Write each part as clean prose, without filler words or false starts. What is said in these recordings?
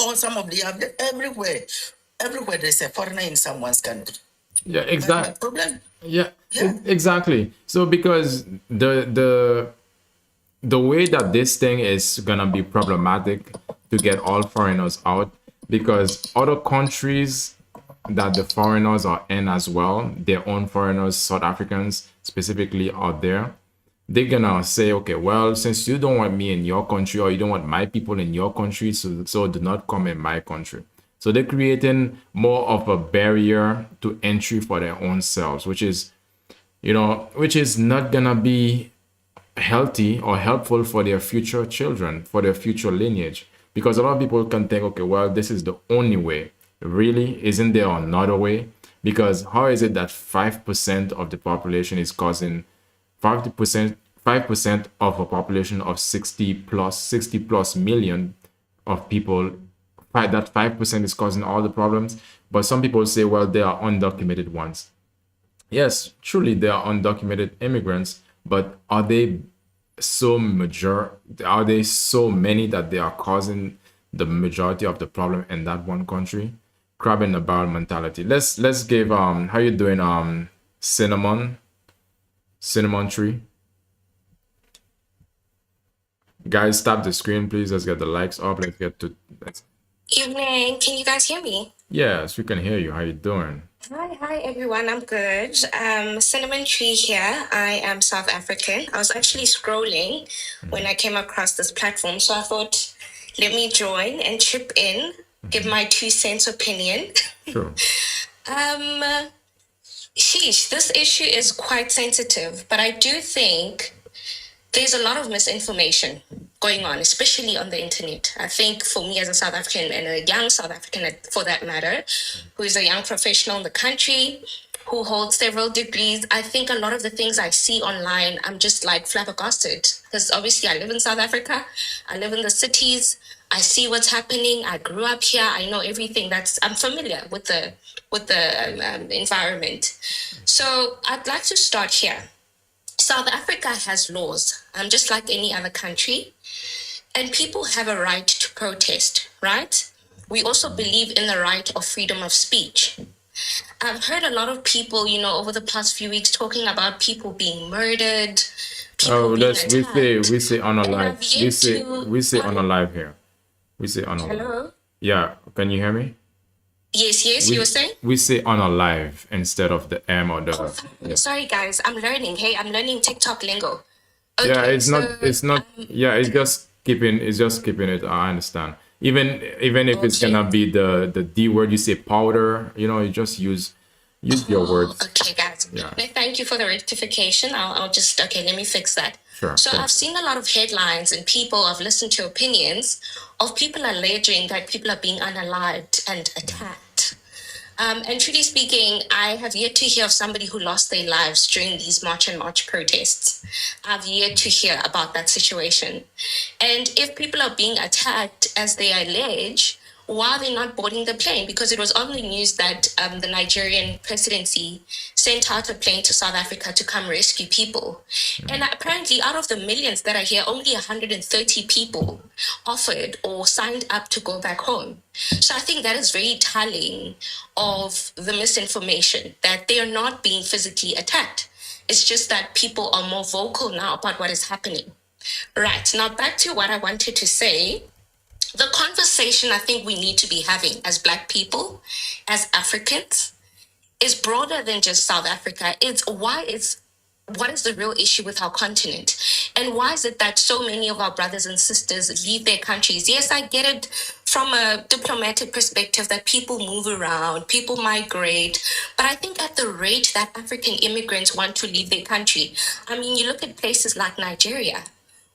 or some of the other, everywhere there's a foreigner in someone's country. Yeah, But my exactly. problem, Yeah, yeah. exactly. So because the way that this thing is gonna be problematic to get all foreigners out, because other countries that the foreigners are in as well, their own foreigners, South Africans specifically out there, they're gonna say, okay, well, since you don't want me in your country or you don't want my people in your country, so do not come in my country. So they're creating more of a barrier to entry for their own selves, which is, which is not gonna be healthy or helpful for their future children, for their future lineage. Because a lot of people can think, okay, well, this is the only way. Really? Isn't there another way? Because how is it that 5% of the population is causing 5% of a population of 60 plus million of people, that 5% is causing all the problems? But some people say, well, they are undocumented ones. Yes, truly, they are undocumented immigrants, but are they so many that they are causing the majority of the problem in that one country? Crab in the barrel mentality. Let's give how you doing, cinnamon tree? Guys, stop the screen, please. Let's get the likes up. Let's Evening. Can you guys hear me? Yes, we can hear you. How you doing? Hi, everyone. I'm good. Cinnamon Tree here. I am South African. I was actually scrolling when I came across this platform, so I thought, let me join and chip in, give my 2 cents opinion. Sure. Sheesh, this issue is quite sensitive, but I do think there's a lot of misinformation going on, especially on the internet. I think for me as a South African and a young South African for that matter, who is a young professional in the country, who holds several degrees, I think a lot of the things I see online, I'm just like flabbergasted. Because obviously I live in South Africa, I live in the cities, I see what's happening, I grew up here, I know everything I'm familiar with the environment. So I'd like to start here. South Africa has laws, just like any other country, and people have a right to protest, right? We also believe in the right of freedom of speech. I've heard a lot of people, over the past few weeks talking about people being murdered, people Oh, being that's attacked. we say on a And live. I've yet to. We say on a live here. We say on a live. Hello? Yeah, can you hear me? Yes, you were saying? We say on a live instead of the M or the. Oh, Yeah. sorry, guys. I'm learning. Hey, I'm learning TikTok lingo. Yeah, Okay, so. it's not. Yeah, it's just keeping it. I understand. Even if it's Okay. gonna be the D word, you say powder. You just use your words. Okay, guys. Yeah. No, thank you for the rectification. I'll just, okay, let me fix that. Sure. So I've Thanks. seen a lot of headlines and I've listened to opinions of people alleging that people are being unalived and attacked. And truly speaking, I have yet to hear of somebody who lost their lives during these March and March protests. I've yet to hear about that situation. And if people are being attacked as they allege, why are they not boarding the plane? Because it was on the news that the Nigerian presidency sent out a plane to South Africa to come rescue people. And apparently, out of the millions that are here, only 130 people offered or signed up to go back home. So I think that is very telling of the misinformation, that they are not being physically attacked. It's just that people are more vocal now about what is happening. Right, now back to what I wanted to say. The conversation I think we need to be having as Black people, as Africans, is broader than just South Africa. What is the real issue with our continent? And why is it that so many of our brothers and sisters leave their countries? Yes, I get it from a diplomatic perspective that people move around, people migrate. But I think at the rate that African immigrants want to leave their country, I mean, you look at places like Nigeria,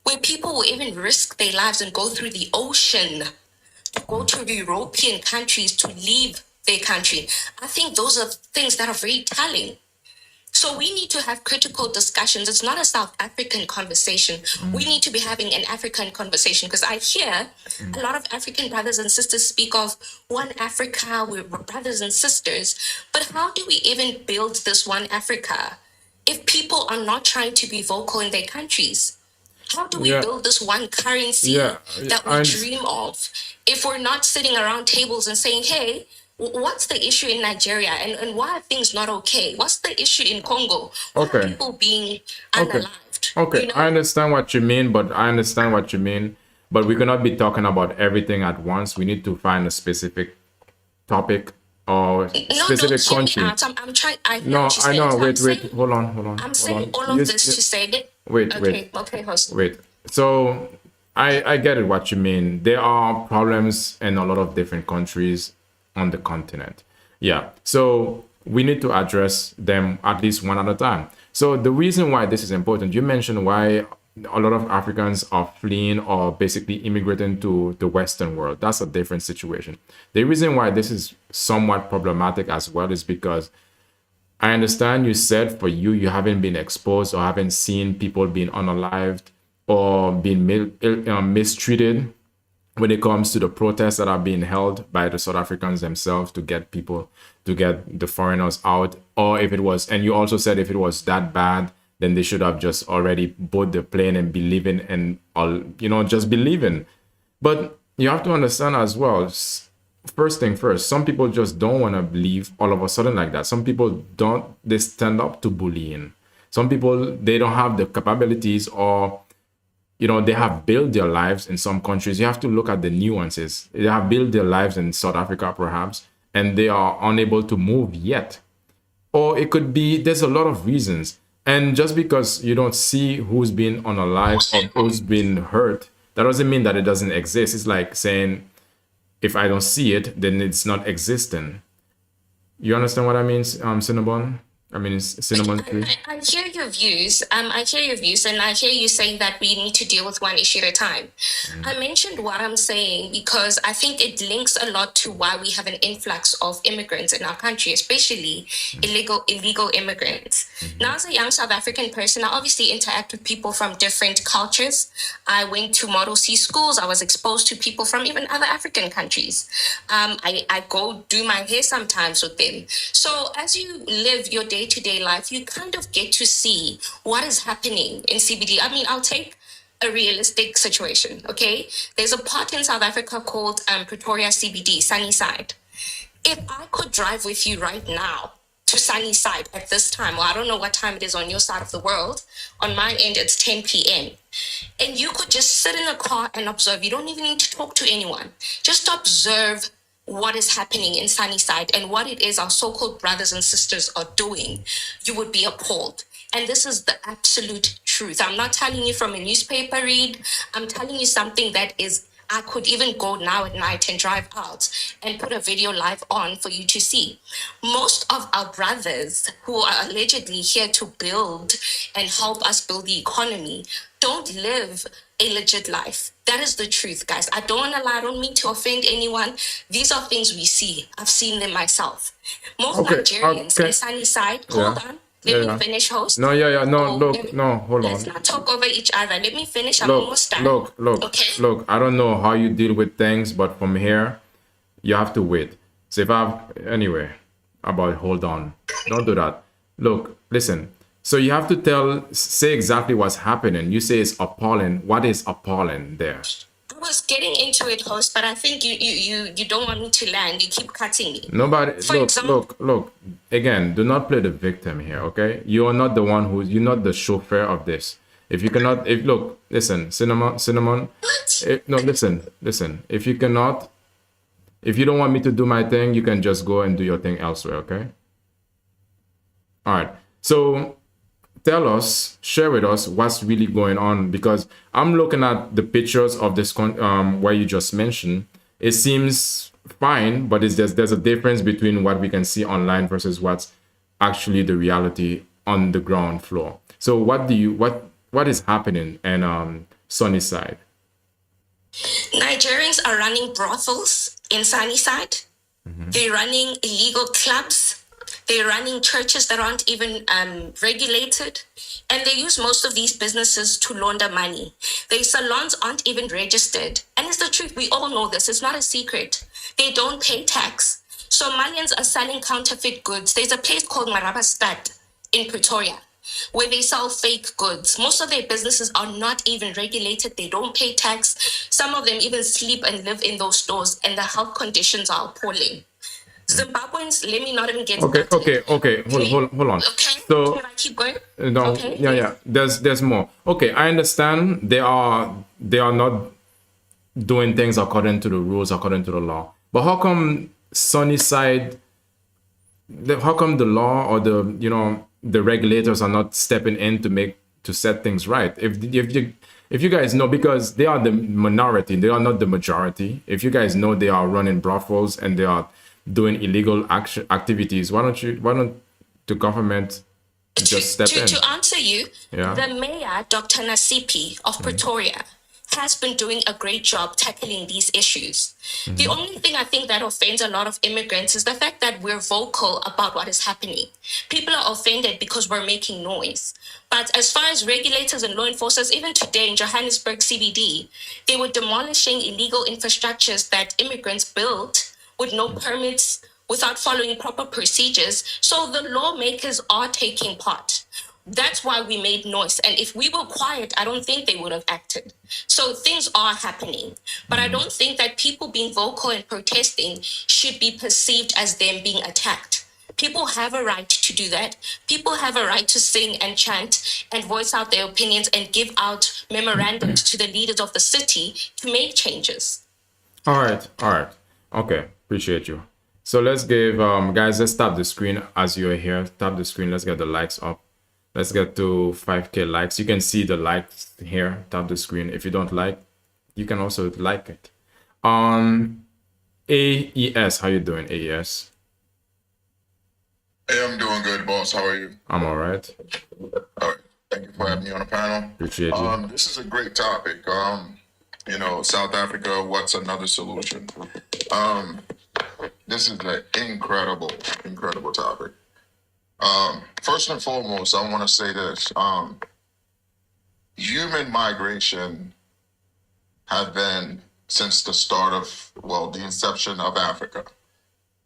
where people will even risk their lives and go through the ocean to go to the European countries to leave their country. I think those are things that are very telling. So we need to have critical discussions. It's not a South African conversation. We need to be having an African conversation, because I hear a lot of African brothers and sisters speak of one Africa, we're brothers and sisters. But how do we even build this one Africa if people are not trying to be vocal in their countries? How do we Yeah. build this one currency Yeah, that we dream of if we're not sitting around tables and saying, hey, what's the issue in Nigeria and why are things not okay? What's the issue in Congo? Why are okay. people being Okay. unalived? Okay, You know? I understand what you mean, but we cannot be talking about everything at once. We need to find a specific topic or No, specific don't hear me country. out. I'm trying. I hear No, what you're I saying. know. So Wait, hold on, I'm hold saying on. all of this to say that. Wait, Okay, host. wait. So I get it what you mean. There are problems in a lot of different countries on the continent. Yeah. So we need to address them at least one at a time. So the reason why this is important, you mentioned why a lot of Africans are fleeing or basically immigrating to the Western world. That's a different situation. The reason why this is somewhat problematic as well is because I understand you said for you, you haven't been exposed or haven't seen people being unalived or being mistreated when it comes to the protests that are being held by the South Africans themselves to get people, to get the foreigners out. Or if it was, and you also said if it was that bad, then they should have just already boarded the plane and be living and all, just be leaving. But you have to understand as well, first thing first, some people just don't want to leave all of a sudden like that. Some people don't, they stand up to bullying. Some people, they don't have the capabilities or, they have built their lives in some countries. You have to look at the nuances. They have built their lives in South Africa, perhaps, and they are unable to move yet. Or it could be, there's a lot of reasons. And just because you don't see who's been unalived or who's been hurt, that doesn't mean that it doesn't exist. It's like saying, if I don't see it, then it's not existing. You understand what I mean, Cinnabon? I mean, it's cinnamon tree. I hear your views. I hear your views, and I hear you saying that we need to deal with one issue at a time. I mentioned what I'm saying because I think it links a lot to why we have an influx of immigrants in our country, especially illegal immigrants. Now, as a young South African person, I obviously interact with people from different cultures. I went to Model C schools. I was exposed to people from even other African countries. I go do my hair sometimes with them. So as you live your day-to-day life, you kind of get to see what is happening in CBD. I mean, I'll take a realistic situation, okay? There's a part in South Africa called Pretoria CBD, Sunnyside. If I could drive with you right now to Sunnyside at this time, well, I don't know what time it is on your side of the world. On my end, it's 10 p.m. And you could just sit in a car and observe. You don't even need to talk to anyone. Just observe what is happening in Sunnyside and what it is our so-called brothers and sisters are doing. You would be appalled. And this is the absolute truth. I'm not telling you from a newspaper read. I'm telling you something that is, I could even go now at night and drive out and put a video live on for you to see. Most of our brothers who are allegedly here to build and help us build the economy don't live a legit life. That is the truth, guys. I don't want to lie. I don't mean to offend anyone. These are things we see. I've seen them myself. Most Okay, Nigerians in Sunnyside, hold on. Let me finish, host. No, no, Oh, look, no, hold on. Let's not talk over each other. Let me finish. I'm almost done. Look, Okay. look. I don't know how you deal with things, but from here, you have to wait. So if anyway, hold on. Don't do that. Look, listen. So you have to say exactly what's happening. You say it's appalling. What is appalling there? I was getting into it, host, but I think you don't want me to land. You keep cutting me. Nobody. For example, Look. Again, do not play the victim here, okay? You are not the one you're not the chauffeur of this. If you cannot, listen, cinnamon. No, listen. If you cannot, if you don't want me to do my thing, you can just go and do your thing elsewhere, okay? All right. So share with us what's really going on, because I'm looking at the pictures of this where you just mentioned. It seems fine, but there's a difference between what we can see online versus what's actually the reality on the ground floor. So what is happening in Sunnyside? Nigerians are running brothels in Sunnyside. They're running illegal clubs. They're running churches that aren't even regulated. And they use most of these businesses to launder money. Their salons aren't even registered. And it's the truth. We all know this. It's not a secret. They don't pay tax. Somalians are selling counterfeit goods. There's a place called Marabastad in Pretoria. where they sell fake goods. Most of their businesses are not even regulated. They don't pay tax. Some of them even sleep and live in those stores, and the health conditions are appalling. Zimbabweans, let me not even get started. Okay. Hold on. Okay, So can I keep going? no, Okay. yeah. There's more. Okay, I understand they are not doing things according to the rules, according to the law. But how come Sunnyside? How come the law or the regulators are not stepping in to set things right? If you guys know, because they are the minority, they are not the majority. If you guys know they are running brothels and they are doing illegal activities, why don't the government just step in? To answer you, Yeah. the mayor, Dr. Nasipi of Pretoria, has been doing a great job tackling these issues. The only thing I think that offends a lot of immigrants is the fact that we're vocal about what is happening. People are offended because we're making noise. But as far as regulators and law enforcers, even today in Johannesburg CBD, they were demolishing illegal infrastructures that immigrants built with no permits, without following proper procedures. So the lawmakers are taking part. That's why we made noise. And if we were quiet, I don't think they would have acted. So things are happening. But I don't think that people being vocal and protesting should be perceived as them being attacked. People have a right to do that. People have a right to sing and chant and voice out their opinions and give out memorandums to the leaders of the city to make changes. All right. Okay, appreciate you. So let's give guys, let's tap the screen as you're here. Tap the screen. Let's get the likes up. Let's get to 5K likes. You can see the likes here. Tap the screen. If you don't like, you can also like it. AES, how you doing, AES? Hey, I'm doing good, boss. How are you? I'm all right. All right. Thank you for having me on the panel. Appreciate you. This is a great topic. South Africa, what's another solution? This is an incredible topic. First and foremost, I want to say this. Human migration have been since the start of, the inception of Africa.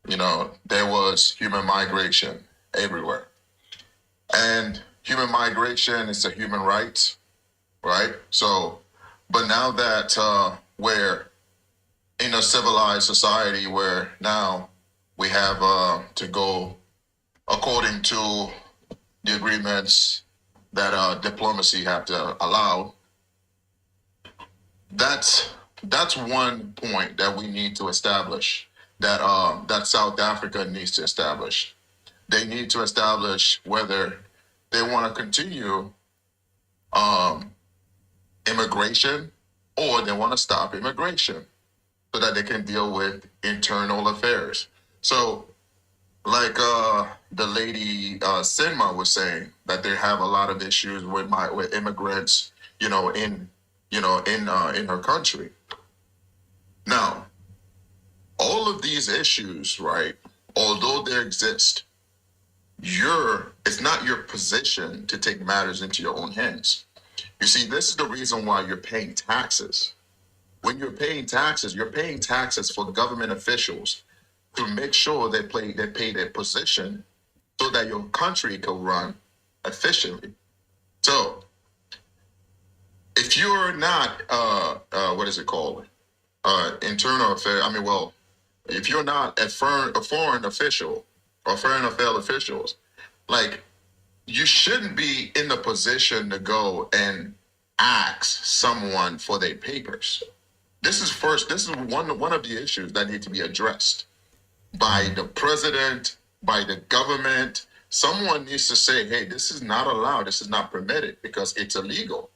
There was human migration everywhere. And human migration is a human right, right? So, but now that we're in a civilized society where now we have to go according to the agreements that diplomacy have to allow, that's one point that we need to establish, that South Africa needs to establish. They need to establish whether they want to continue immigration or they want to stop immigration so that they can deal with internal affairs. So, like the lady Sinma was saying, that they have a lot of issues with immigrants, in her country. Now, all of these issues, right? Although they exist, it's not your position to take matters into your own hands. You see, this is the reason why you're paying taxes. When you're paying taxes for government officials to make sure they pay their position so that your country can run efficiently. So, if you're not, internal affair, if you're not a foreign official or foreign affairs officials, like, you shouldn't be in the position to go and ask someone for their papers. This is one of the issues that need to be addressed by the president, by the government. Someone needs to say, hey, this is not allowed, this is not permitted because it's illegal.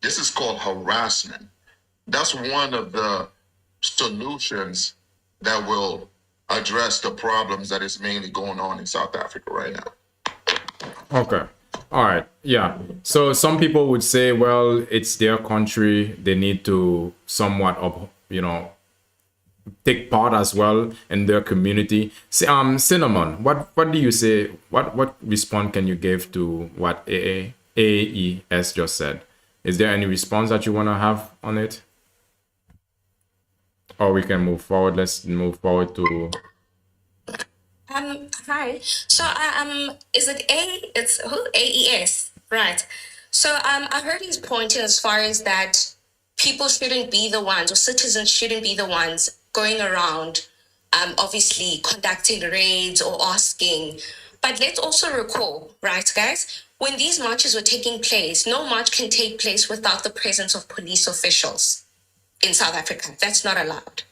This is called harassment. That's one of the solutions that will address the problems that is mainly going on in South Africa right now. Okay. All right. Yeah. So some people would say, well, it's their country. They need to somewhat take part as well in their community. Cinnamon, what do you say? What response can you give to what AES just said? Is there any response that you want to have on it? Or we can move forward. Let's move forward to... Hi. So, is it it's who? AES? Right. So I heard his point as far as that people shouldn't be the ones, or citizens shouldn't be the ones going around, obviously conducting raids or asking. But let's also recall, right, guys, when these marches were taking place, no march can take place without the presence of police officials in South Africa. That's not allowed.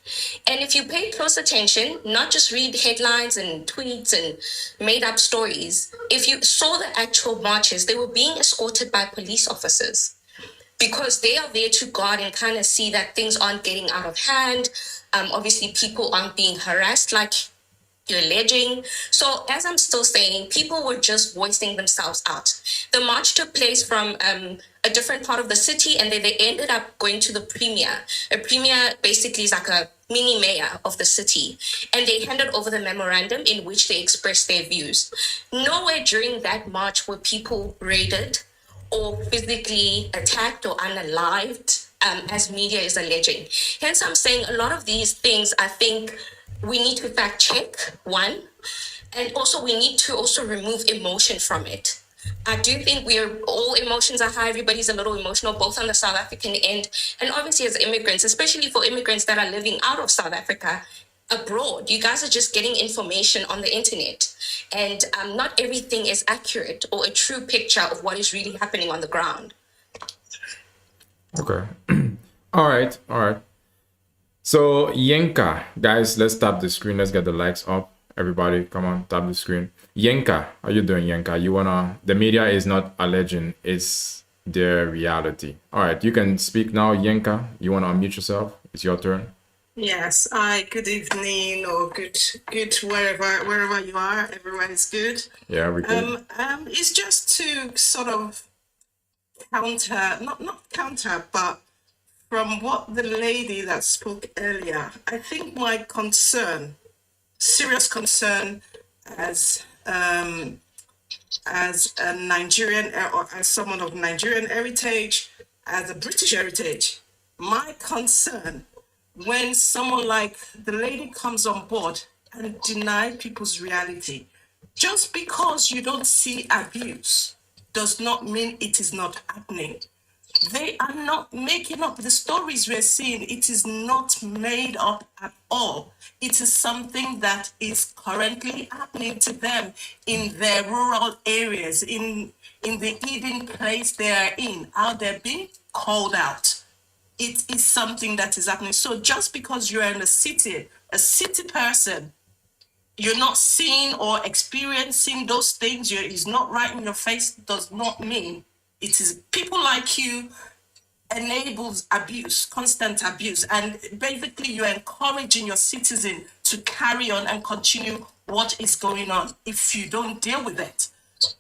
And if you pay close attention, not just read headlines and tweets and made up stories, if you saw the actual marches, they were being escorted by police officers because they are there to guard and kind of see that things aren't getting out of hand. Obviously, people aren't being harassed like you're alleging. So, as I'm still saying, people were just voicing themselves out. The march took place from a different part of the city, and then they ended up going to the premier. A premier basically is like a mini mayor of the city, and they handed over the memorandum in which they expressed their views. Nowhere during that march were people raided or physically attacked or unalived, as media is alleging. Hence, I'm saying a lot of these things, I think we need to fact check, one, and also we need to also remove emotion from it. I do think we're all emotions are high, everybody's a little emotional, both on the South African end and obviously as immigrants, especially for immigrants that are living out of South Africa abroad. You guys are just getting information on the internet, and not everything is accurate or a true picture of what is really happening on the ground. Okay. All right. All right. So Yenka, guys, let's tap the screen. Let's get the likes up. Everybody, come on, tap the screen. Yenka, how you doing, Yenka? You wanna? The media is not alleging; it's their reality. All right, you can speak now, Yenka. You wanna unmute yourself? It's your turn. Yes. Hi. Good evening, or good wherever you are. Everyone is good. Yeah, we good. It's just to sort of counter, not counter, but from what the lady that spoke earlier, I think my concern, serious concern, as a Nigerian or as someone of Nigerian heritage, as a British heritage, my concern when someone like the lady comes on board and deny people's reality, just because you don't see abuse does not mean it is not happening. They are not making up the stories we're seeing. It is not made up at all. It is something that is currently happening to them in their rural areas, in the hidden place they are in, how they're being called out. It is something that is happening. So just because you're in a city person, you're not seeing or experiencing those things, it's not right in your face, does not mean it is people like you enables abuse, constant abuse. And basically you're encouraging your citizen to carry on and continue what is going on if you don't deal with it.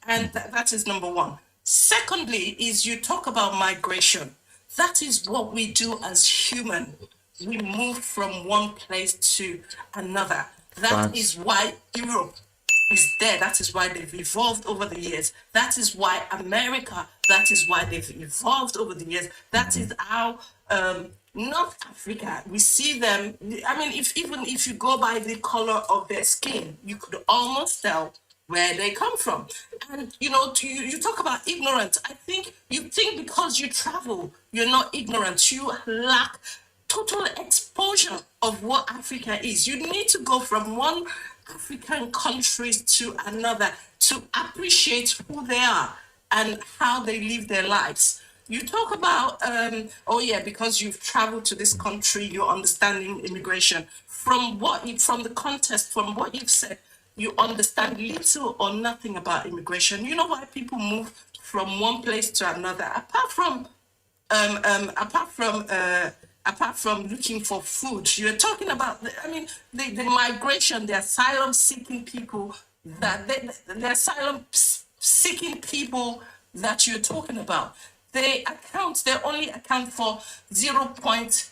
And that is number one. Secondly, is you talk about migration. That is what we do as human. We move from one place to another. That is why Europe is there. That is why they've evolved over the years. That is why America, that is why they've evolved over the years. That is how North Africa, we see them. I mean, if you go by the color of their skin, you could almost tell where they come from. And you talk about ignorance. I think you think because you travel, you're not ignorant. You lack total exposure of what Africa is. You need to go from one African country to another to appreciate who they are and how they live their lives. You talk about, because you've traveled to this country, you're understanding immigration. From the context, from what you've said, you understand little or nothing about immigration. You know why people move from one place to another, apart from looking for food. You're talking about, the migration, the asylum seeking people, the asylum seeking people that you're talking about. They only account for 0.not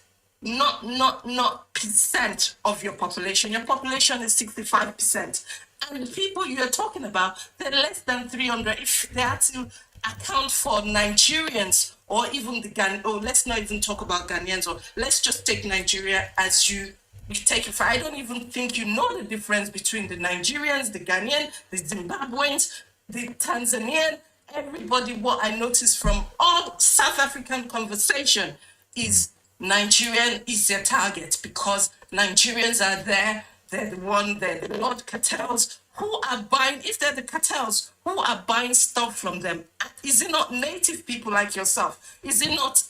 percent of your population. Your population is 65%. And the people you're talking about, they're less than 300. If they had to account for Nigerians or even let's not even talk about Ghanaians, or let's just take Nigeria as you take it for. I don't even think you know the difference between the Nigerians, the Ghanaian, the Zimbabweans, the Tanzanian, everybody, what I noticed from all South African conversation is Nigerian is their target because Nigerians are there. They're the Lord cartels who are buying, if they're the cartels, who are buying stuff from them? Is it not native people like yourself? Is it not,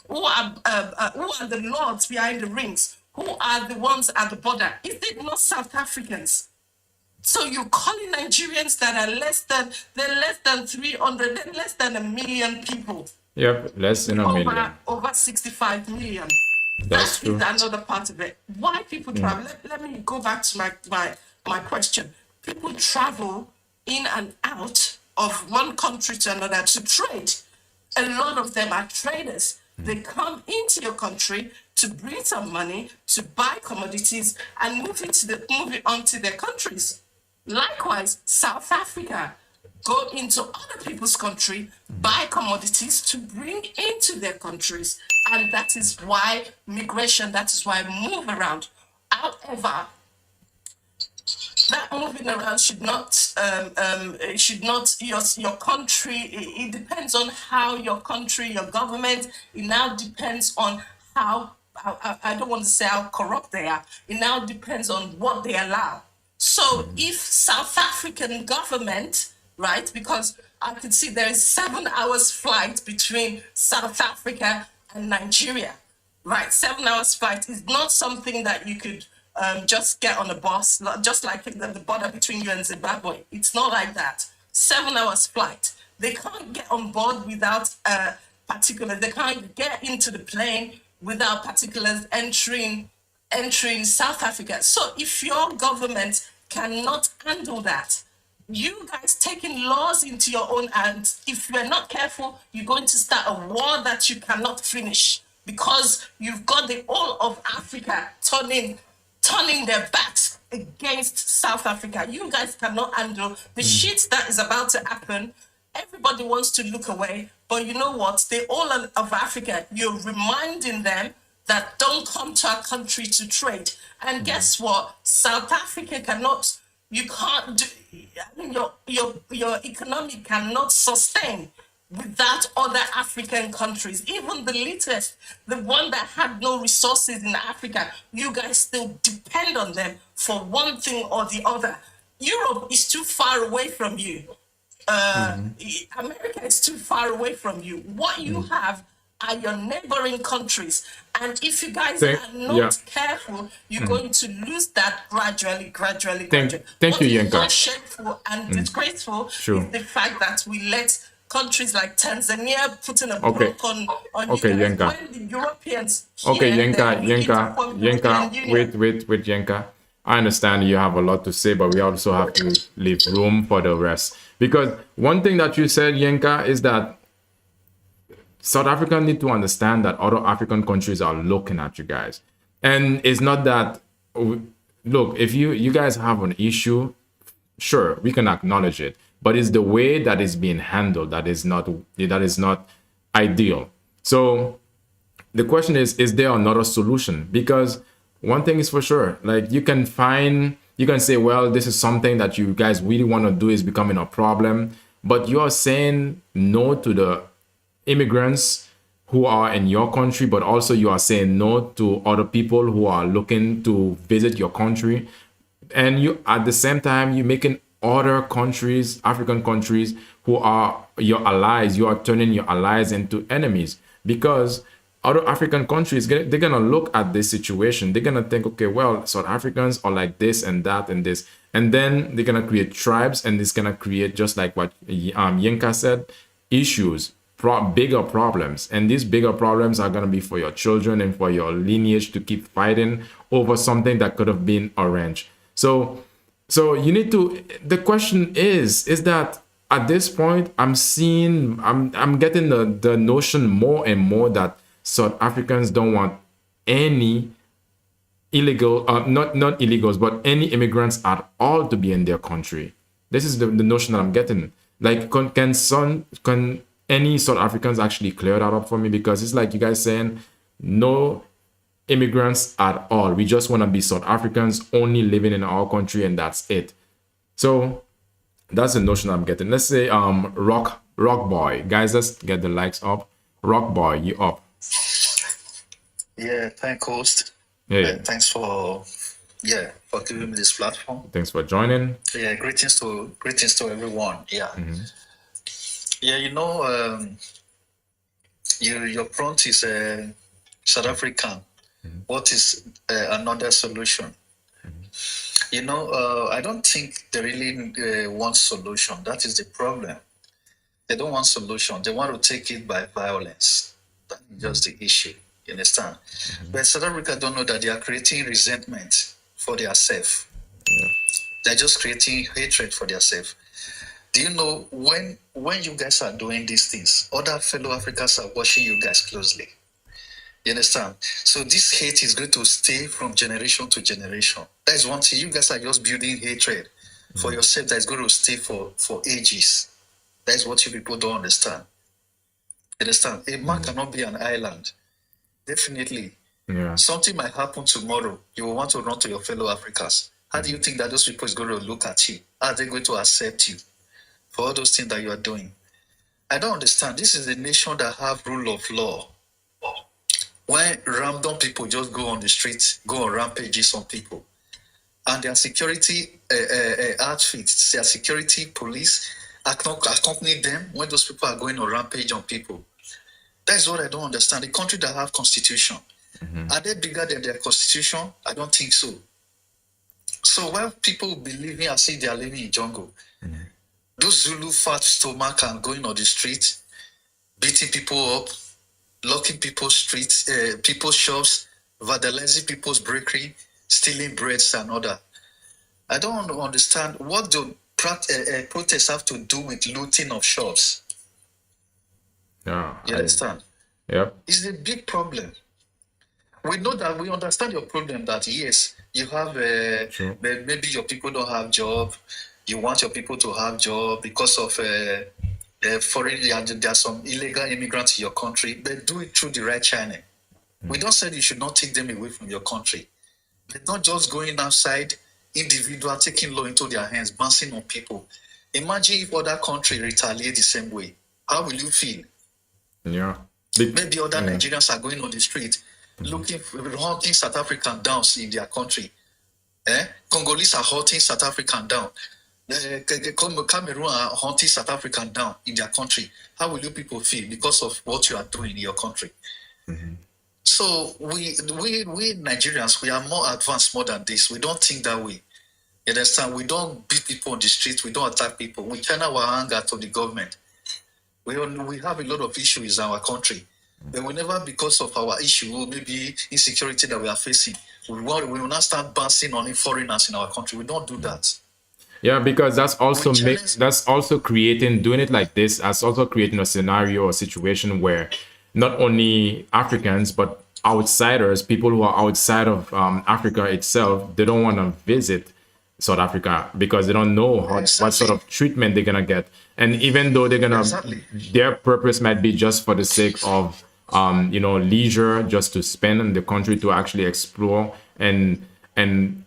who are the lords behind the rings? Who are the ones at the border? Is it not South Africans? So you're calling Nigerians that are they're less than 300, they're less than 1 million people. Yep, less than a million. Over 65 million. That's That is true. another part of it. Why people travel? Let me go back to my question. People travel in and out of one country to another to trade. A lot of them are traders. They come into your country to bring some money, to buy commodities, and move it on to their countries. Likewise, South Africa go into other people's country, buy commodities to bring into their countries. And that is why migration, that is why move around. However, that moving around should not your country, it depends on how your country, your government, it now depends on how, I don't want to say how corrupt they are, it now depends on what they allow. So if South African government, right, because I could see there is 7 hours flight between South Africa and Nigeria, right? 7 hours flight is not something that you could just get on a bus, just like the border between you and Zimbabwe. It's not like that. 7 hours flight. They can't get on board without particulars. They can't get into the plane without particulars entering South Africa. So if your government cannot handle that, you guys taking laws into your own hands, if you're not careful, you're going to start a war that you cannot finish because you've got the whole of Africa turning their backs against South Africa. You guys cannot handle the shit that is about to happen. Everybody wants to look away, but you know what? The whole of Africa, you're reminding them that don't come to our country to trade. And guess what? South Africa cannot, you can't do, I mean, your economy cannot sustain without other African countries. Even the littlest, the one that had no resources in Africa, you guys still depend on them for one thing or the other. Europe is too far away from you. America is too far away from you. What you have are your neighboring countries. And if you guys are not careful, you're going to lose that gradually. Thank you, What is Yenka. more shameful and disgraceful is the fact that we let countries like Tanzania put in a block on you guys. Yenka. When the Europeans Okay, here, Yenka, wait, Yenka. I understand you have a lot to say, but we also have to leave room for the rest. Because one thing that you said, Yenka, is that South Africa need to understand that other African countries are looking at you guys. And it's not that, look, if you guys have an issue, sure, we can acknowledge it. But it's the way that is being handled that is not ideal. So the question is there another solution? Because one thing is for sure, like you can say, well, this is something that you guys really want to do is becoming a problem, but you are saying no to the immigrants who are in your country, but also you are saying no to other people who are looking to visit your country. And you, at the same time, you're making other countries, African countries, who are your allies, you are turning your allies into enemies, because other African countries, they're going to look at this situation. They're going to think, okay, well, South Africans are like this and that and this. And then they're going to create tribes, and it's going to create, just like what Yenka said, issues, bigger problems. And these bigger problems are going to be for your children and for your lineage to keep fighting over something that could have been arranged. So you need to, the question is that at this point, I'm getting the notion more and more that South Africans don't want any illegal, not illegals, but any immigrants at all to be in their country. This is the notion that I'm getting. Like, can any South Africans actually clear that up for me? Because it's like you guys saying no immigrants at all. We just want to be South Africans only living in our country, and that's it. So that's the notion I'm getting. Let's say Rock Rock Boy. Guys, let's get the likes up. Rock Boy, you up. Yeah, thank host. Hey, Thanks for giving me this platform. thanks for joining. Yeah, greetings to everyone. Yeah. Yeah, your prompt is South African. What is another solution? I don't think they really want solution. That is the problem. They don't want solution. They want to take it by violence. That's just the issue. You understand? But South Africa don't know that they are creating resentment for themselves. They're just creating hatred for themselves. Do you know when you guys are doing these things, other fellow Africans are watching you guys closely. You understand? So this hate is going to stay from generation to generation. That is one thing. You guys are just building hatred for yourself that is going to stay for ages. That is what you people don't understand. You understand? A man cannot be an island. Definitely. Yeah. Something might happen tomorrow. You will want to run to your fellow Africans. How do you think that those people is going to look at you? How are they going to accept you for all those things that you are doing? I don't understand. This is a nation that have rule of law. When random people just go on the streets, go on rampages on people, and their security outfits, their security police accompany them when those people are going on rampage on people. That's what I don't understand. The country that have constitution, are they bigger than their constitution? I don't think so. So when people believing as if they are living in jungle, those Zulu fat stomach and going on the street, beating people up, locking people's streets, people's shops, vandalizing people's bakery, stealing breads and other. I don't understand what do protests have to do with looting of shops. Yeah. You understand? Yep. It's a big problem. We know that we understand your problem that yes, you have maybe your people don't have job. You want your people to have job because of foreign. There are some illegal immigrants in your country, but do it through the right channel. We don't say you should not take them away from your country, but not just going outside, individual taking law into their hands, bouncing on people. Imagine if other country retaliate the same way. How will you feel? Yeah. Maybe other Nigerians are going on the street looking hunting South African down in their country. Congolese are hunting South African down. Cameroon are hunting South African down in their country. How will you people feel because of what you are doing in your country? So we Nigerians, we are more advanced more than this. We don't think that way. You understand? We don't beat people on the street. We don't attack people. We channel our anger to the government. We have a lot of issues in our country. But we never, because of our issue, maybe insecurity that we are facing, we will not start bouncing on foreigners in our country. We don't do that. Yeah, because that's also creating, doing it like this, that's also creating a scenario or situation where not only Africans but outsiders, people who are outside of Africa itself, they don't want to visit South Africa because they don't know what sort of treatment they're gonna get. And even though they're gonna, their purpose might be just for the sake of leisure, just to spend in the country, to actually explore and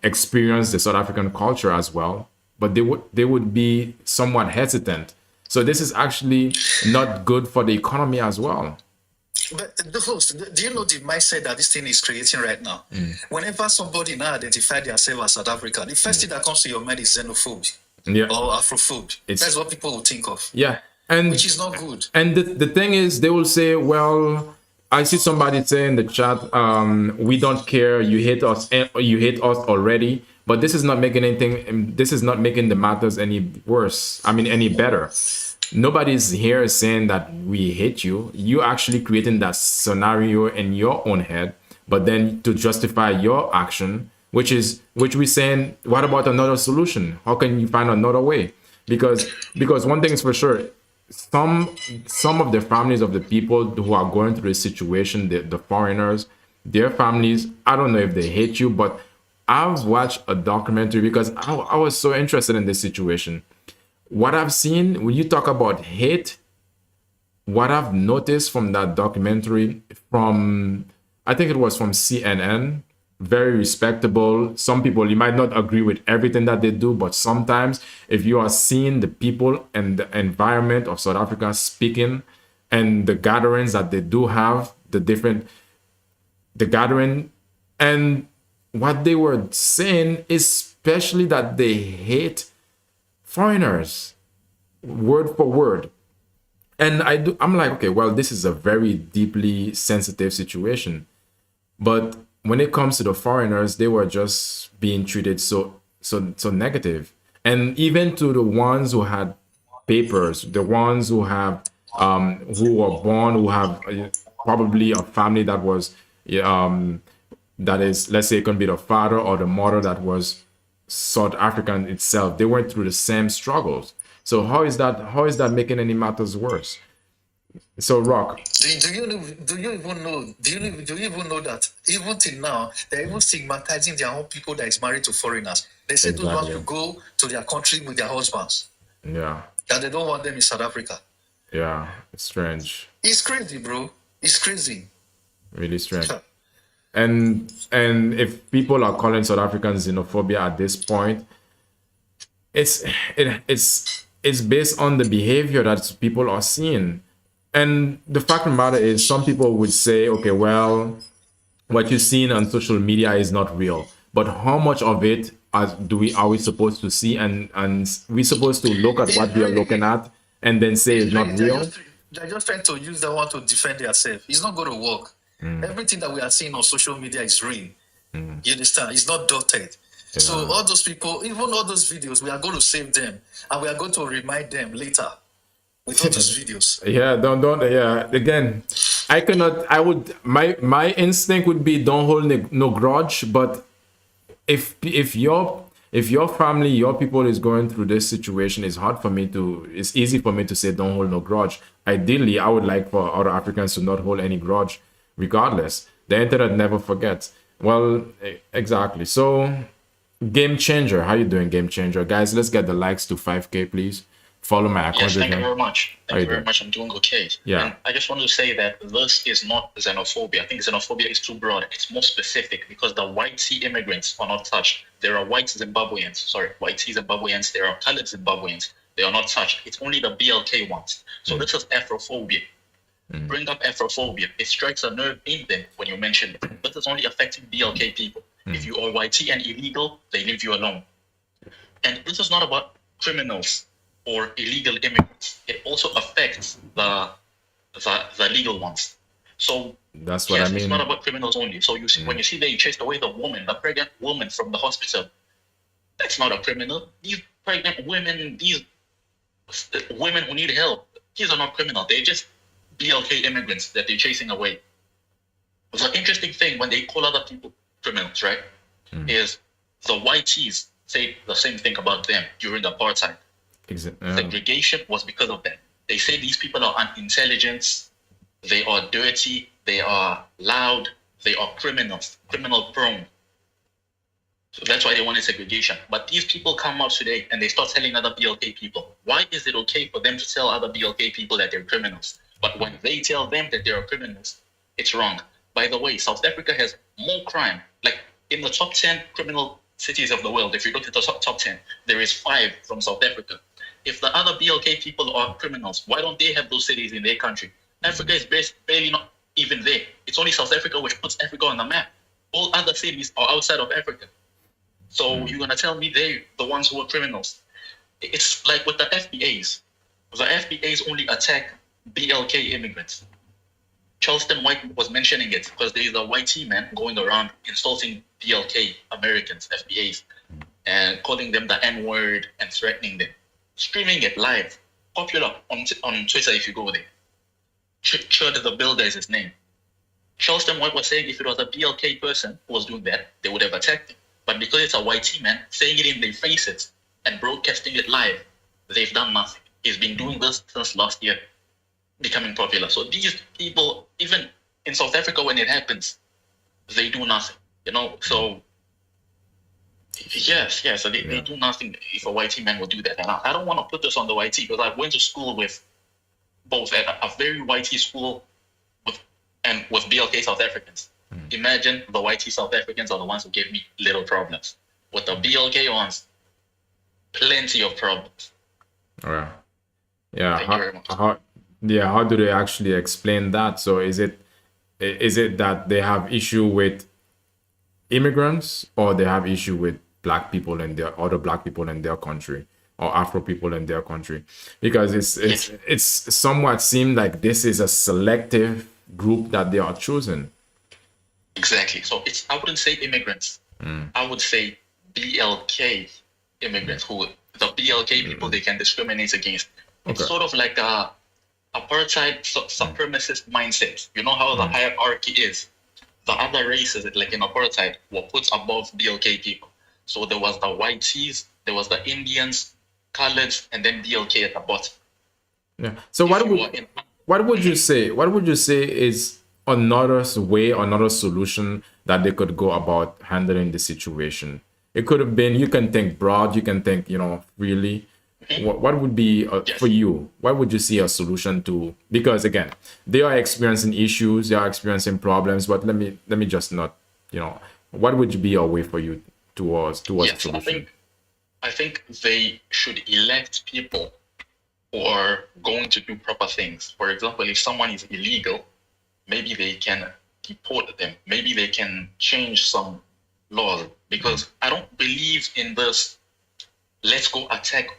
experience the South African culture as well. But they would be somewhat hesitant. So this is actually not good for the economy as well. But the host, do you know the mindset that this thing is creating right now? Whenever somebody now identifies themselves as South African, the first thing that comes to your mind is xenophobia or Afrophobe. That's what people will think of. Yeah, and which is not good. And the thing is, they will say, well, I see somebody say in the chat, we don't care, you hate us already. But this is not making anything, this is not making the matters any worse. I mean, any better. Nobody's here saying that we hate you. You actually creating that scenario in your own head, but then to justify your action, which we're saying, what about another solution? How can you find another way? Because one thing is for sure, some of the families of the people who are going through this situation, the foreigners, their families, I don't know if they hate you, but I've watched a documentary because I was so interested in this situation. What I've seen, when you talk about hate, what I've noticed from that documentary, I think it was from CNN, very respectable. Some people, you might not agree with everything that they do, but sometimes if you are seeing the people and the environment of South Africa speaking and the gatherings that they do have, the gathering, and what they were saying, especially that they hate foreigners, word for word. And I'm like, okay, well, this is a very deeply sensitive situation. But when it comes to the foreigners, they were just being treated so negative. And even to the ones who had papers, the ones who were born, who have probably a family that was that is, let's say it can be the father or the mother that was South African itself. They went through the same struggles. So how is that making any matters worse? So Rock. Do you even know that even till now they're even stigmatizing their own people that is married to foreigners? They say those ones Exactly. to go to their country with their husbands. Yeah. That they don't want them in South Africa. Yeah. It's strange. It's crazy, bro. It's crazy. Really strange. And if people are calling South African xenophobia at this point, it's it's based on the behavior that people are seeing. And the fact of the matter is, some people would say, okay, well, what you're seeing on social media is not real. But how much of it are we supposed to see, and we supposed to look at what we are looking at and then say it's not real? They're just trying to use that one to defend themselves. It's not going to work. Everything that we are seeing on social media is real. You understand? It's not dotted. So all those people, even all those videos, we are going to save them and we are going to remind them later with all those videos. Yeah, don't yeah. Again, my instinct would be don't hold no grudge, but if your family, your people is going through this situation, it's easy for me to say don't hold no grudge. Ideally, I would like for other Africans to not hold any grudge regardless. The internet never forgets. Well, exactly. So Game Changer, how you doing, Game Changer? Guys, let's get the likes to 5K, please. Follow my account. Yes, thank you again. very much. How Thank you you very doing? much. I'm doing okay. Yeah. And I just want to say that this is not xenophobia. I think xenophobia is too broad. It's more specific because the white sea immigrants are not touched. There are white sea Zimbabweans. There are colored Zimbabweans. They are not touched. It's only the BLK ones. So this is Afrophobia. Bring up Afrophobia. It strikes a nerve in them when you mention it. This is only affecting BLK people. If you are YT and illegal, they leave you alone. And this is not about criminals or illegal immigrants. It also affects the legal ones. So That's what yes, I it's mean. not about criminals only. So you see, when you see they chased away the pregnant woman from the hospital, that's not a criminal. These pregnant women, these women who need help, these are not criminal. They're just BLK immigrants that they're chasing away. The interesting thing when they call other people criminals, right, is the YTs say the same thing about them during apartheid. Segregation was because of them. They say these people are unintelligent, they are dirty, they are loud, they are criminals, criminal prone. So that's why they wanted segregation. But these people come out today and they start telling other BLK people. Why is it okay for them to tell other BLK people that they're criminals? But when they tell them that they are criminals, it's wrong. By the way, South Africa has more crime. Like in the top 10 criminal cities of the world, if you look at the top 10, there is 5 from South Africa. If the other BLK people are criminals, why don't they have those cities in their country? Africa is barely not even there. It's only South Africa which puts Africa on the map. All other cities are outside of Africa. So you're going to tell me they're the ones who are criminals. It's like with the FBAs. The FBAs only attack BLK immigrants. Charleston White was mentioning it because there is a YT man going around insulting BLK Americans, FBAs, and calling them the N-word and threatening them. Streaming it live, popular on Twitter if you go there. Chud the Builder is his name. Charleston White was saying if it was a BLK person who was doing that, they would have attacked him. But because it's a YT man saying it in their faces and broadcasting it live, they've done nothing. He's been doing this since last year, becoming popular. So these people, even in South Africa when it happens, they do nothing. So yes, so they do nothing if a YT man would do that. And I don't want to put this on the YT because I went to school with both at a very YT school with BLK South Africans. Imagine the white South Africans are the ones who gave me little problems. With the BLK ones, plenty of problems. Yeah. Yeah. Thank you very much. How do they actually explain that? So is it that they have issue with immigrants, or they have issue with black people in their other black people in their country, or Afro people in their country? Because it's somewhat seemed like this is a selective group that they are choosing. Exactly. So I wouldn't say immigrants. I would say BLK immigrants, who the BLK people they can discriminate against. It's sort of like a apartheid supremacist mindset. You know how the hierarchy is. The other races, like in apartheid, were put above BLK people. So there was the whiteys, there was the Indians, coloreds, and then BLK at the bottom. Yeah. So what would you say? What would you say is another way, another solution that they could go about handling the situation? It could have been, you can think broad, you can think, freely. What would be for you? What would you see a solution to? Because again, they are experiencing issues, they are experiencing problems. But let me just not, what would be a way for you towards a solution? I think they should elect people who are going to do proper things. For example, if someone is illegal, maybe they can deport them. Maybe they can change some laws. Because I don't believe in this, let's go attack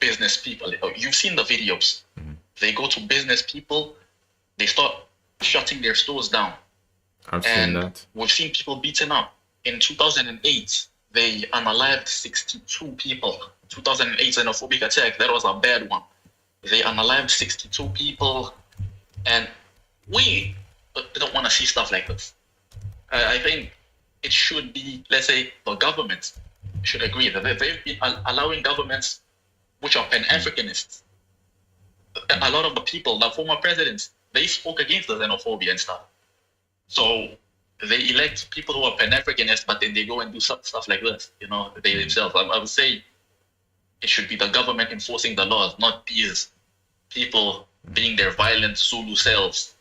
business people. You've seen the videos. They go to business people, they start shutting their stores down. I've seen that. We've seen people beaten up. In 2008, they unalived 62 people. 2008 xenophobic attack, that was a bad one. They unalived 62 people, and we don't want to see stuff like this. I think it should be, let's say, the government should agree that they've been allowing governments which are Pan-Africanists. A lot of the people, the former presidents, they spoke against the xenophobia and stuff. So they elect people who are Pan-Africanists, but then they go and do stuff like this, they themselves. I would say it should be the government enforcing the laws, not these people being their violent Zulu selves,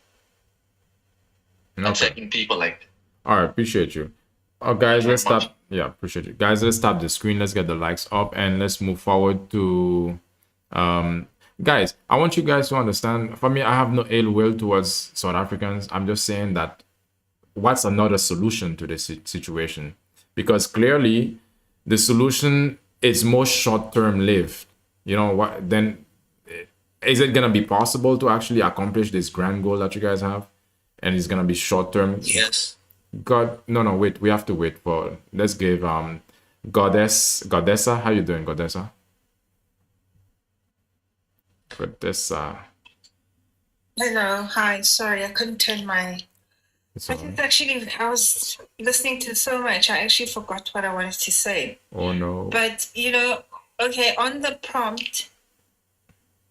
attacking people like that. All right, appreciate you. Guys, let's stop. Yeah, appreciate you. Guys, let's stop the screen. Let's get the likes up and let's move forward to guys, I want you guys to understand, for me, I have no ill will towards South Africans. I'm just saying that what's another solution to this situation? Because clearly the solution is more short-term lived. What then is it gonna be possible to actually accomplish this grand goal that you guys have? And it's gonna be short-term? Yes. No, wait, we have to wait for, let's give Goddessa, how you doing, Goddessa? Hello, hi, sorry, I couldn't turn my, I was listening to so much, I actually forgot what I wanted to say. Oh no. But, okay, on the prompt,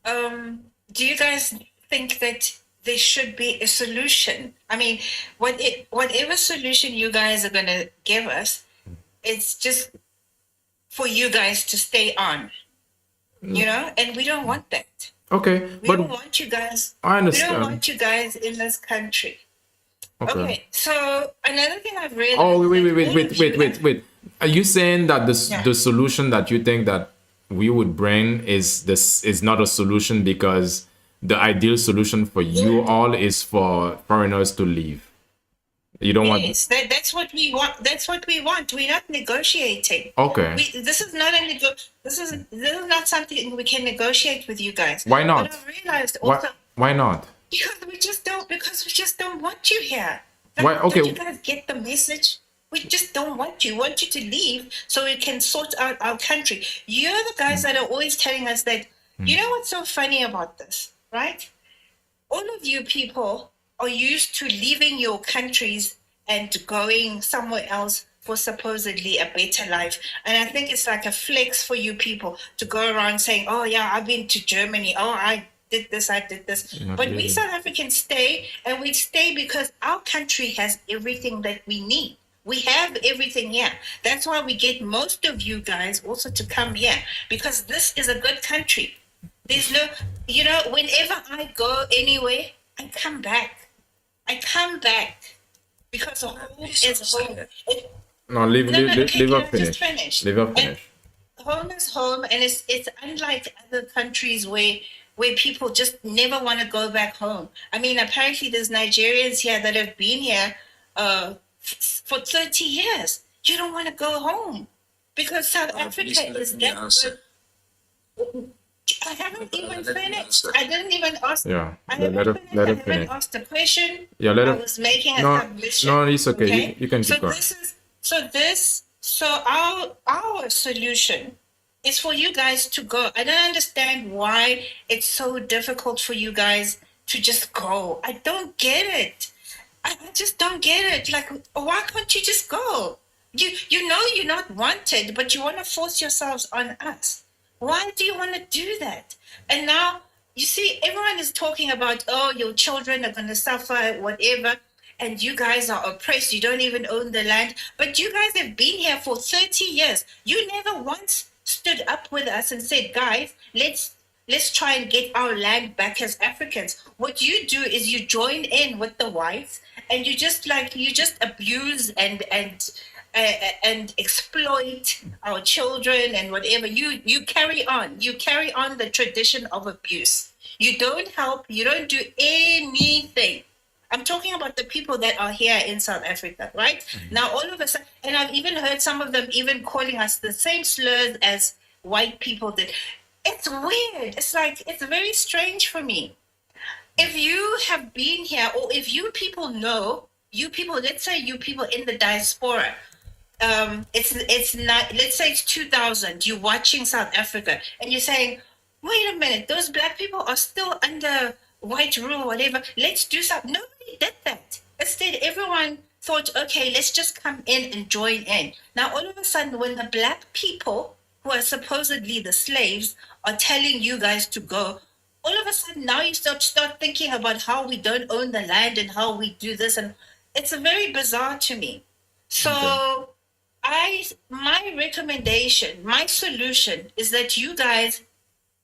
do you guys think that there should be a solution? I mean, whatever solution you guys are going to give us, it's just for you guys to stay on, and we don't want that. Okay, we don't want you guys. I understand. We don't want you guys in this country. Okay, so another thing I've realized. Oh, wait. Are you saying that the solution that you think that we would bring is not a solution because the ideal solution for you all is for foreigners to leave? You don't want. Yes, that's what we want. That's what we want. We're not negotiating. Okay. This is not This is not something we can negotiate with you guys. Why not? But I realized also. Why not? Because we just don't want you here. Why? Okay. Don't you guys get the message? We just don't want you. We want you to leave so we can sort out our country. You're the guys that are always telling us that. You know what's so funny about this, right? All of you people are used to leaving your countries and going somewhere else for supposedly a better life. And I think it's like a flex for you people to go around saying, oh yeah, I've been to Germany. Oh, I did this. But we South Africans stay, and we stay because our country has everything that we need. We have everything here. That's why we get most of you guys also to come here, because this is a good country. There's no, whenever I go anywhere, I come back. because home is home. No, leave No, leave, no, leave, okay, leave can her I just finish. finish? Leave her And finish. home is home, and it's unlike other countries where people just never want to go back home. I mean, apparently there's Nigerians here that have been here for 30 years. You don't want to go home because South Africa is that. I haven't even finished. I didn't even ask. Yeah, I let haven't her finished. let I her haven't finish. asked a question. Yeah, let I her. was making a No, submission. no, it's okay. Okay. You can So keep going. so our solution is for you guys to go. I don't understand why it's so difficult for you guys to just go. I don't get it. I just don't get it. Like, why can't you just go? You know you're not wanted, but you want to force yourselves on us. Why do you want to do that? And now you see everyone is talking about, oh, your children are going to suffer, whatever, and you guys are oppressed. You don't even own the land, but you guys have been here for 30 years. You never once stood up with us and said, guys, let's try and get our land back as Africans. What you do is you join in with the whites, and you just abuse and exploit our children and whatever. You carry on the tradition of abuse. You don't help. You don't do anything. I'm talking about the people that are here in South Africa, right? Now, all of a sudden, and I've even heard some of them even calling us the same slurs as white people did. It's weird. It's like, it's very strange for me. If you have been here, or if you people know, let's say you people in the diaspora, it's not, let's say it's 2000, you're watching South Africa, and you're saying, wait a minute, those black people are still under white rule, whatever, let's do something. Nobody did that. Instead, everyone thought, okay, let's just come in and join in. Now, all of a sudden, when the black people, who are supposedly the slaves, are telling you guys to go, all of a sudden now you start thinking about how we don't own the land and how we do this, and it's very bizarre to me. So my recommendation, my solution is that you guys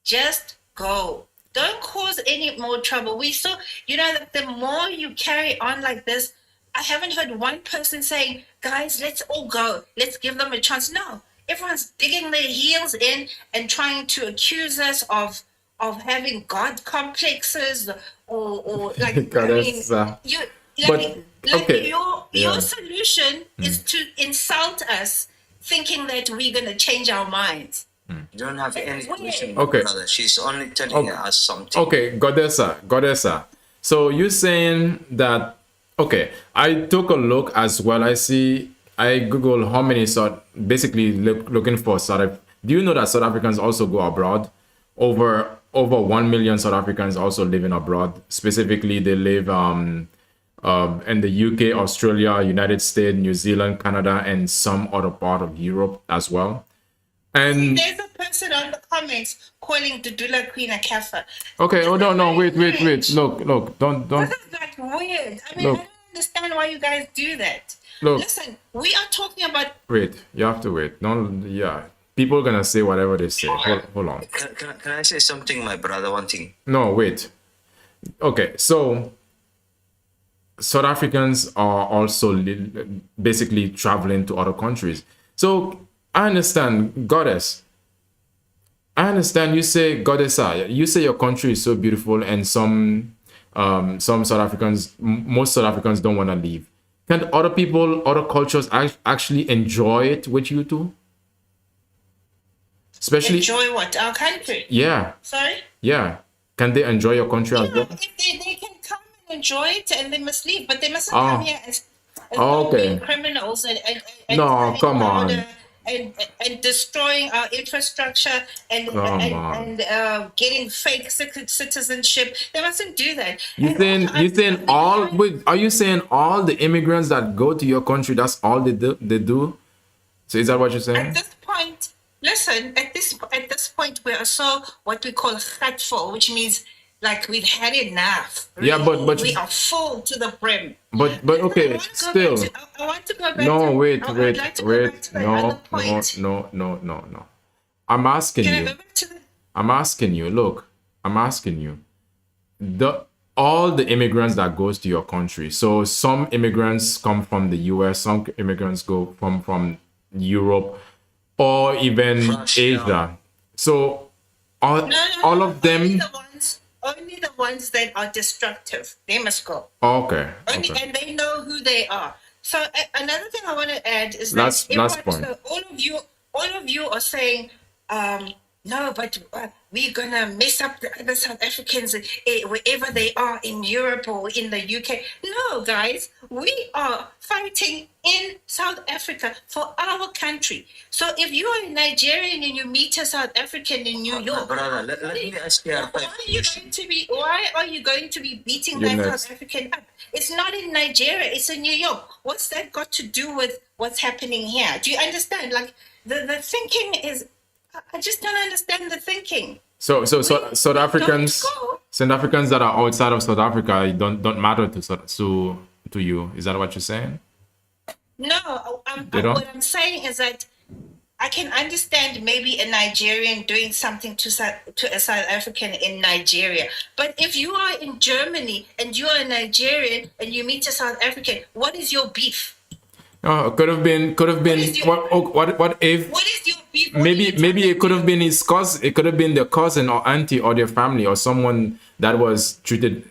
just go. Don't cause any more trouble. We saw, the more you carry on like this, I haven't heard one person saying, guys, let's all go. Let's give them a chance. No, everyone's digging their heels in and trying to accuse us of having God complexes or like, God, I mean, your solution is to insult us, thinking that we're going to change our minds. You don't have any solution, Okay. brother. She's only telling us something. Okay, Goddessa. So you're saying that, okay, I took a look as well. I Google how many basically looking for do you know that South Africans also go abroad? Over 1 million South Africans also living abroad. Specifically, they live in the UK, Australia, United States, New Zealand, Canada, and some other part of Europe as well. And there's a person on the comments calling Dudula Queen a kafir. Okay, no, wait. Look, don't. This is like weird. I mean, I don't understand why you guys do that. Look. Listen, we are talking about. Wait, you have to wait. No, yeah. People are gonna say whatever they say. Hold on. Can I say something, my brother? One thing. No, wait. Okay, so South Africans are also basically traveling to other countries. So I understand, Goddess. I understand you say, Goddessa, you say your country is so beautiful, and some South Africans, most South Africans don't want to leave. Can other people, other cultures actually enjoy it with you too? Especially enjoy what? Our country? Yeah. Sorry? Yeah. Can they enjoy your country as well? If they can come and enjoy it, and they must leave, but they mustn't come here as being criminals and no, come on. And destroying our infrastructure and getting fake citizenship. They mustn't do that. Are you saying all the immigrants that go to your country, that's all they do? So is that what you're saying? At this point, listen, at this point we are so what we call hurtful, which means like we've had enough. Really. Yeah, but we are full to the brim. But okay, still. I want to go back. No, to, wait. No. I'm asking you. Look, I'm asking you. all the immigrants that goes to your country. So some immigrants come from the US, some immigrants go from Europe, or even Russia. Asia. So all, No, all of them. Only the ones that are destructive. They must go. Okay. Only, Okay. and they know who they are. So another thing I want to add is Last that point. so all of you are saying, no, but we're gonna mess up the other South Africans wherever they are in Europe or in the UK. No, guys, we are fighting in South Africa for our country. So if you are a Nigerian and you meet a South African in New My York, brother, let me ask you a question. why are you going to be beating You're that next. South African up? It's not in Nigeria, it's in New York. What's that got to do with what's happening here? Do you understand? Like the thinking is, I just don't understand the thinking. So South Africans, don't go. South Africans that are outside of South Africa don't matter to you. Is that what you're saying? No, They don't? what I'm saying is that I can understand maybe a Nigerian doing something to a South African in Nigeria. But if you are in Germany and you are a Nigerian and you meet a South African, what is your beef? Oh, could have been. is your- What if? What is your beef? What are Maybe you trying it to could have do? been his cousin. It could have been their cousin or auntie or their family or someone that was treated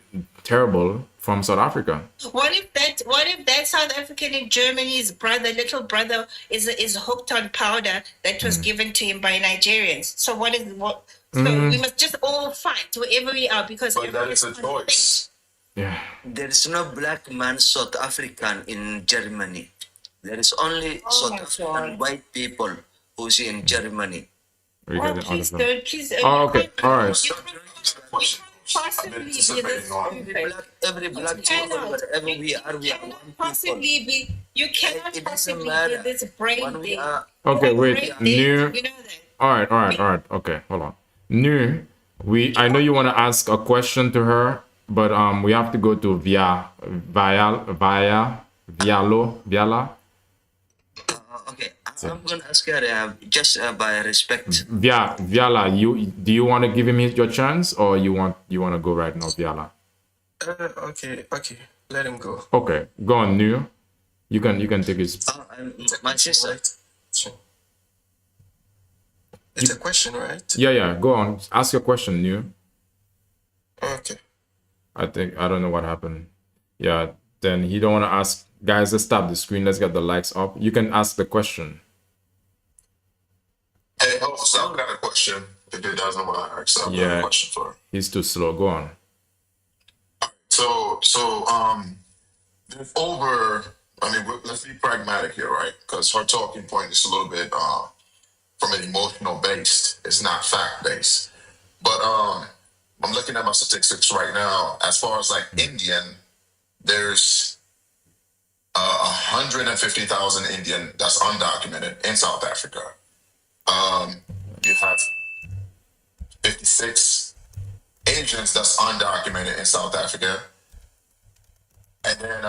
terrible from South Africa. What if that South African in Germany's little brother is hooked on powder that was given to him by Nigerians? So so we must just all fight wherever we are because But that is a everyone choice. Yeah. There is no black man South African in Germany. There is only Oh South my African God. white people who's in Germany. We Oh, got it out please of them. don't, please. Oh, okay. All right. You can't possibly be this Every stupid. every black You people, cannot. wherever we You are one cannot people. possibly be. You cannot It doesn't possibly matter. be this brain When we thing. are, Okay, wait. Brain New. dead, you know that. All right. Okay, hold on. New. I know you want to ask a question to her, but we have to go to Viala. okay, I'm gonna ask her just by respect. Viala, do you want to give him your chance, or you want to go right now, Viala? Okay, let him go. Okay, go on, New. You can take his. My sister. Right. It's a question, right? Yeah. Go on. Ask your question, New. Okay. I don't know what happened. Yeah, then he don't want to ask. Guys, let's stop the screen. Let's get the lights up. You can ask the question. Hey, so I've got a question. If it doesn't want to ask, I've got Yeah. a question for her. He's too slow. Go on. So, there's let's be pragmatic here, right? Because her talking point is a little bit from an emotional based. It's not fact based. But I'm looking at my statistics right now. As far as like Indian, there's 150,000 Indian that's undocumented in South Africa. You have 56 Asians that's undocumented in South Africa. And then,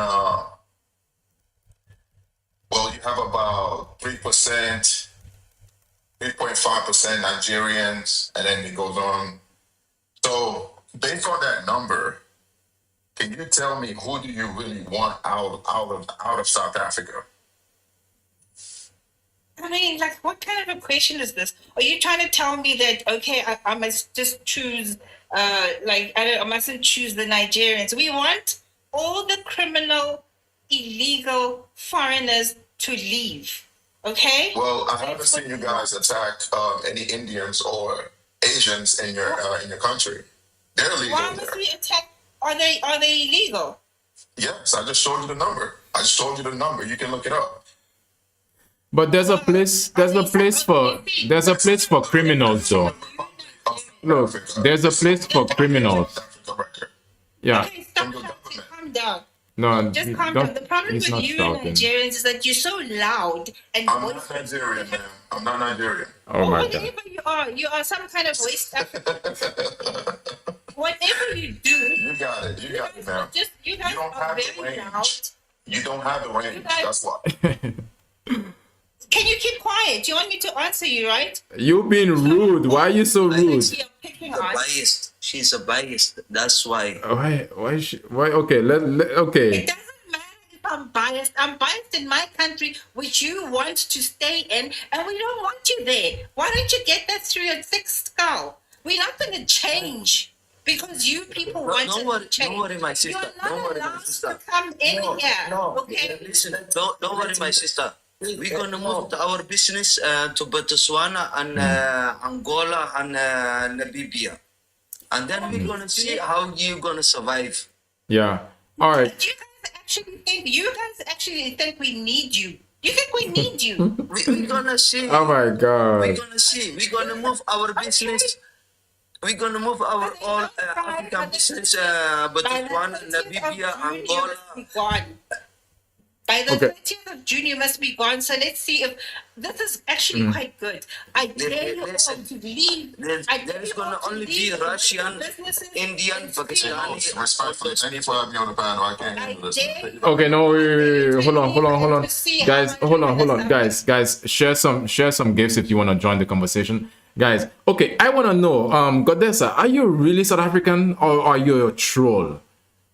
you have about 3%, 3.5% Nigerians, and then it goes on. So, based on that number, can you tell me who do you really want out of South Africa? I mean, like, what kind of a question is this? Are you trying to tell me that, okay, I must just choose, I mustn't choose the Nigerians? We want all the criminal, illegal foreigners to leave, okay? Well, I haven't seen you guys attack any Indians or Asians in your country. They're illegal Why must there. we attack? Are they illegal? Yes, I just showed you the number. You can look it up. But there's a place for criminals though. Look, there's a place for criminals. Yeah. Okay, stop shouting, calm down. No, Just calm down. The problem he's with not you shouting. Nigerians is that you're so loud and I'm not Nigerian, man. I'm not Nigerian. Oh my god. whatever you are some kind of West African. Whatever you do, You got it, man. you guys don't are have the very range. loud. You don't have the range. guys- That's why. Can you keep quiet? You want me to answer you, right? You being rude. Why are you so rude? You're picking on. Biased. she's a biased. That's why. Why? Okay, okay. It doesn't matter if I'm biased. I'm biased in my country, which you want to stay in, and we don't want you there. Why don't you get that through your thick skull? We're not going to change because you people want to change. Don't worry, my sister. You're not Don't worry, my allowed sister. to come in here. Okay. Listen, don't worry, my sister. We're gonna move our business to Botswana and Angola and Namibia, and then we're gonna see how you're gonna survive. Yeah. All right. You guys actually think we need you. You think we need you? We're gonna see. Oh my God. We're gonna see. We're gonna move our business. We're gonna move our all African business, Botswana, Namibia, Angola. By the Okay. 30th of June, you must be gone. So let's see if this is actually quite good. I dare you all to leave. There is gonna only be Russian, Indian, Pakistani. Respectfully, thank you for having me on the panel. I can't handle this. Okay, no, wait. Hold on. Guys, hold on. Guys, share some gifts if you want to join the conversation. Guys, okay, I want to know, Godessa, are you really South African or are you a troll?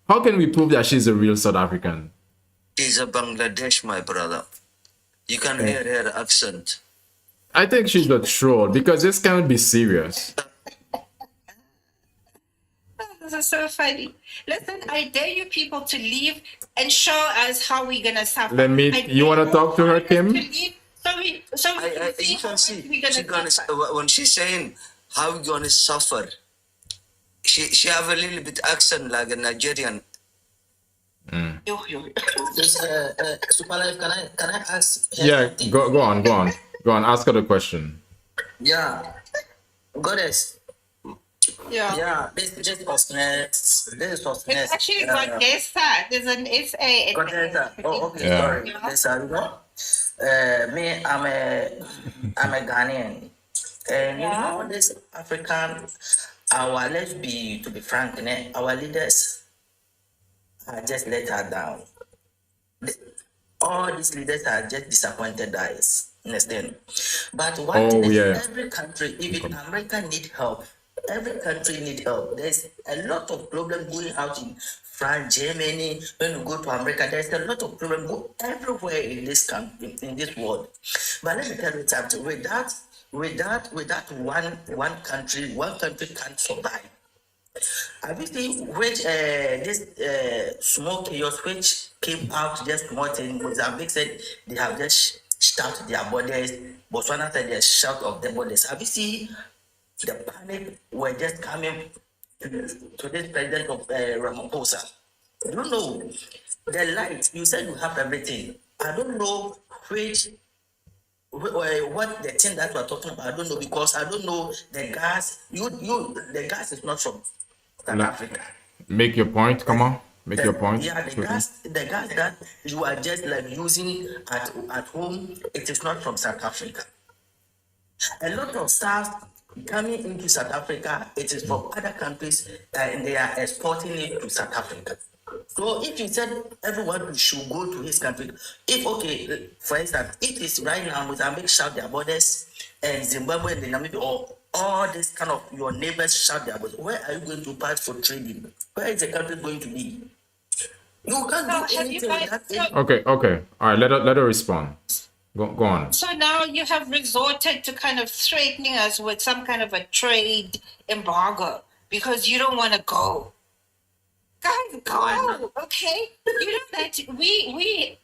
How can we prove that she's a real South African? She's a Bangladesh, my brother. You can hear her accent. I think she's a troll because this can't be serious. This is so funny. Listen, I dare you people to leave and show us how we're gonna suffer. You want to talk to her, Kim? You can see, when she's saying how we're gonna suffer, she have a little bit accent like a Nigerian. Superlife, can I ask? Yeah, go on. Ask her the question. Yeah, goddess. Yeah. This is Osnes. It's actually Godessa. There's an SA. Godessa. Oh, okay. Yeah. Sorry. Yes, I know. Me, I'm a Ghanaian, and you know this African. To be frank, our leaders are just let her down. All these leaders are just disappointed us. Understand? But one thing is, every country, even America, need help. Every country need help. There's a lot of problem going out in France, Germany. When you go to America, there's a lot of problem everywhere in this country, in this world. But let me tell you something. Without one country can't survive. Have you seen which this small chaos which came out just more thing? Mozambique said they have just shut their borders. Botswana said they shut off their borders. Have you seen the panic were just coming to this president of Ramaphosa? You don't know the light. You said you have everything. I don't know what the thing that we're talking about. I don't know because I don't know the gas. The gas is not from South Africa. Make your point. Come on. Make your point. Yeah, the gas that you are just like using at home, it is not from South Africa. A lot of stuff coming into South Africa, it is from other countries and they are exporting it to South Africa. So if you said everyone should go to his country, for instance, it is right now Mozambique shut their borders and Zimbabwe and Namibia or all this kind of your neighbors shut their borders. Where are you going to pass for trading? Where is the country going to be? You can't do anything with that. Okay. All right, let her respond. Go on. So now you have resorted to kind of threatening us with some kind of a trade embargo because you don't want to go. Guys, go, okay? You know that we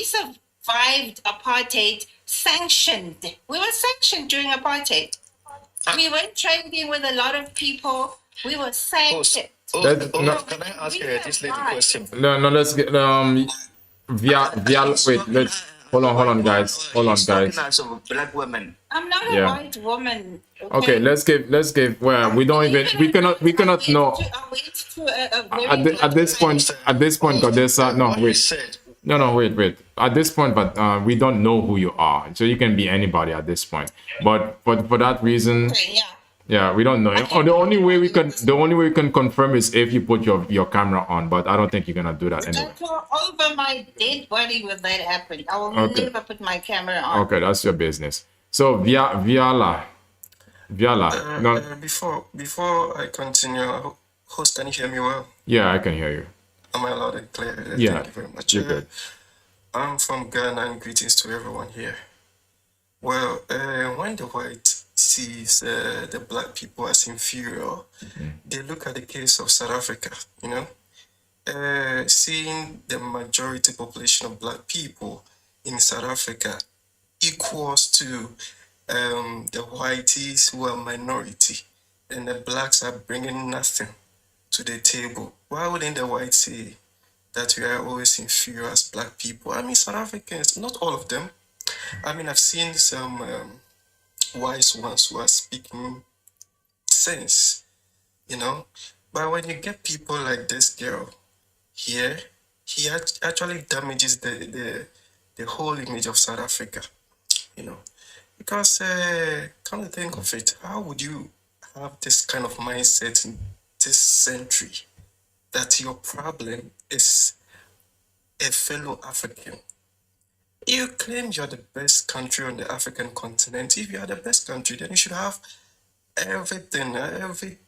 survived apartheid sanctioned. We were sanctioned during apartheid. We went trading with a lot of people. We were sanctioned. Can I ask this lady a question? No, let's get wait, hold on, guys. As a black woman. I'm not a white woman. Okay, let's give. Well, we cannot know. At this point, Godessa. No, wait. At this point, but we don't know who you are, so you can be anybody at this point. But for that reason, yeah, we don't know. The only way we can confirm is if you put your camera on, but I don't think you're gonna do that anyway. Over my dead body will that happen. I will never put my camera on. Okay, that's your business. So Viala, Viala, no. Before I continue, host, can you hear me well? Yeah, I can hear you. Am I loud and clear? Yeah, Thank you very much. you're good. I'm from Ghana and greetings to everyone here. Well, when the white sees the black people as inferior, they look at the case of South Africa, you know, seeing the majority population of black people in South Africa equals to the whiteys who are minority, and the blacks are bringing nothing to the table. Why wouldn't the whites say that we are always inferior as black people? I mean, South Africans, not all of them. I mean, I've seen some wise ones who are speaking sense, you know. But when you get people like this girl here, he actually damages the whole image of South Africa, you know. Because come to think of it, how would you have this kind of mindset in this century that your problem is a fellow African? You claim you're the best country on the African continent. If you are the best country, then you should have everything, every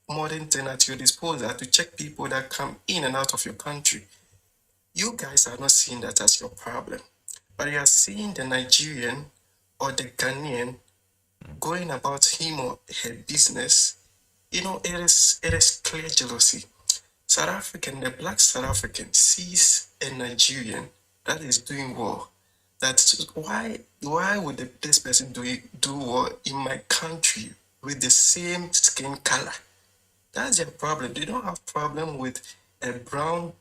modern thing at your disposal to check people that come in and out of your country. You guys are not seeing that as your problem, but you are seeing the Nigerian or the Ghanaian going about him or her business. You know, it is clear jealousy. South African, the black South African sees a Nigerian that is doing well. That's why would this person do well in my country with the same skin color? That's their problem. They don't have problem with a brown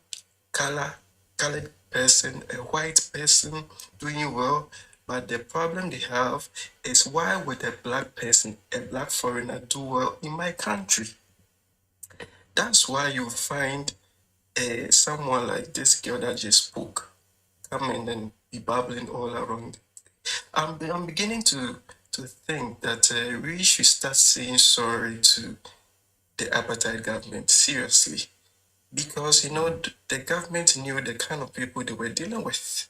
colored person, a white person doing well, but the problem they have is why would a black person, a black foreigner do well in my country? That's why you find someone like this girl that just spoke come in and be babbling all around. I'm beginning to think that we should start saying sorry to the apartheid government, seriously. Because, you know, the government knew the kind of people they were dealing with,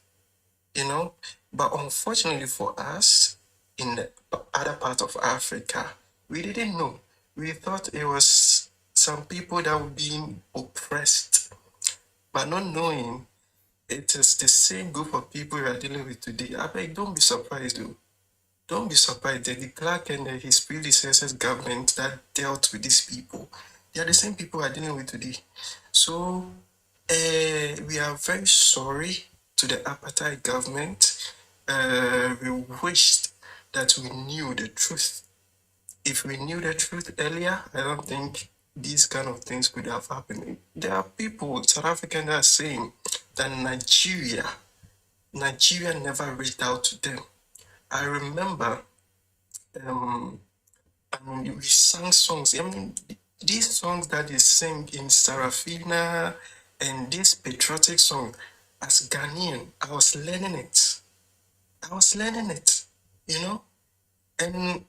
you know. But unfortunately for us, in the other part of Africa, we didn't know. We thought it was some people that were being oppressed, but not knowing it is the same group of people we are dealing with today. I beg, don't be surprised though. Don't be surprised that the Clark and his predecessors' government that dealt with these people, they are the same people we are dealing with today. So we are very sorry to the apartheid government. We wished that we knew the truth. If we knew the truth earlier, I don't think these kind of things could have happened. There are people, South Africans, that are saying that Nigeria never reached out to them. I remember, we sang songs. I mean, these songs that they sing in Sarafina and this patriotic song, as Ghanaian, I was learning it, you know, and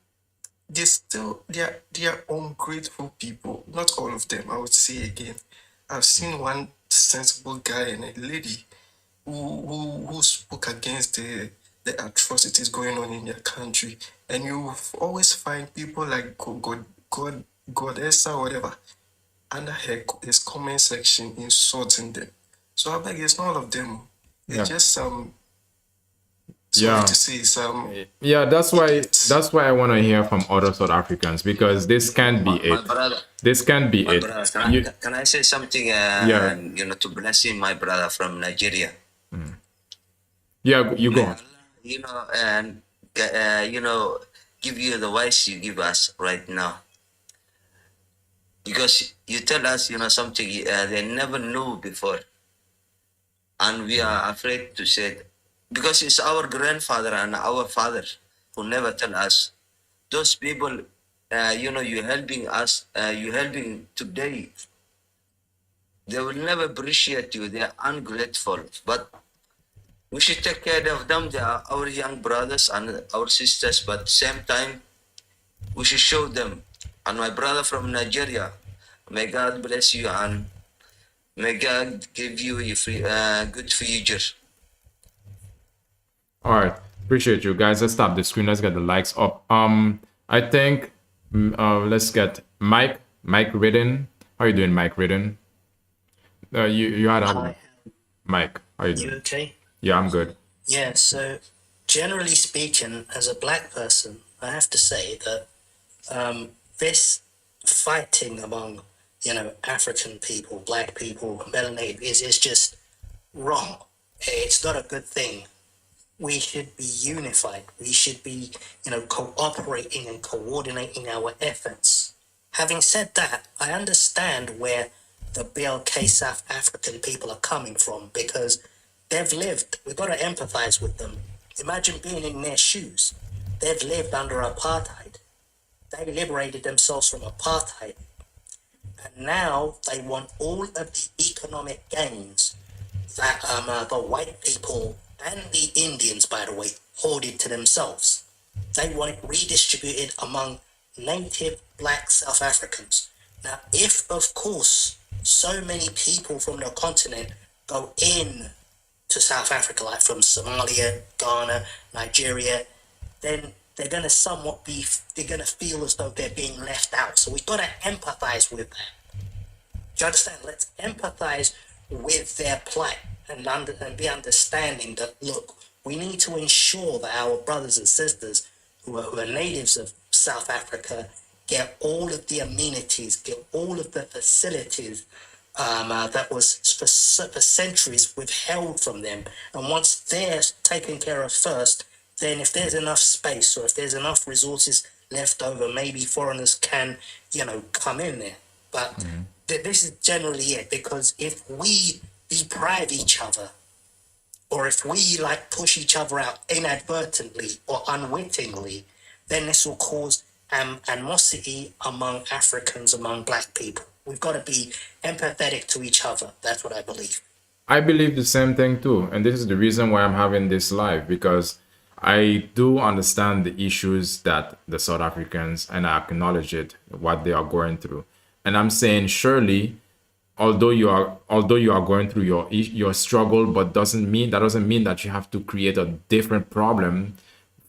they are ungrateful people. Not all of them, I would say again. I've seen one sensible guy and a lady who spoke against the atrocities going on in their country, and you always find people like Godessa or whatever under his comment section insulting them. So I beg, it's not all of them. It's just some. Sorry to say some. Yeah, that's why I want to hear from other South Africans, because this can't be it. This can't be it. Can I say something? You know, to blessing my brother from Nigeria. Yeah, you go on. You know, and you know, give you the voice you give us right now, because you tell us, you know, something they never knew before, and we are afraid to say it, because it's our grandfather and our father who never tell us. Those people, you know, you helping us, you helping today. They will never appreciate you. They are ungrateful, but we should take care of them. They are our young brothers and our sisters, but same time, we should show them. And my brother from Nigeria, may God bless you and may God give you a good future. All right, appreciate you guys. Let's stop the screen. Let's get the likes up. I think Let's get Mike. Mike Ridden. How you doing, Mike Ridden? You had a Mike. How you You doing? okay? Yeah, I'm good. Yeah, so generally speaking, as a black person, I have to say that this fighting among, African people, black people, melanated is just wrong. It's not a good thing. We should be unified. We should be, cooperating and coordinating our efforts. Having said that, I understand where the BLK South African people are coming from because they've lived. We've got to empathize with them. Imagine being in their shoes. They've lived under apartheid. They liberated themselves from apartheid. And now they want all of the economic gains that the white people and the Indians, by the way, hoarded to themselves. They want it redistributed among native black South Africans. Now, if, of course, so many people from the continent go in to South Africa, like from Somalia, Ghana, Nigeria, then they're going to feel as though they're being left out. So we've got to empathize with that. Do you understand? Let's empathize with their plight and be understanding that, look, we need to ensure that our brothers and sisters who are natives of South Africa get all of the amenities, get all of the facilities that was for centuries withheld from them. And once they're taken care of first, then if there's enough space or if there's enough resources left over, maybe foreigners can, come in there. But this is generally it, because if we deprive each other, or if we push each other out inadvertently or unwittingly, then this will cause animosity among Africans, among black people. We've got to be empathetic to each other. That's what I believe. I believe the same thing too, and this is the reason why I'm having this live, because I do understand the issues that the South Africans, and I acknowledge it, what they are going through. And I'm saying, surely, although you are going through your struggle, but doesn't mean that you have to create a different problem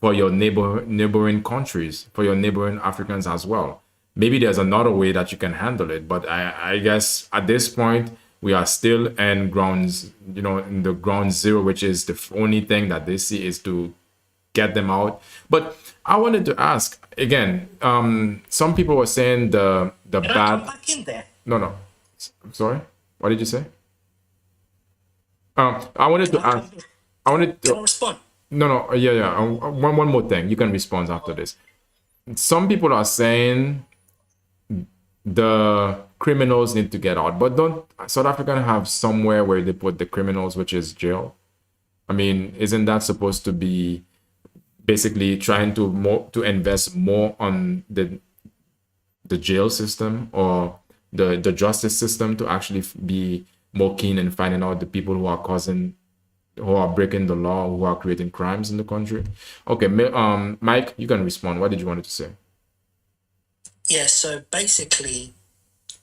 for your neighboring countries, for your neighboring Africans as well. Maybe there's another way that you can handle it, but I guess at this point we are still in grounds, in the ground zero, which is the only thing that they see is to get them out. But I wanted to ask again. Some people were saying the Can bad. I come back in there? No. Sorry. What did you say? I wanted to ask. I wanted Can I to. respond? No. Yeah. One more thing. You can respond after this. Some people are saying the criminals need to get out, but don't South Africa have somewhere where they put the criminals, which is jail? I mean, isn't that supposed to be basically trying to invest more on the jail system or the justice system to actually be more keen in finding out the people who are breaking the law, who are creating crimes in the country? Okay, Mike, you can respond. What did you want to say? Yeah, so basically,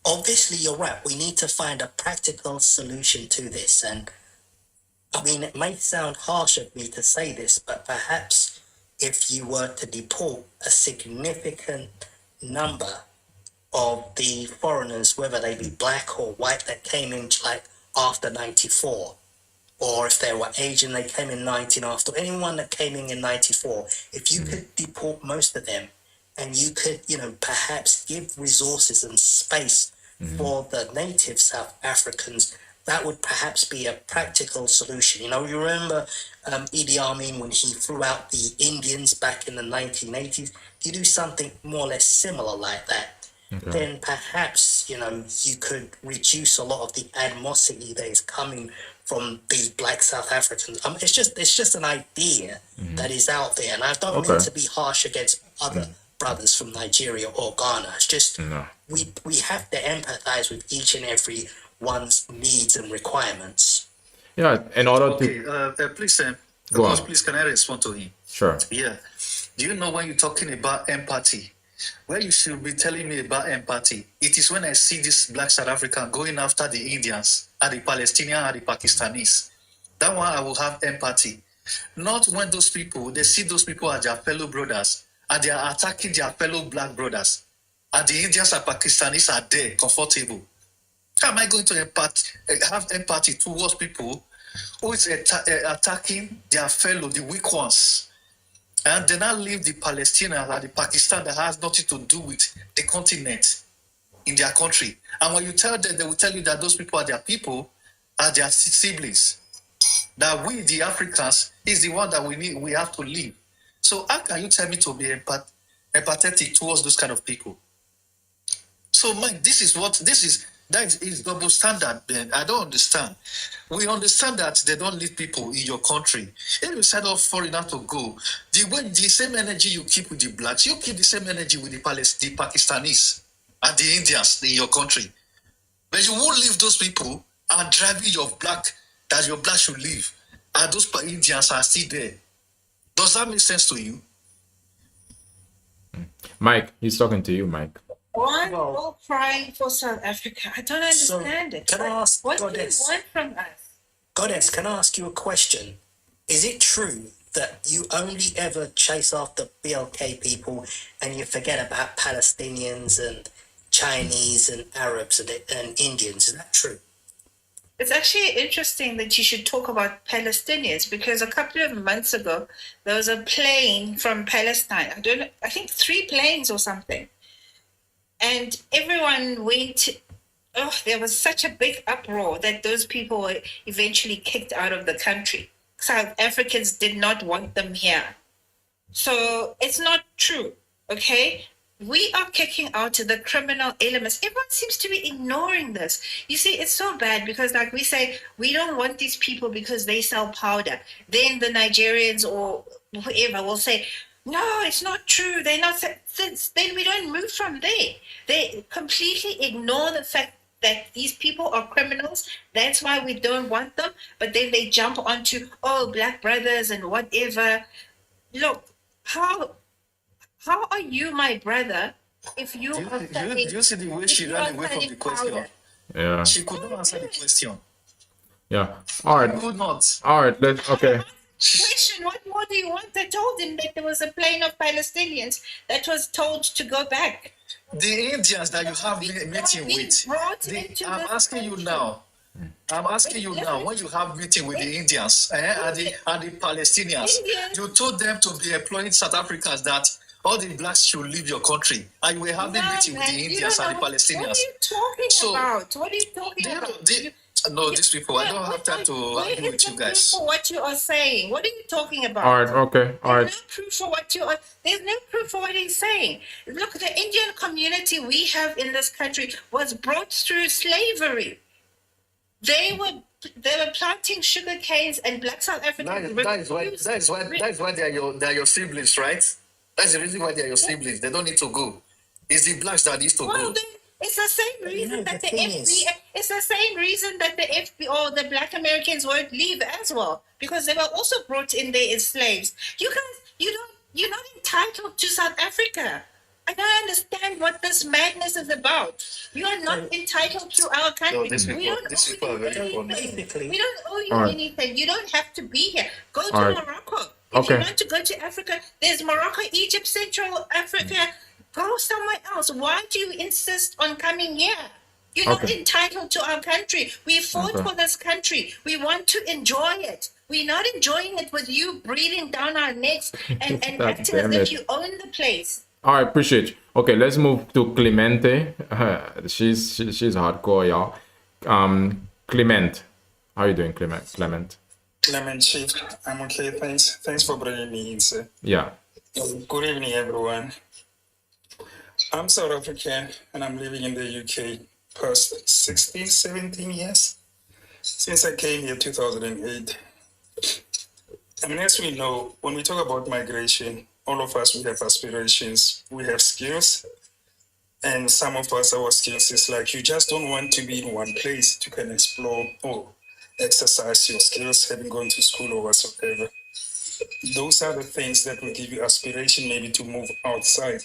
obviously you're right. We need to find a practical solution to this. And I mean, it may sound harsh of me to say this, but perhaps if you were to deport a significant number of the foreigners, whether they be black or white, that came in after 94, or if they were Asian, they came in 19 after, anyone that came in 94, if you could deport most of them, and you could, perhaps give resources and space for the native South Africans, that would perhaps be a practical solution. You remember Idi Amin when he threw out the Indians back in the 1980s? You do something more or less similar like that. Okay. Then perhaps, you could reduce a lot of the animosity that is coming from these black South Africans. It's just an idea that is out there. And I don't mean to be harsh against other brothers from Nigeria or Ghana. It's just we have to empathize with each and every one's needs and requirements. Yeah, in order to... Okay, please, Go on. please, can I respond to him? Sure. Yeah. Do you know when you're talking about empathy, where you should be telling me about empathy? It is when I see this black South African going after the Indians and the Palestinians and the Pakistanis. That one I will have empathy. Not when they see those people as their fellow brothers and they are attacking their fellow black brothers. and the Indians and Pakistanis are there, comfortable. How am I going to have empathy towards people who is attacking their fellow, the weak ones? And they now leave the Palestinians and the Pakistan that has nothing to do with the continent in their country. And when you tell them, they will tell you that those people are their people, are their siblings. That we, the Africans, is the one that we have to leave. So how can you tell me to be empathetic towards those kind of people? So Mike, that is double standard, man. I don't understand. We understand that they don't leave people in your country. If you set off foreigners to go, the same energy you keep with the blacks, you keep the same energy with the Pakistanis and the Indians in your country. But you won't leave those people and driving your black should leave. And those Indians are still there. Does that make sense to you? Mike, he's talking to you, Mike. Why are you all crying for South Africa? I don't understand it. Can I ask what Goddess? do you want from us? Goddess, can I ask you a question? Is it true that you only ever chase after BLK people and you forget about Palestinians and Chinese and Arabs and Indians? Is that true? It's actually interesting that you should talk about Palestinians, because a couple of months ago there was a plane from Palestine. I think 3 planes or something. And everyone went, there was such a big uproar that those people were eventually kicked out of the country. South Africans did not want them here. So it's not true, okay? We are kicking out the criminal elements. Everyone seems to be ignoring this. You see, it's so bad because, like we say, we don't want these people because they sell powder. Then the Nigerians or whoever will say, no, it's not true. They're not. Then we don't move from there. They completely ignore the fact that these people are criminals. That's why we don't want them. But then they jump onto, black brothers and whatever. Look, how are you my brother if you are Do you see the way she ran away from the question? Yeah. She could not answer the question. Yeah. All right. She could not. All right. Okay. Question, what more do you want? I told him that there was a plane of Palestinians that was told to go back. The Indians that you have meeting with, I'm asking you now, when you have meeting with the Indians and the Palestinians, you told them to be employing South Africans that all the blacks should leave your country, and you were having meeting with the Indians and the Palestinians. What are you talking about? No, these people, I don't have time to argue with you guys. For what you are saying. What are you talking about? All right, okay, all right. There's no proof for what you are. There's no proof for what he's saying. Look, the Indian community we have in this country was brought through slavery. They were planting sugar canes, and black South Africans. That is why they are your siblings, right? That's the reason why they are your siblings. They don't need to go. It's the blacks that needs to go. It's the same reason that the FBI. It's the same reason that the FBI or the Black Americans won't leave as well, because they were also brought in there as slaves. You guys, you're not entitled to South Africa. I don't understand what this madness is about. You are not entitled to our country. No, we don't owe you anything. You don't have to be here. Go to Morocco. If you want to go to Africa, there's Morocco, Egypt, Central Africa. Go somewhere else. Why do you insist on coming here? You're not entitled to our country. We fought for this country. We want to enjoy it. We're not enjoying it with you breathing down our necks and acting as if you own the place. All right, appreciate you. Okay, let's move to Clemente. She's hardcore, y'all. Clement, how are you doing, Clement? Clement, Chief, I'm okay. Thanks for bringing me in, sir. Yeah. Good evening, everyone. I'm South African and I'm living in the UK past 16, 17 years since I came here 2008. I mean, as we know, when we talk about migration, all of us, we have aspirations, we have skills, and some of us, our skills is like you just don't want to be in one place to can explore or exercise your skills, having gone to school or whatsoever. Those are the things that will give you aspiration maybe to move outside.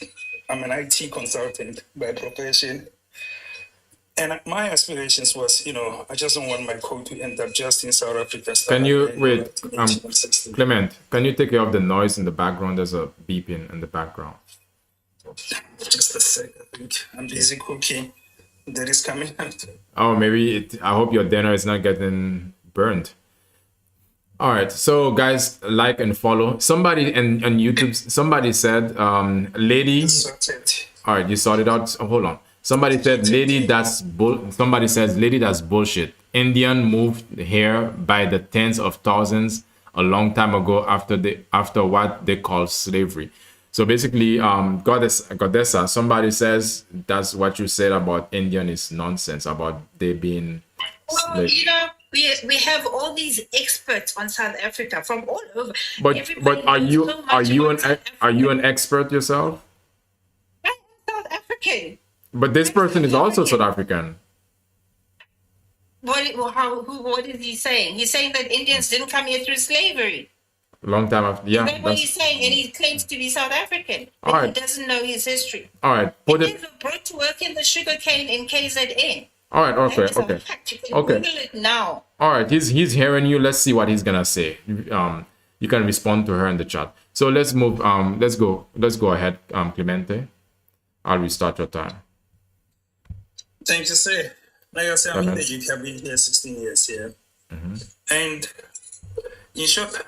I'm an IT consultant by profession. And my aspirations was, I just don't want my code to end up just in South Africa. Can you, wait, Clement, can you take care of the noise in the background? There's a beeping in the background. Just a sec, I think. I'm busy cooking. That is coming out. Oh, maybe I hope your dinner is not getting burned. All right, so guys, like and follow. Somebody on YouTube, somebody said, lady. All right, you sorted out. Oh, hold on. Somebody said, lady, that's bull. Somebody says, lady, that's bullshit. Indian moved here by the tens of thousands a long time ago after what they call slavery. So basically, Goddessa, somebody says that's what you said about Indian is nonsense, about they being Well, you know, we have all these experts on South Africa from all over. But are you an expert yourself? I'm South African. But this person is also South African. What is he saying? He's saying that Indians didn't come here through slavery. Long time after, yeah. Is that what he's saying? And he claims to be South African. All But right. he doesn't know his history. All right. Indians were brought to work in the sugarcane in KZN. All right. Okay. That is a Okay. fact. You can Okay. Google it now. All right. He's hearing you. Let's see what he's gonna say. You can respond to her in the chat. So let's move. Let's go ahead. Clemente, I'll restart your time. Thank you, sir. Like I said, I'm in the UK. I've been here 16 years here. And in short,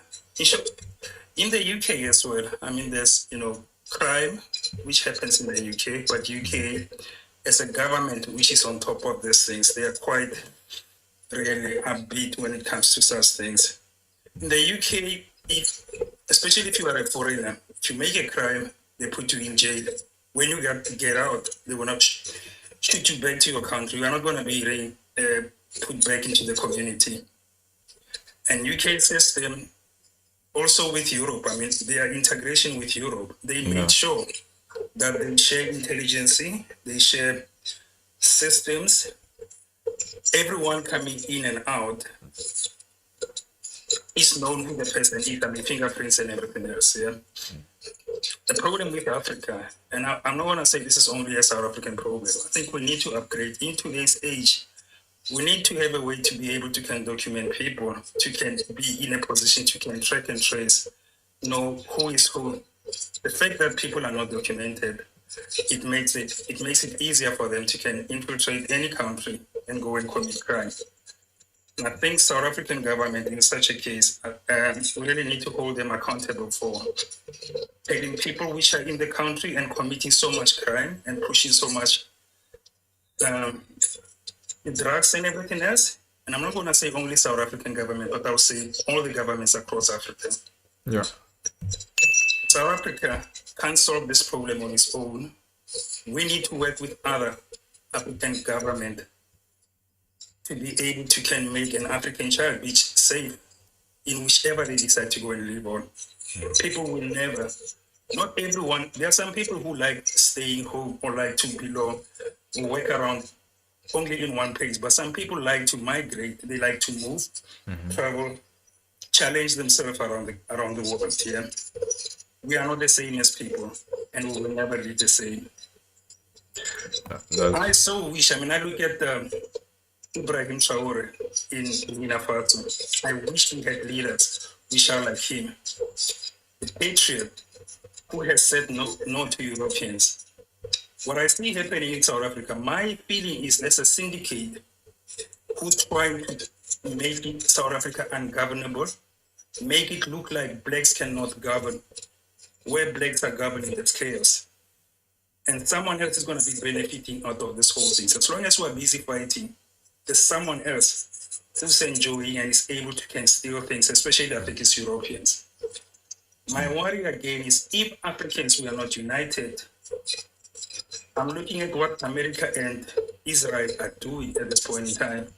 in the UK as well, I mean, there's, crime, which happens in the UK, but UK, as a government, which is on top of these things, they are quite really upbeat when it comes to such things. In the UK, especially if you are a foreigner, if you make a crime, they put you in jail. When you get out, they will not shoot you back to your country. You are not going to be put back into the community. And UK system, also with Europe, I mean, their integration with Europe, they made sure that they share intelligence, they share systems, everyone coming in and out is known who the person is, I mean, fingerprints and everything else, yeah? The problem with Africa, and I'm not going to say this is only a South African problem, I think we need to upgrade. In today's age, we need to have a way to be able to can document people, to can be in a position to can track and trace, know who is who. The fact that people are not documented, it makes it easier for them to can infiltrate any country and go and commit crime. And I think South African government in such a case, we really need to hold them accountable for taking people which are in the country and committing so much crime and pushing so much drugs and everything else. And I'm not going to say only South African government, but I'll say all the governments across Africa. Yeah. South Africa can't solve this problem on its own. We need to work with other African government to be able to can make an African child beach safe in whichever they decide to go and live on. People will never, not everyone, there are some people who like staying home or like to belong, or work around only in one place, but some people like to migrate, they like to move, travel, challenge themselves around the world here. We are not the same as people, and we will never be the same. I so wish, I mean, I look at Ibrahim Traore in Burkina Faso. I wish we had leaders which are like him. The patriot who has said no to Europeans. What I see happening in South Africa, my feeling is there's a syndicate who's trying to make it South Africa ungovernable, make it look like blacks cannot govern. Where blacks are governing, that's chaos. And someone else is going to be benefiting out of this whole thing. So as long as we're busy fighting, there's someone else who's enjoying and is able to can steal things, especially I think it's Europeans. My worry again is if Africans were not united, I'm looking at what America and Israel are doing at this point in time.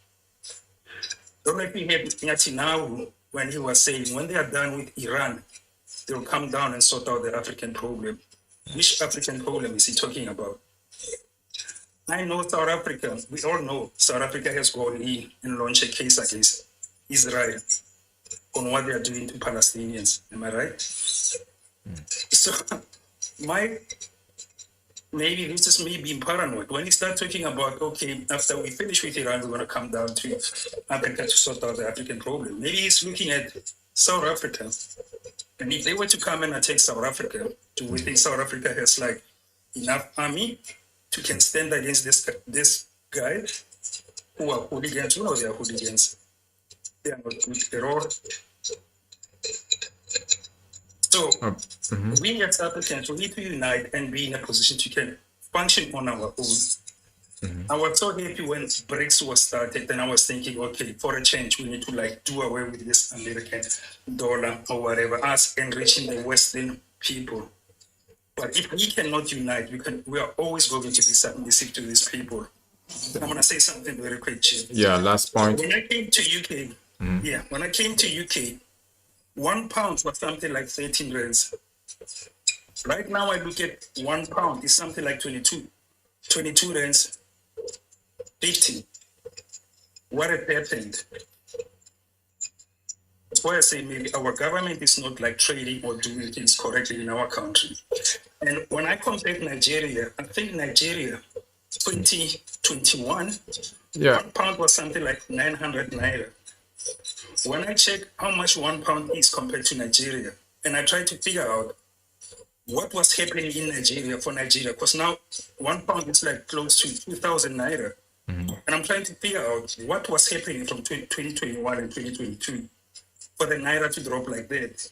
Don't let me hear Netanyahu when he was saying when they are done with Iran, they'll come down and sort out the African problem. Which African problem is he talking about? I know South Africa, we all know South Africa has gone in and launched a case against Israel on what they are doing to Palestinians. Am I right? So maybe this is me being paranoid. When you start talking about, okay, after we finish with Iran, we're going to come down to Africa to sort out the African problem. Maybe he's looking at South Africa. And if they were to come and attack South Africa, do we think South Africa has like enough army to can stand against this guy who are hooligans. You know they are hooligans. They are not good at all. So we as South Africans, we need to unite and be in a position to can function on our own. I was so happy when BRICS was started, and I was thinking, okay, for a change, we need to like do away with this American dollar or whatever, us enriching the Western people. But if we cannot unite, we are always going to be submissive to these people. I'm gonna say something very quick, Chief. Yeah, last point. When I came to UK, when I came to UK, £1 was something like 13 rands. Right now, I look at £1 is something like 22 rands, 50. What has happened? That's why I say maybe our government is not like trading or doing things correctly in our country. And when I compare Nigeria, I think Nigeria 2021, £1 was something like 900 naira. When I check how much £1 is compared to Nigeria, and I try to figure out what was happening in Nigeria for Nigeria, because now £1 is like close to 2,000 naira. And I'm trying to figure out what was happening from 2021 and 2022 for the naira to drop like that.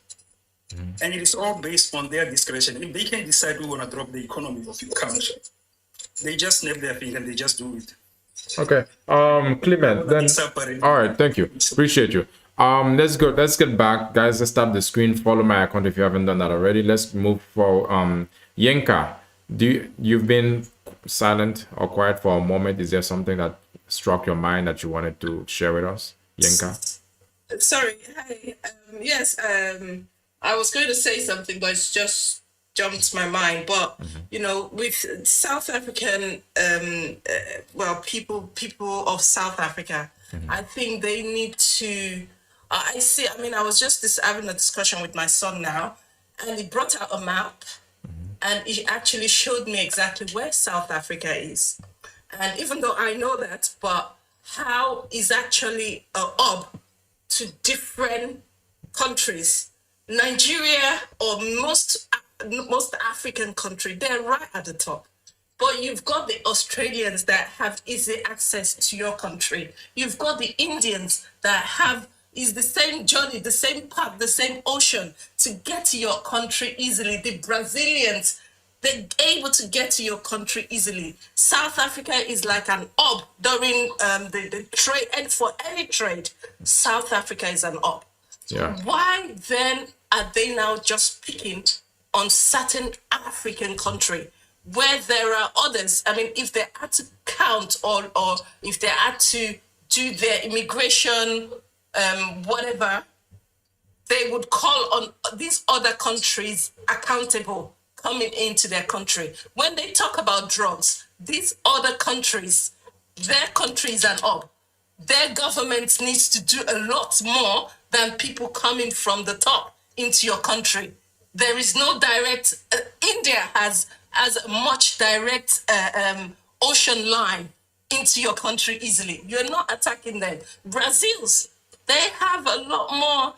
And it is all based on their discretion. If they can decide we want to drop the economy of your country, they just snap their finger and they just do it. Okay. Clement, then all right, thank you. Appreciate you. Let's get back. Guys, let's tap the screen. Follow my account if you haven't done that already. Let's move for Yenka. You've been silent or quiet for a moment. Is there something that struck your mind that you wanted to share with us? Yenka? Sorry, hi. Yes, I was going to say something, but it's just jumped my mind. But you know, with South African, people of South Africa, I think they need to. I mean, I was just having a discussion with my son now, and he brought out a map, and he actually showed me exactly where South Africa is. And even though I know that, but how is actually a hub to different countries. Nigeria or most African country, they're right at the top. But you've got the Australians that have easy access to your country. You've got the Indians that is the same journey, the same path, the same ocean to get to your country easily. The Brazilians, they're able to get to your country easily. South Africa is like an hub during the trade, and for any trade, South Africa is an hub. Yeah. Why then are they now just picking on certain African country where there are others? I mean, if they had to count or if they had to do their immigration, whatever, they would call on these other countries accountable coming into their country. When they talk about drugs, these other countries, their country is an hub. Their government needs to do a lot more than people coming from the top into your country. There is no direct, India has a much direct ocean line into your country easily. You're not attacking them. Brazil's, they have a lot more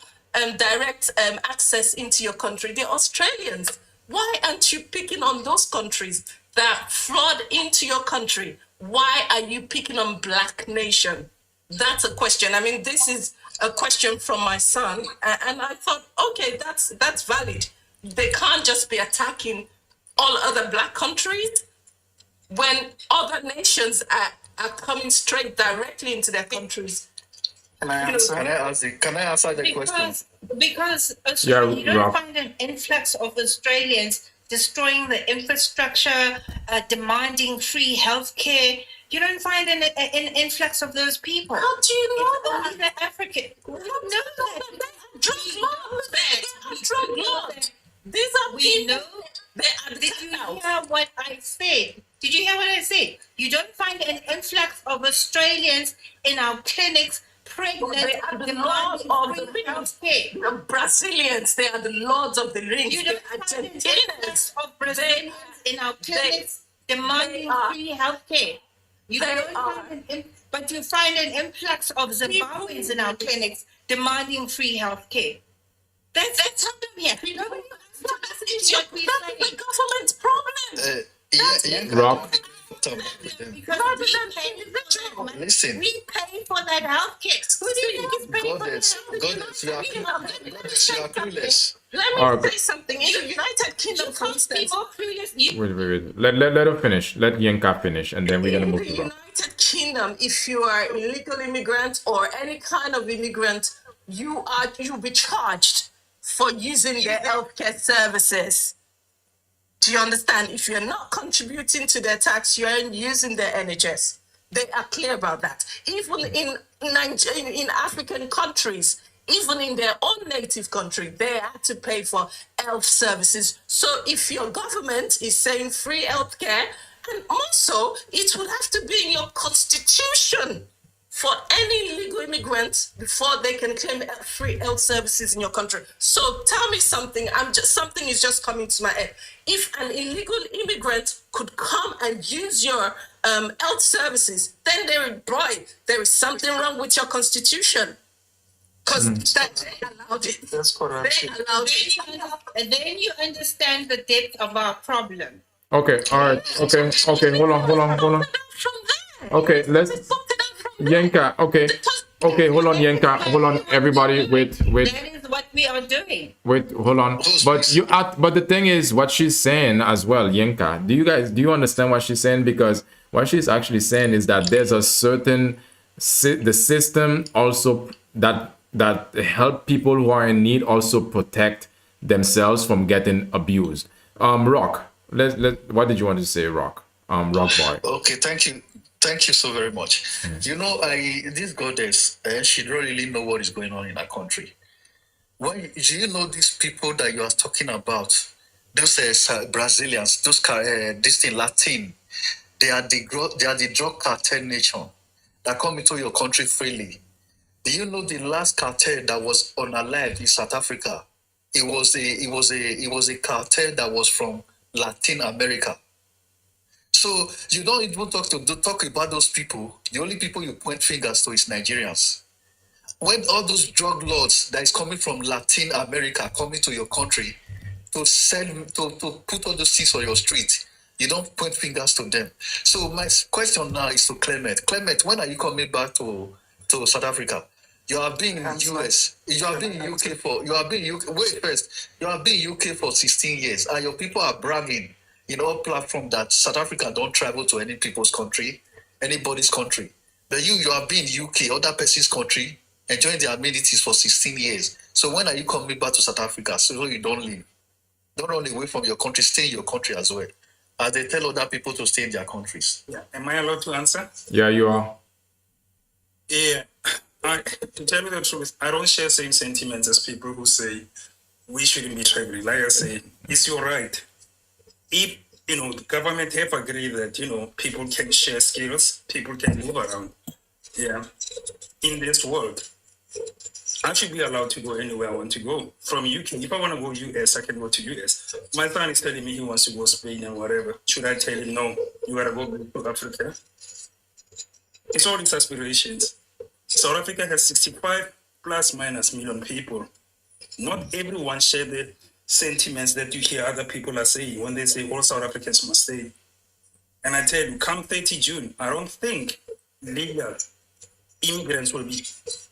direct access into your country. The Australians, why aren't you picking on those countries that flood into your country? Why are you picking on Black nation? That's a question. I mean, this is a question from my son, and I thought, okay, that's valid. They can't just be attacking all other Black countries when other nations are coming straight directly into their countries. Can I answer the question? Because Australia, you don't find an influx of Australians destroying the infrastructure, demanding free healthcare. You don't find an influx of those people. How do you know that? Only the African. No, drug lords. These are people. Did you hear what I said? Did you hear what I said? You don't find an influx of Australians in our clinics pregnant. They are the lords of the rings. The Brazilians, they are the lords of the rings. You don't find an influx of Brazilians in our clinics demanding free healthcare. But you find an influx of Zimbabweans in our clinics demanding free healthcare. That's something here. That's the government's problem. Rock. Listen. We pay for that healthcare. Who do you think is paying for that Goddess, you are clueless. Let me say something. In the United Kingdom, for instance, Wait. Let her finish. Let Yenka finish, and then we're gonna move in the to Rock. United Kingdom, if you are illegal immigrant or any kind of immigrant, you'll be charged for using their healthcare services. Do you understand? If you're not contributing to their tax, you aren't using their NHS. They are clear about that. Even in African countries, even in their own native country, they have to pay for health services. So if your government is saying free healthcare, and also it will have to be in your constitution for any illegal immigrant before they can claim free health services in your country. So tell me something. Something is just coming to my head. If an illegal immigrant could come and use your health services, then there is something wrong with your constitution. Because they allowed it. That's correct. They allowed it. And then you understand the depth of our problem. Okay. All right. Okay. Hold on. Okay. Let's. Yenka. Okay. Hold on, Yenka. Hold on, everybody. Wait. That is what we are doing. Wait. Hold on. But the thing is, what she's saying as well, Yenka. Do you understand what she's saying? Because what she's actually saying is that there's a certain the system also that help people who are in need also protect themselves from getting abused. Rock. What did you want to say, Rock? Rock boy. Okay, thank you so very much. You know, this goddess, she don't really know what is going on in our country. Do you know these people that you are talking about? Those Brazilians, this thing Latin, they are the drug cartel nation that come into your country freely. Do you know the last cartel that was unalive in South Africa? It was a cartel that was from Latin America. So you don't even talk about those people. The only people you point fingers to is Nigerians. When all those drug lords that is coming from Latin America coming to your country to sell, to put all those things on your street, you don't point fingers to them. So my question now is to Clement. Clement, when are you coming back to South Africa? You have been in the US. You have been in UK for. You have been in UK. Wait first. You have been in UK for 16 years, and your people are bragging in all platform that South Africa don't travel to any people's country, anybody's country. But you have been in UK, other person's country, enjoying the amenities for 16 years. So when are you coming back to South Africa? So you don't leave. Don't run away from your country. Stay in your country as well. As they tell other people to stay in their countries. Yeah. Am I allowed to answer? Yeah, you are. Yeah. To tell you the truth, I don't share same sentiments as people who say we shouldn't be traveling. Like I say, it's your right. If the government have agreed that people can share skills, people can move around. Yeah. In this world, I should be allowed to go anywhere I want to go. From UK, if I want to go US, I can go to US. My son is telling me he wants to go Spain and whatever. Should I tell him no? You gotta go to Africa. It's all these aspirations. South Africa has 65 plus minus million people. Not everyone share the sentiments that you hear other people are saying when they say all South Africans must stay. And I tell you, come 30 June, I don't think legal immigrants will be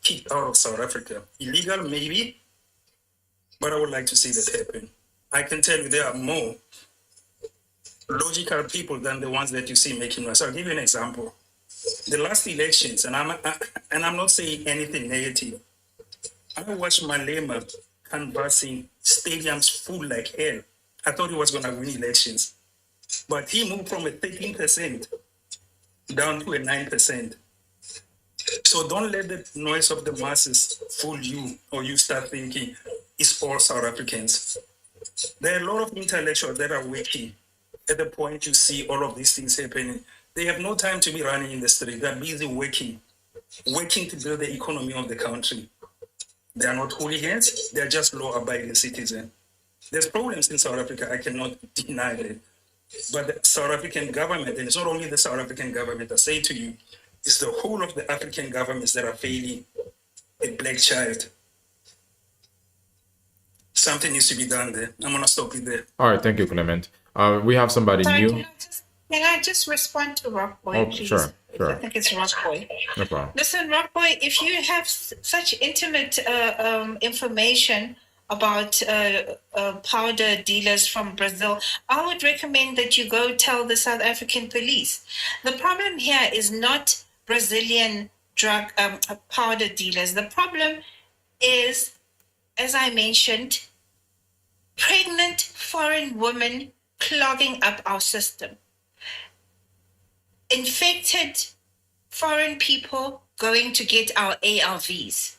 kicked out of South Africa. Illegal, maybe, but I would like to see that happen. I can tell you there are more logical people than the ones that you see making noise. I'll give you an example. The last elections, and I'm not saying anything negative. I watched Malema canvassing stadiums full like hell. I thought he was going to win elections, but he moved from a 13% down to a 9%. So don't let the noise of the masses fool you, or you start thinking it's all South Africans. There are a lot of intellectuals that are waking at the point you see all of these things happening. They have no time to be running in the street. They're busy working to build the economy of the country. They are not hooligans. They're just law-abiding citizens. There's problems in South Africa. I cannot deny that. But the South African government, and it's not only the South African government, I say to you, it's the whole of the African governments that are failing a black child. Something needs to be done there. I'm going to stop it there. All right, thank you, Clement. We have somebody Sorry, new. can I just respond to Rockboy, Oh, please? sure. I think it's Rockboy. No problem. Listen, Rockboy, if you have such intimate information about powder dealers from Brazil, I would recommend that you go tell the South African police. The problem here is not Brazilian drug powder dealers. The problem is, as I mentioned, pregnant foreign women clogging up our system. Infected foreign people going to get our ARVs,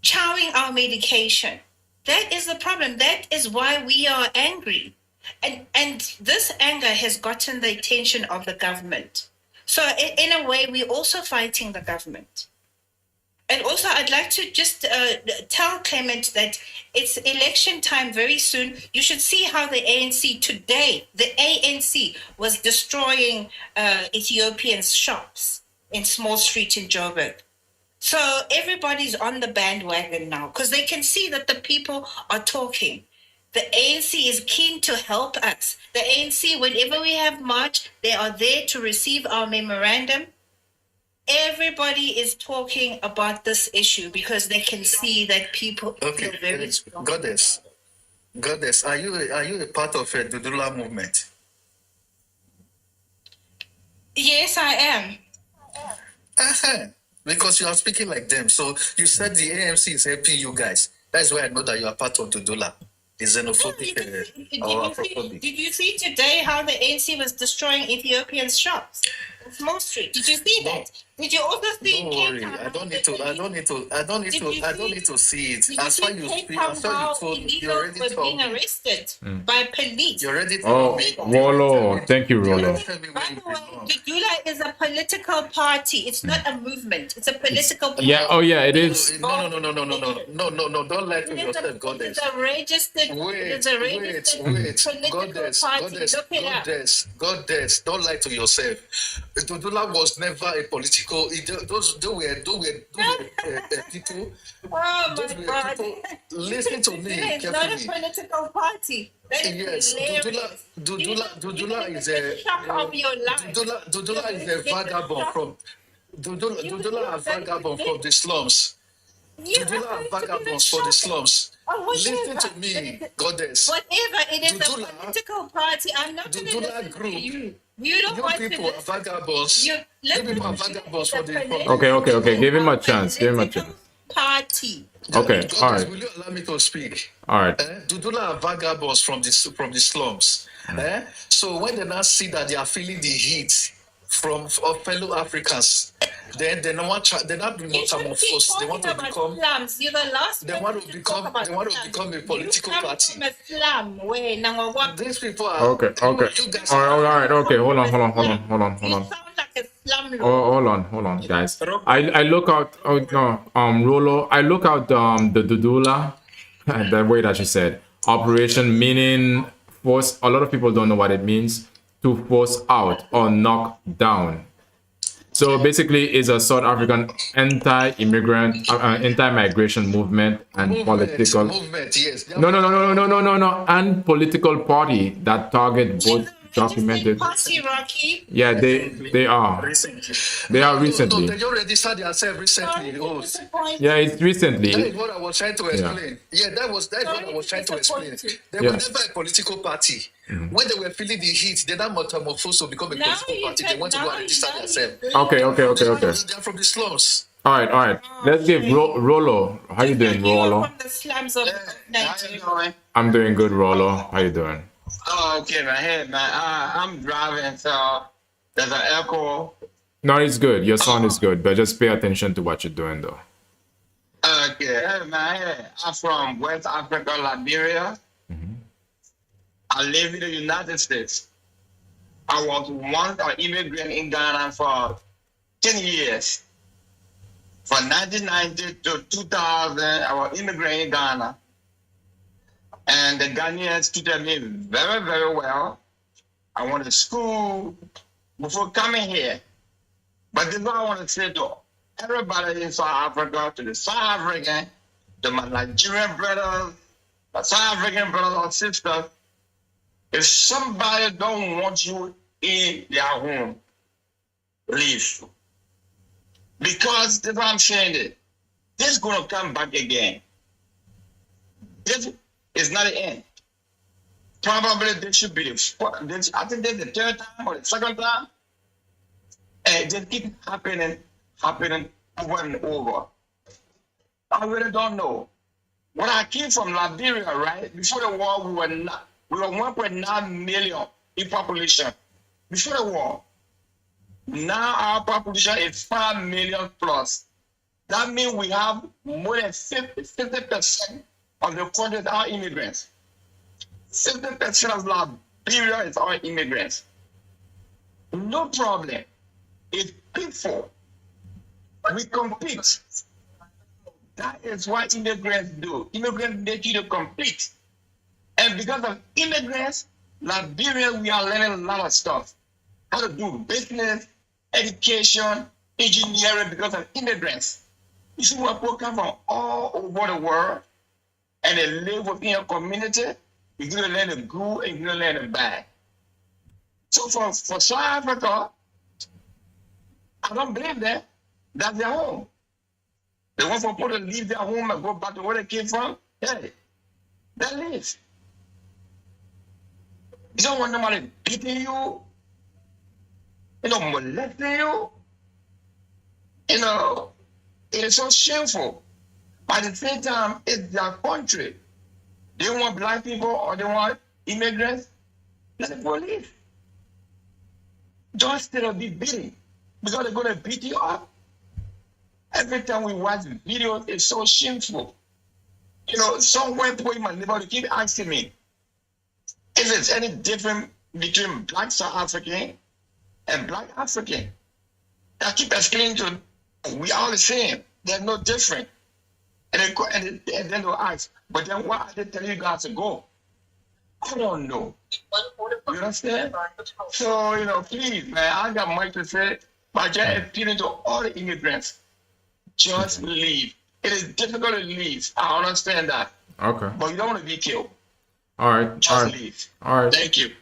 chowing our medication. That is the problem. That is why we are angry. And this anger has gotten the attention of the government. So in a way, we're also fighting the government. And also, I'd like to just tell Clement that it's election time very soon. You should see how the ANC today, the ANC was destroying Ethiopian shops in Small Street in Joburg. So everybody's on the bandwagon now because they can see that the people are talking. The ANC is keen to help us. The ANC, whenever we have march, they are there to receive our memorandum. Everybody is talking about this issue because they can see that people feel very strong. Goddess, are you a part of a Dudula movement? Yes, I am. Because you are speaking like them. So you said the AMC is helping you guys. That's why I know that you are part of Dudula. The xenophobic or Afrophobic. Did you see today how the ANC was destroying Ethiopian shops on Small Street? Did you see that? Did you also see? Don't worry. I don't need to see it. As far you speak, as far you told me, you already were told being me. arrested by police. You already told me. Rolo. Thank you, Rolo. By the way, Dudula is a political party. It's not a movement. It's a political party. Yeah. Oh, yeah. It is. No. Don't lie to yourself, Goddess. It's a registered. It's a registered political party. Look it up. Goddess, don't lie to yourself. Dudula was never a political. Those were people. Oh my God! Listen to me It's not a carefully. political party. That is Yes, hilarious. Dudula is a shock of your life. Dudula is a vagabond from Dudula are vagabond from the slums. Dudula are vagabonds for the slums. Listen to me, Goddess. Whatever it is, Dudula, a political party. I'm not going to listen to you. You don't want to people are listen. vagabonds. You people are vagabonds for the Okay. Give him a chance. Party. Okay. Goddess, All right. will you allow me to speak? All right. Dudula are vagabonds from the slums. So when they now see that they are feeling the heat of fellow Africans, then they don't want they not be metamorphosed. They want to become slums. You're the last. They want to become a political party. From a slum where These people are Okay. You guys All right. Okay. Hold on. you sound like a slum lord. Hold on, guys. I look out. Oh no. Rolo. I look out. The Dudula. The way that you said operation, meaning force. A lot of people don't know what it means to force out or knock down. So basically, it's a South African anti-immigrant, anti-migration movement and political movement. Yes. No, and political party that target both documented. Party, Rocky. Yeah, they are. They are recently. No, they already started themselves recently. Yeah, it's recently. That is what I was trying to explain. Yeah, that is what I was trying to explain. They were never a political party. When they were feeling the heat, they not metamorphosed to become a political party. They want to go and register themselves. Okay. They are from the slums. All right. Let's give Rolo. How you doing, Rolo? From the slums of Nigeria. I'm doing good, Rolo. How you doing? Oh, okay, man. I'm driving, so there's an echo. No, it's good. Your sound is good, but just pay attention to what you're doing, though. Okay, hey, man. Hey, I'm from West Africa, Liberia. I live in the United States. I was once an immigrant in Ghana for 10 years. From 1990 to 2000, I was immigrant in Ghana. And the Ghanaians treated me very, very well. I went to school before coming here. But this is what I want to say to everybody in South Africa, to the South African, to my Nigerian brothers, my South African brothers and sisters. If somebody don't want you in their home, leave. Because that's what I'm saying. This is gonna come back again. This is not the end. Probably this should be the I think this is the third time or the second time. And it just keep happening over and over. I really don't know. When I came from Liberia, right, before the war, we were 1.9 million in population. Before the war. Now our population is 5 million plus. That means we have more than 50% of the country that are immigrants. 60% of Liberia is all immigrants. No problem. It's peaceful. We compete. That is what immigrants do. Immigrants make you to compete. And because of immigrants, Liberia, we are learning a lot of stuff. How to do business, education, engineering because of immigrants. You see what people come from all over the world and they live within your community, you're going to learn the good and you're going to learn the bad. So for South Africa, I don't blame them. That's their home. They want for people to leave their home and go back to where they came from. Hey, they live. You don't want nobody beating you, molesting you. It is so shameful. But at the same time, it's their country. They want black people or they want immigrants. Let the police. Don't still be beating because they're going to beat you up. Every time we watch videos, it's so shameful. Some white people in my neighborhood keep asking me, is there any difference between black South African and black African? I keep explaining to them, we are the same. They're no different. And then they'll ask, but then why are they telling you guys to go? I don't know. You understand? So, please, man, I got much to say, but just appealing to all the immigrants. Just leave. It is difficult to leave. I understand that. Okay. But you don't want to be killed. All right. Just leave. All right. Thank you.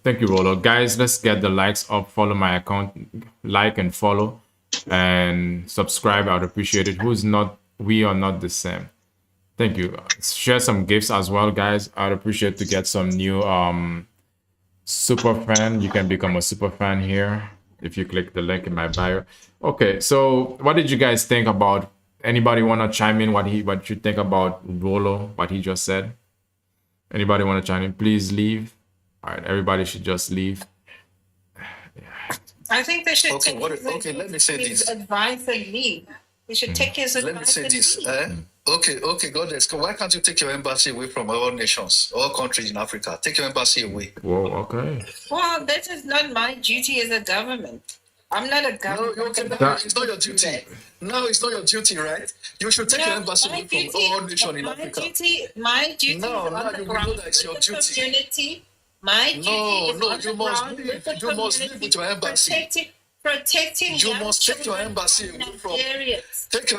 Thank you, Rolo. Guys, let's get the likes up. Follow my account. Like and follow. And subscribe. I'd appreciate it. We are not the same. Thank you. Share some gifts as well, guys. I'd appreciate to get some new super fan. You can become a super fan here if you click the link in my bio. Okay, so what did you guys think about? Anybody want to chime in what you think about Rolo, what he just said? Anybody want to chime in? Please leave. All right, everybody should just leave. I think they should take let me say his this. advice and leave. They should take his advice. Let me say this. Okay, goddess. Why can't you take your embassy away from all nations, all countries in Africa? Take your embassy away. Whoa, okay. Well, that is not my duty as a government. I'm not a government. No, it's not your duty. No, it's not your duty, right? You should take your embassy away from all nations in Africa. My duty is on the ground know that it's your duty. Community. My duty is on the ground with the community, with your embassy. Protecting you must take your embassy away from Nigeria, take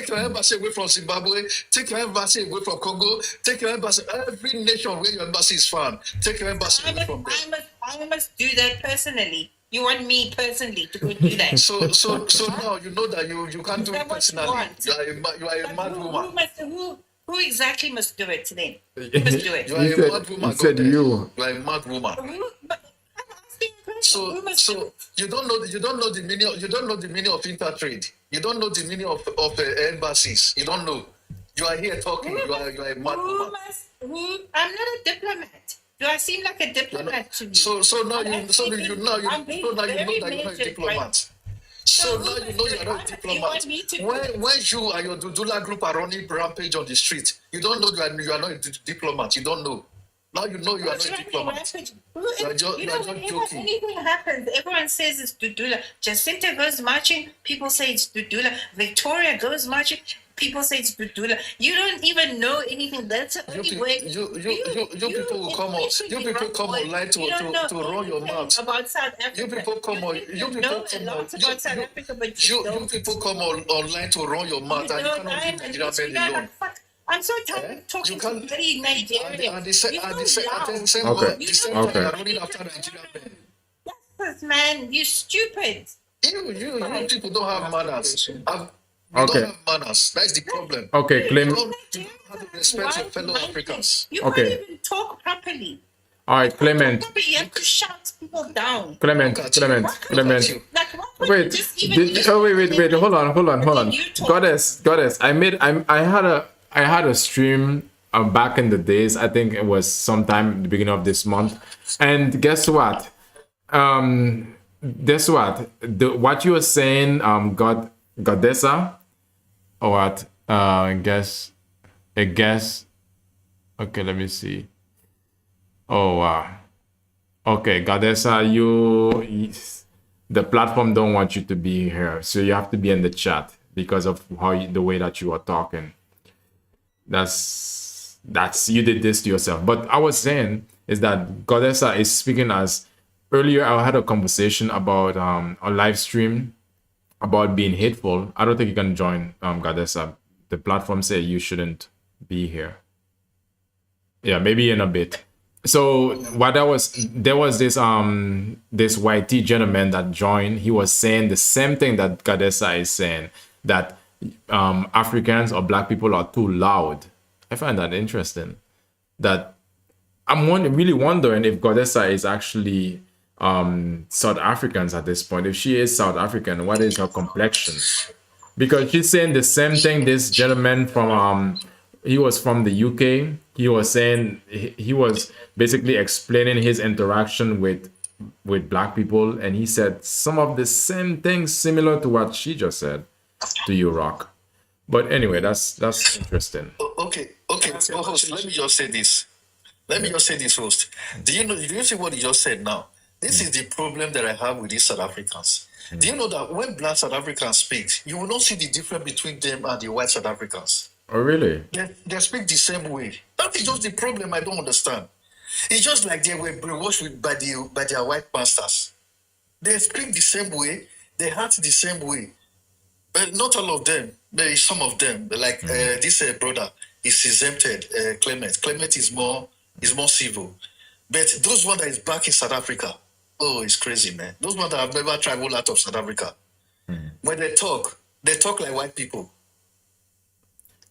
your embassy away from Zimbabwe, take your embassy away from Congo, take your embassy, every nation where your embassy is found, take your embassy away from them. I must do that personally. You want me personally to go do that? So now you know that you can't do it personally. You are a mad woman. Who exactly must do it then? Who must do it? You are a mad woman. He said you. You are a mad woman. So you don't know the meaning of intertrade. You don't know the meaning of embassies. You don't know. You are here talking. You are a mad woman. I'm not a diplomat. Do I seem like a diplomat to you? So now you know that you're not a diplomat. So now you know you're not a diplomat. When you and your Dudula group are running rampage on the street, you don't know you are not a diplomat. You don't know. Now you know you are not a diplomat. You are just joking. Anything happens, everyone says it's Dudula. Jacinta goes marching, people say it's Dudula. Victoria goes marching, people say it's Dudula. You don't even know anything. That's the only way. You people will come on. You people come online to run your mouth. About South Africa. You people come on. You people come online to run your mouth, and you cannot leave Nigeria men alone. I'm so tired of talking to bloody Nigerians. the same Okay. time, Okay. you are running after Nigeria men. Yes, man, you stupid. You people don't have manners. You Okay. don't have manners. That's the problem. Okay, You Clement. don't have to respect your fellow Africans. You Okay. can't even talk properly. All right, Clement. You have to shut people down. Clement. Like, what Wait, wait. Hold on. Goddess. I had a stream back in the days. I think it was sometime at the beginning of this month. And guess what? What you were saying, Goddessa, or what? I guess. Okay, let me see. Oh wow. Okay, Goddessa, the platform don't want you to be here, so you have to be in the chat because of the way that you are talking. That's you did this to yourself. But I was saying is that Goddessa is speaking as earlier. I had a conversation about a live stream about being hateful. I don't think you can join Goddessa. The platform said you shouldn't be here. Yeah, maybe in a bit. So there was this white gentleman that joined. He was saying the same thing that Goddessa is saying, that Africans or black people are too loud. I find that interesting. That I'm really wondering if Goddessa is actually South Africans at this point. If she is South African, what is her complexion? Because she's saying the same thing. This gentleman from he was from the UK. He was saying he was basically explaining his interaction with black people, and he said some of the same things similar to what she just said to you, Rock. But anyway, that's interesting. Okay. Host, let me just say this. Host. Do you see what he just said now? This is the problem that I have with these South Africans. Do you know that when black South Africans speak, you will not see the difference between them and the white South Africans? Oh, really? They speak the same way. That is just the problem I don't understand. It's just like they were brainwashed by their white masters. They speak the same way, they act the same way. But not all of them. There is some of them. Like this brother is exempted, Clement. Clement is more civil. But those one that is back in South Africa, oh, it's crazy, man. Those ones that have never traveled out of South Africa. When they talk like white people.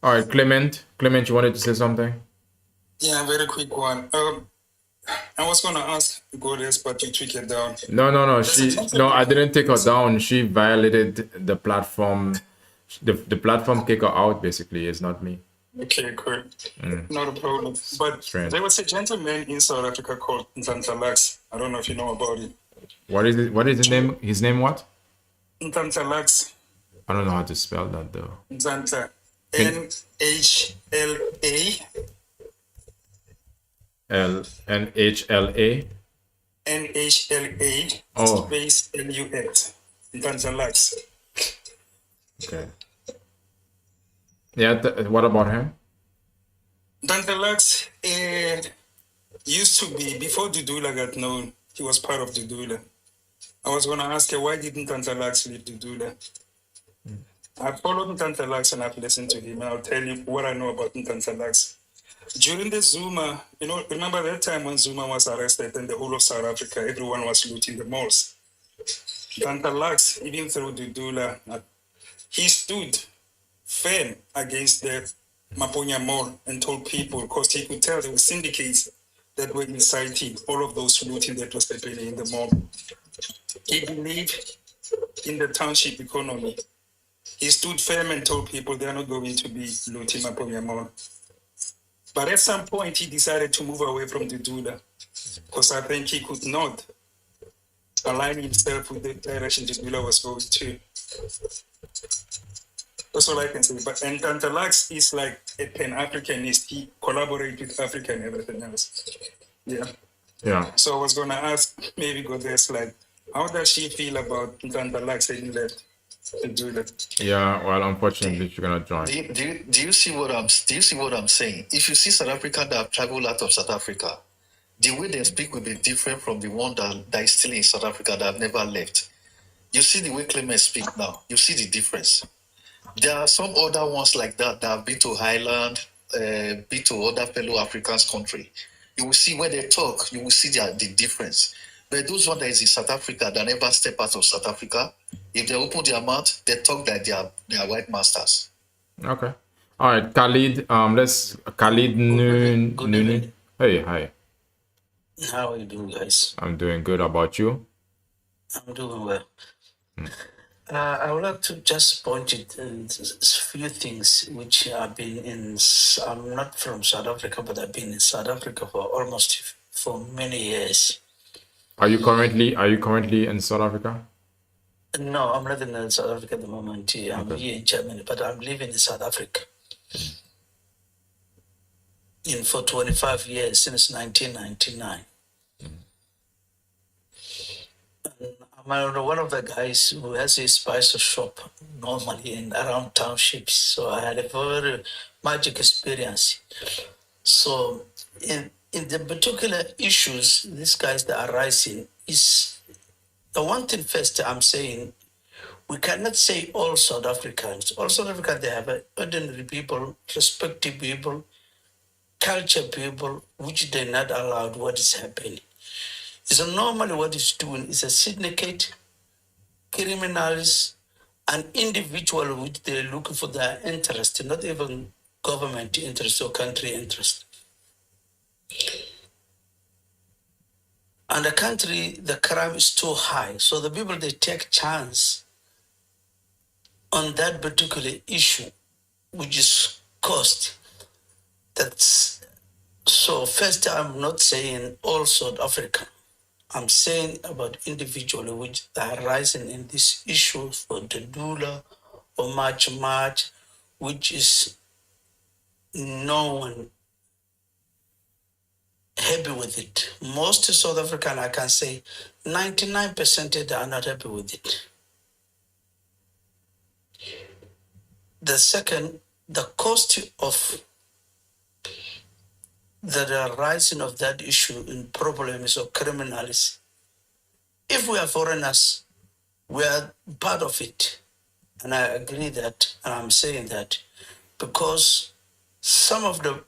All right, Clement, you wanted to say something? Yeah, very quick one. I was gonna ask Goddess, but you took it down. No, I didn't take her down. She violated the platform. The platform kicked her out. Basically, it's not me. Okay, cool. Not a problem. But Strange. there was a gentleman in South Africa called Ntantalax. I don't know if you know about it. What is it? What is his name? His name what? Ntantalax. I don't know how to spell that though. Ntanta. NHLA. NHLA. NHLA. Oh. Space LUX. Ntantalax. Okay. Yeah. What about him? Ntantalax used to be, before Dudula got known, he was part of Dudula. I was going to ask her, why didn't Ntantalax leave Dudula? I followed Ntantalax and I've listened to him. I'll tell you what I know about Ntantalax. During the Zuma, remember that time when Zuma was arrested and the whole of South Africa, everyone was looting the malls. Ntantalax, even through Dudula, he stood firm against the Maponya Mall and told people, because he could tell there were syndicates that were inciting all of those looting that was happening in the mall. He believed in the township economy. He stood firm and told people they are not going to be looting Maponya Mall. But at some point, he decided to move away from the Dula because I think he could not align himself with the direction the Dula was going to. That's all I can say. But Ntantalax is like a Pan-Africanist. He collaborates with Africa and everything else. Yeah. So I was going to ask maybe Goddess, like, how does she feel about Ntantalax having left the Dula? Yeah, well, unfortunately, you're gonna join. Do you see what I'm saying? If you see South Africans that have traveled out of South Africa, the way they speak will be different from the one that is still in South Africa that have never left. You see the way Clement speak now. You see the difference. There are some other ones like that have been to Highland, be to other fellow Africans country, you will see when they talk, you will see the difference. But those ones that is in South Africa that never step out of South Africa, if they open their mouth, they talk like they are white masters. Okay. All right, Khalid. Let's Khalid Noon. Hey, hi. How are you doing, guys? I'm doing good. How about you? I'm doing well. I would like to just point it in a few things which have been in. I'm not from South Africa, but I've been in South Africa for many years. Are you currently in South Africa? No, I'm not in South Africa at the moment. I'm here in Germany, but I'm living in South Africa. For 25 years, since 1999. I'm one of the guys who has a spice shop normally in around townships. So I had a very magic experience. So in the particular issues, these guys that are rising is the one thing first I'm saying, we cannot say all South Africans. All South Africans, they have ordinary people, respected people, culture people, which they're not allowed what is happening. So normally what it's doing is a syndicate, criminals, an individual which they're looking for their interest, not even government interest or country interest. And the country, the crime is too high. So the people, they take chance on that particular issue, which is cost. That's so first, I'm not saying all South African. I'm saying about individuals which are rising in this issue for the dollar or much, which is no one happy with it. Most South African, I can say 99% they are not happy with it. The second, the cost of the rising of that issue in problems of criminals. If we are foreigners, we are part of it. And I agree that, and I'm saying that, because some of the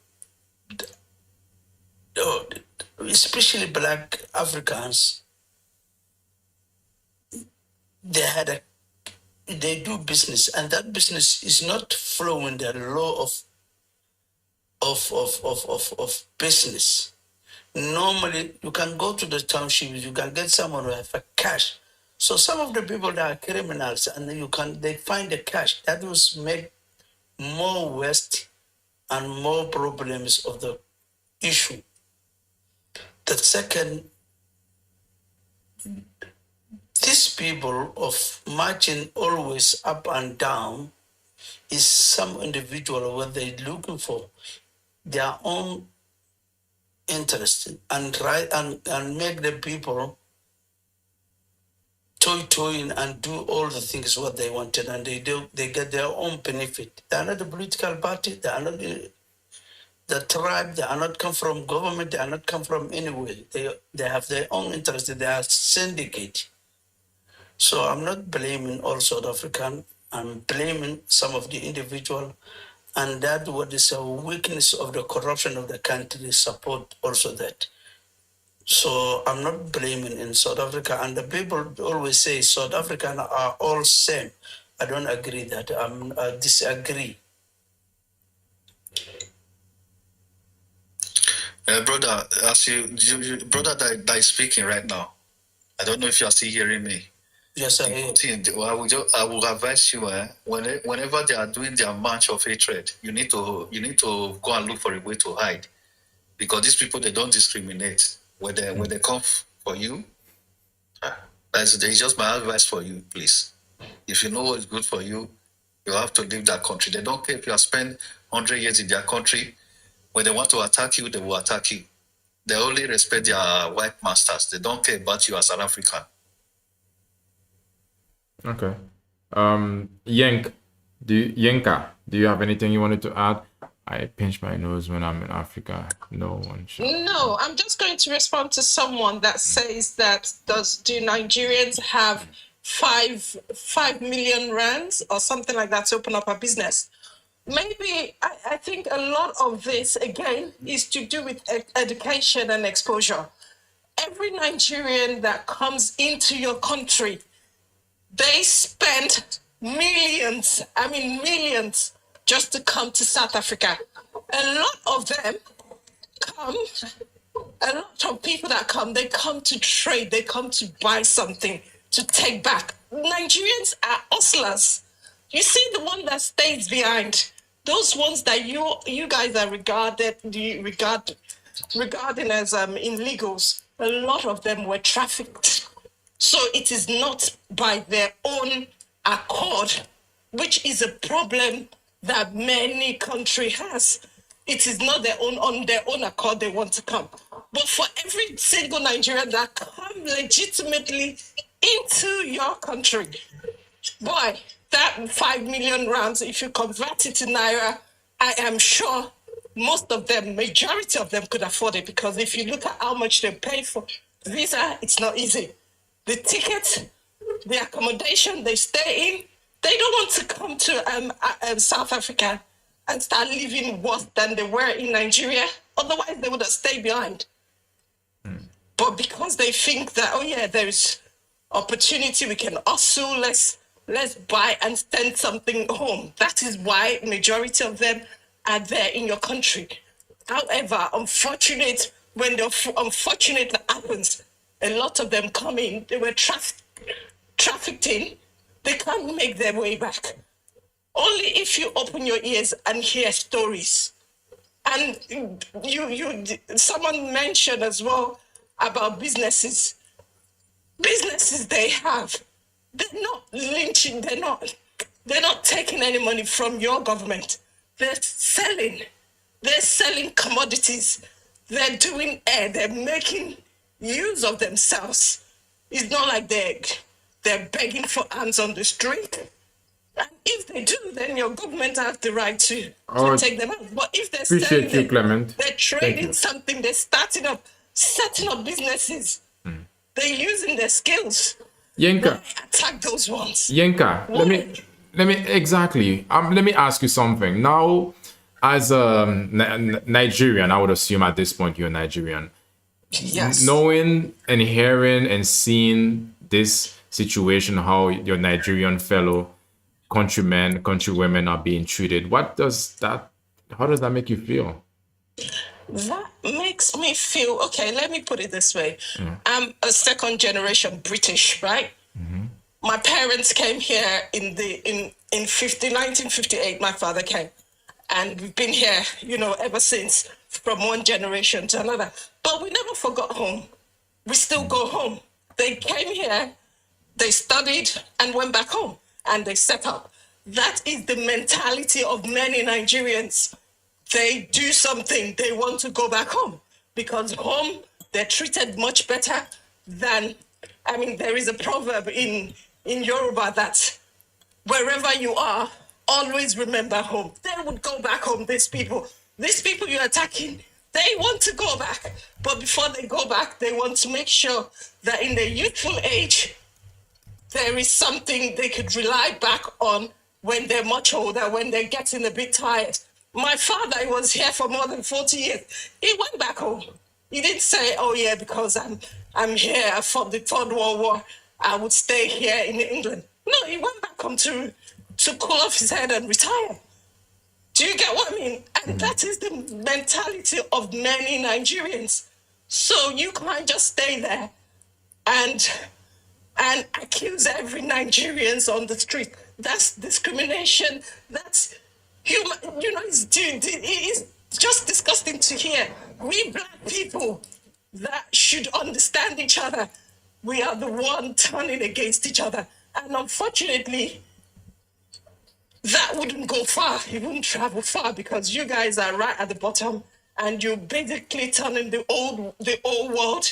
especially Black Africans, they do business, and that business is not following the law of business. Normally, you can go to the township, you can get someone who have a cash. So some of the people that are criminals, and they find the cash. That will make more waste and more problems of the issue. The second, these people of marching always up and down is some individual what they're looking for their own interest and make the people toying and do all the things what they wanted, and they get their own benefit. They are not a political party, they are not the tribe, they are not come from government, they are not come from anywhere. They have their own interest, they are syndicate. So I'm not blaming all South African, I'm blaming some of the individual, and that what is a weakness of the corruption of the country support also that. So I'm not blaming in South Africa, and the people always say South Africans are all same. I don't agree that. I disagree. Brother, as brother that is speaking right now, I don't know if you are still hearing me. Yes, I hear. I will advise you, whenever they are doing their march of hatred, you need to go and look for a way to hide, because these people, they don't discriminate. When they come for you, that's just my advice for you, please. If you know what is good for you, you have to leave that country. They don't care if you have spent 100 years in their country. When they want to attack you, they will attack you. They only respect their white masters. They don't care about you as an African. Okay. Yenka, do you have anything you wanted to add? I pinch my nose when I'm in Africa. No one should. No, I'm just going to respond to someone that says that do Nigerians have 5 million rands or something like that to open up a business? maybe I think a lot of this, again, is to do with education and exposure. Every Nigerian that comes into your country, they spend millions, millions, just to come to South Africa. A lot of them come, a lot of people that come, they come to trade, they come to buy something to take back. Nigerians are hustlers. You see the one that stays behind, those ones that you guys are regarding as illegals, a lot of them were trafficked. So it is not by their own accord, which is a problem that many country has. It is not on their own accord they want to come. But for every single Nigerian that come legitimately into your country, boy, that 5 million rands, if you convert it to Naira, I am sure most of them, majority of them could afford it, because if you look at how much they pay for visa, it's not easy. The ticket, the accommodation they stay in, they don't want to come to South Africa and start living worse than they were in Nigeria. Otherwise, they would have stayed behind. But because they think that, oh yeah, there's opportunity, we can hustle, let's buy and send something home. That is why majority of them are there in your country. However, when the unfortunate happens, a lot of them come in, they were trafficked in, they can't make their way back. Only if you open your ears and hear stories. And someone mentioned as well about businesses. Businesses they have, they're not lynching, they're not taking any money from your government. They're selling commodities. They're doing they're making use of themselves. It's not like they're begging for hands on the street. And if they do, then your government has the right to take them out. But if they're Appreciate you, Clement. They're trading something, they're setting up businesses. They're using their skills. Yenka, attack those ones. Yenka, let me ask you something. Now, as a Nigerian, I would assume at this point you're Nigerian. Yes. Knowing and hearing and seeing this situation, how your Nigerian fellow countrymen, countrywomen are being treated, how does that make you feel? That makes me feel, okay, let me put it this way. I'm a second generation British, right? My parents came here in 1958, my father came. And we've been here, ever since, from one generation to another. But we never forgot home. We still go home. They came here, they studied and went back home, and they set up. That is the mentality of many Nigerians. They do something, they want to go back home, because home, they're treated much better than, there is a proverb in Yoruba that wherever you are, always remember home. They would go back home, these people you're attacking, they want to go back. But before they go back, they want to make sure that in their youthful age, there is something they could rely back on when they're much older, when they're getting a bit tired. My father was here for more than 40 years. He went back home. He didn't say, oh yeah, because I'm here, I fought the Third World War, I would stay here in England. No, he went back home to cool off his head and retire. Do you get what I mean? And that is the mentality of many Nigerians. So you can't just stay there and accuse every Nigerians on the street. That's discrimination. That's human. It's just disgusting to hear. We black people that should understand each other, we are the one turning against each other. And unfortunately, that wouldn't go far. It wouldn't travel far, because you guys are right at the bottom, and you're basically turning the old world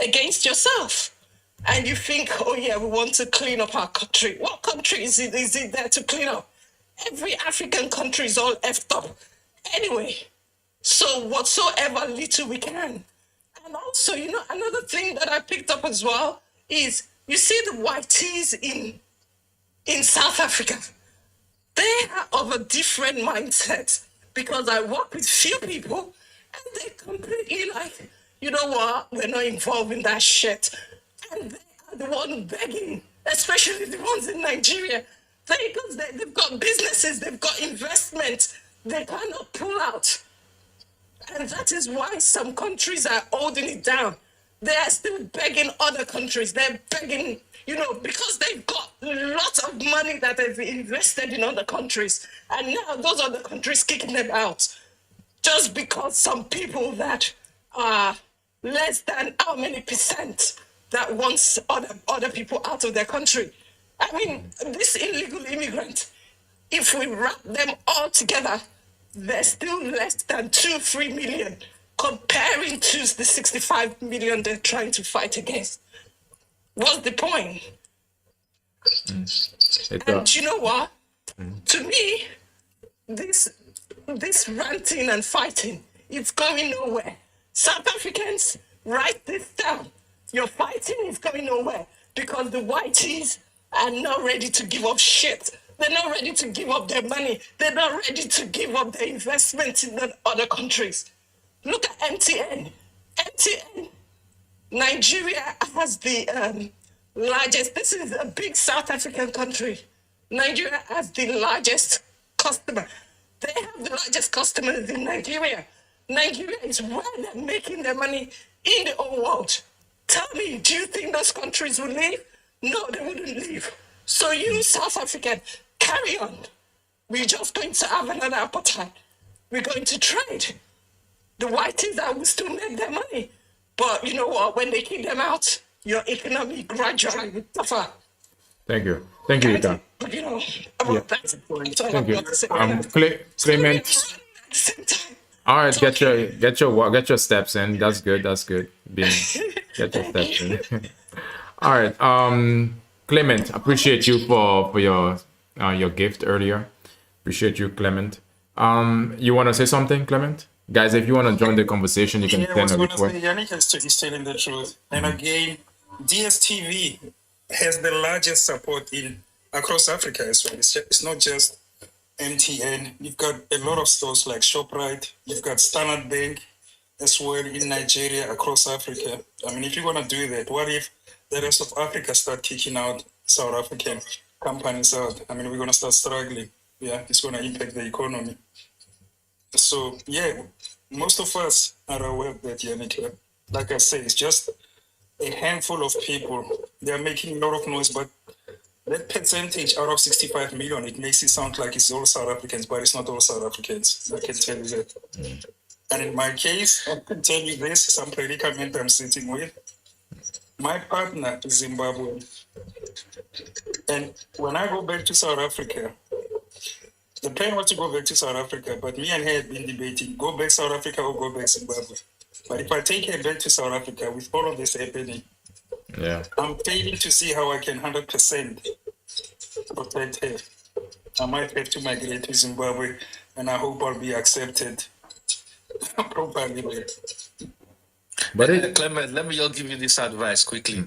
against yourself. And you think, oh yeah, we want to clean up our country. What country is it there to clean up? Every African country is all effed up. Anyway, so whatsoever little we can. And also, another thing that I picked up as well is, you see the white tees in South Africa. They are of a different mindset because I work with few people and they completely like, you know what, we're not involved in that shit. And they are the one begging, especially the ones in Nigeria. Because they've got businesses, they've got investment, they cannot pull out. And that is why some countries are holding it down. They are still begging other countries. They're begging, because they've got lots of money that they've invested in other countries. And now those other countries kicking them out. Just because some people that are less than how many percent that wants other people out of their country. I mean, this illegal immigrant, if we wrap them all together, they're still less than 2-3 million comparing to the 65 million they're trying to fight against. What's the point? And you know what? To me, this ranting and fighting, it's going nowhere. South Africans, write this down. Your fighting is going nowhere because the whiteys are not ready to give up shit. They're not ready to give up their money. They're not ready to give up their investment in the other countries. Look at MTN. MTN, Nigeria has the largest, this is a big South African country. Nigeria has the largest customer. They have the largest customers in Nigeria. Nigeria is where they're making their money in the whole world. Tell me, do you think those countries will leave? No, they wouldn't leave. So you, South African, carry on. We're just going to have another apartheid. We're going to trade. The whiteys will still make their money. But you know what? When they kick them out, your economy gradually will suffer. Thank you. Thank you, Ika. You know, about that. Thank you. Clement. All right, get your steps in. That's good. That's good. Get your steps in. All right. Clement, appreciate you for your gift earlier. Appreciate you, Clement. You want to say something, Clement? Guys, if you want to join the conversation, you can send a request. Yannick is telling the truth. And again, DSTV has the largest support across Africa as well. It's not just MTN. You've got a lot of stores like ShopRite. You've got Standard Bank as well in Nigeria, across Africa. I mean, if you're going to do that, what if the rest of Africa start kicking out South African companies out? I mean, we're going to start struggling. Yeah, it's going to impact the economy. So, yeah, most of us are aware of that, Yannick. Like I say, it's just a handful of people. They are making a lot of noise, but that percentage out of 65 million, it makes it sound like it's all South Africans, but it's not all South Africans. I can tell you that. And in my case, I can tell you this, some predicament I'm sitting with. My partner is Zimbabwean. And when I go back to South Africa, the plan was to go back to South Africa, but me and her had been debating, go back South Africa or go back Zimbabwe. But if I take her back to South Africa with all of this happening, I'm failing to see how I can 100% protect her. I might have to migrate to Zimbabwe, and I hope I'll be accepted properly. But Clement, let me just give you this advice quickly.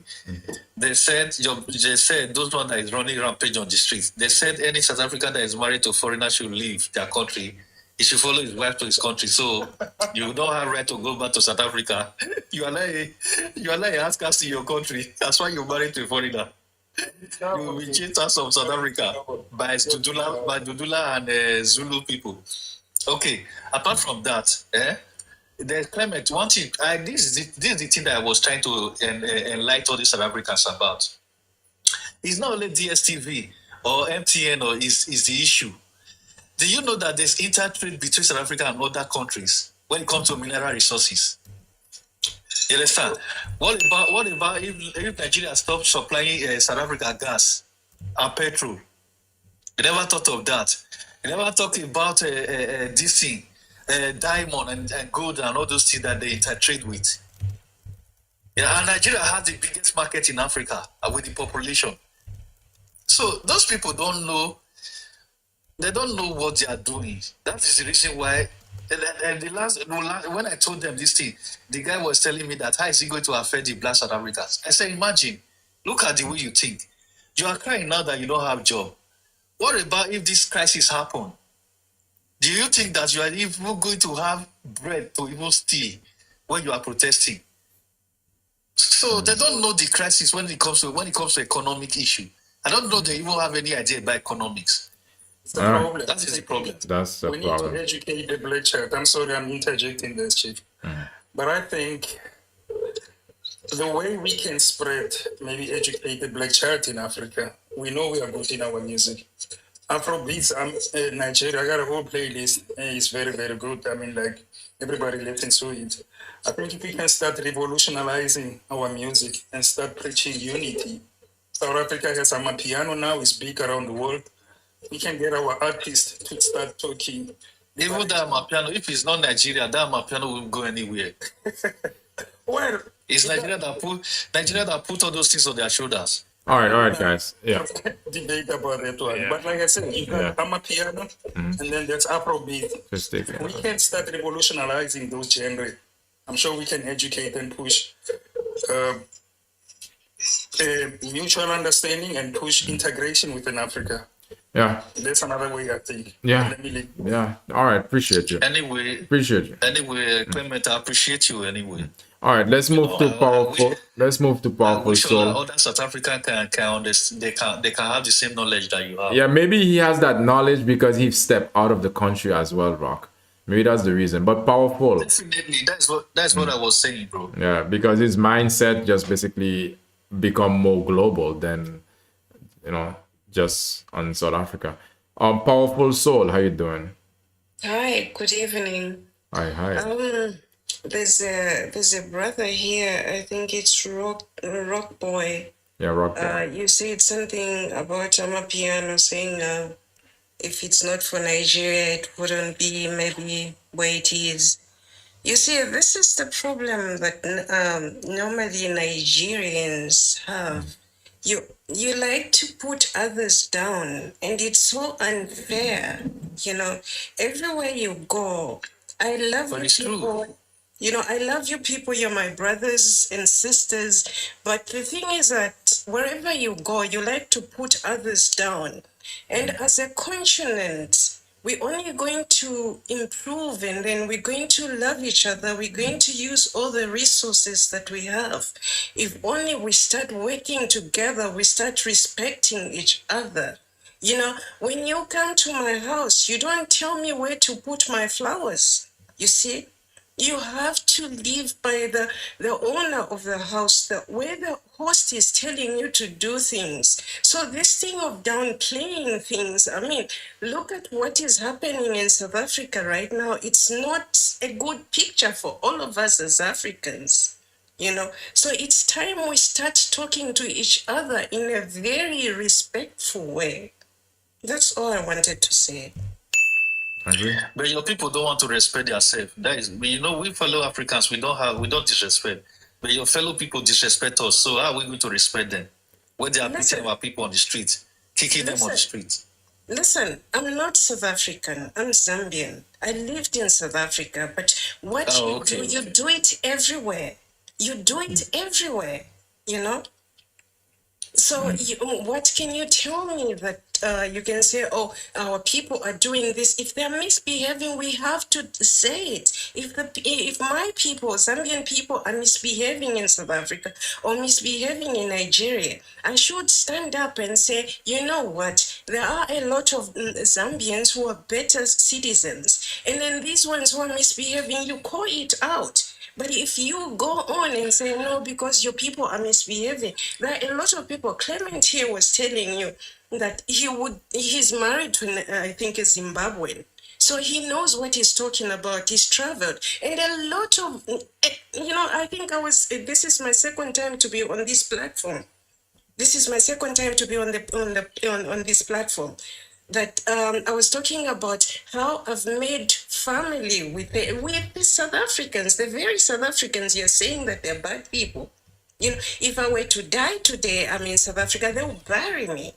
They said those one that is running rampage on the streets. They said any South African that is married to a foreigner should leave their country. He should follow his wife to his country. So you don't have right to go back to South Africa. You are like an outcast in your country. That's why you're married to a foreigner. You will be chased out of South Africa by Dudula and Zulu people. Okay. Apart from that, there's Clement. One thing, this is the thing that I was trying to enlighten all these South Africans about. It's not only DSTV or MTN or is the issue. Do you know that there's intertrade between South Africa and other countries when it comes to mineral resources? You understand? What about if Nigeria stops supplying South Africa gas and petrol? You never thought of that. You never talked about this thing, diamond and gold and all those things that they intertrade with. Yeah, and Nigeria has the biggest market in Africa with the population. So those people don't know. They don't know what they are doing. That is the reason why. And when I told them this thing, the guy was telling me that how is it going to affect the Black South Africans? I said, imagine, look at the way you think. You are crying now that you don't have a job. What about if this crisis happen? Do you think that you are even going to have bread to even steal when you are protesting? So they don't know the crisis when it comes to economic issue. I don't know they even have any idea about economics. It's the problem. That is the problem. That's the We need problem. to educate the black child. I'm sorry, I'm interjecting this, Chief. But I think the way we can spread, maybe educate the black child in Africa, we know we are good in our music. Afrobeats, I'm Nigeria, I got a whole playlist. It's very, very good. I mean, like, everybody listens to it. I think if we can start revolutionizing our music and start preaching unity. South Africa has a piano now, is big around the world. We can get our artists to start talking. Even that piano, if it's not Nigeria, that piano won't go anywhere. Well, it's Nigeria that put all those things on their shoulders. All right, guys. Yeah. Debate about that one. Yeah. But like I said, you got piano, and then there's Afrobeat. We can start revolutionizing those genres. I'm sure we can educate and push mutual understanding and push integration within Africa. Yeah. That's another way, I think. Yeah. Yeah. All right. Appreciate you. Anyway, Clement, I appreciate you anyway. All right. Let's move to powerful. Let's move to powerful. So other South African can understand. They can have the same knowledge that you have. Yeah, maybe he has that knowledge because he stepped out of the country as well, Rock. Maybe that's the reason. But powerful. Definitely, that's what I was saying, bro. Yeah, because his mindset just basically become more global than, just on South Africa. Powerful Soul, how you doing? Hi, good evening. Hi. There's a brother here. I think it's Rock Boy. Yeah, Rock Boy. You said something about Amapiano, saying if it's not for Nigeria, it wouldn't be maybe where it is. You see, this is the problem that normally Nigerians have. You like to put others down, and it's so unfair. Everywhere you go, I love you people. I love you people. You're my brothers and sisters. But the thing is that wherever you go, you like to put others down. And as a continent, we're only going to improve, and then we're going to love each other. We're going to use all the resources that we have. If only we start working together, we start respecting each other. When you come to my house, you don't tell me where to put my flowers. You see? You have to live by the owner of the house, where the host is telling you to do things. So this thing of downplaying things, look at what is happening in South Africa right now. It's not a good picture for all of us as Africans. So it's time we start talking to each other in a very respectful way. That's all I wanted to say. But your people don't want to respect themselves. That is, we fellow Africans, we don't disrespect. But your fellow people disrespect us. So how are we going to respect them when they are beating our people on the street, kicking them on the street? Listen, I'm not South African. I'm Zambian. I lived in South Africa, but what you do it everywhere. You do it everywhere. So what can you tell me that you can say, oh, our people are doing this? If they're misbehaving, we have to say it. If my people, Zambian people, are misbehaving in South Africa or misbehaving in Nigeria, I should stand up and say, you know what? There are a lot of Zambians who are better citizens. And then these ones who are misbehaving, you call it out. But if you go on and say, no, because your people are misbehaving, there are a lot of people. Clement here was telling you that he's married to, I think, a Zimbabwean. So he knows what he's talking about. He's traveled. And a lot of, I think this is my second time to be on this platform. This is my second time to be on this platform. That I was talking about how I've made family with the South Africans, the very South Africans. You're saying that they're bad people. If I were to die today, I'm in South Africa, they'll bury me.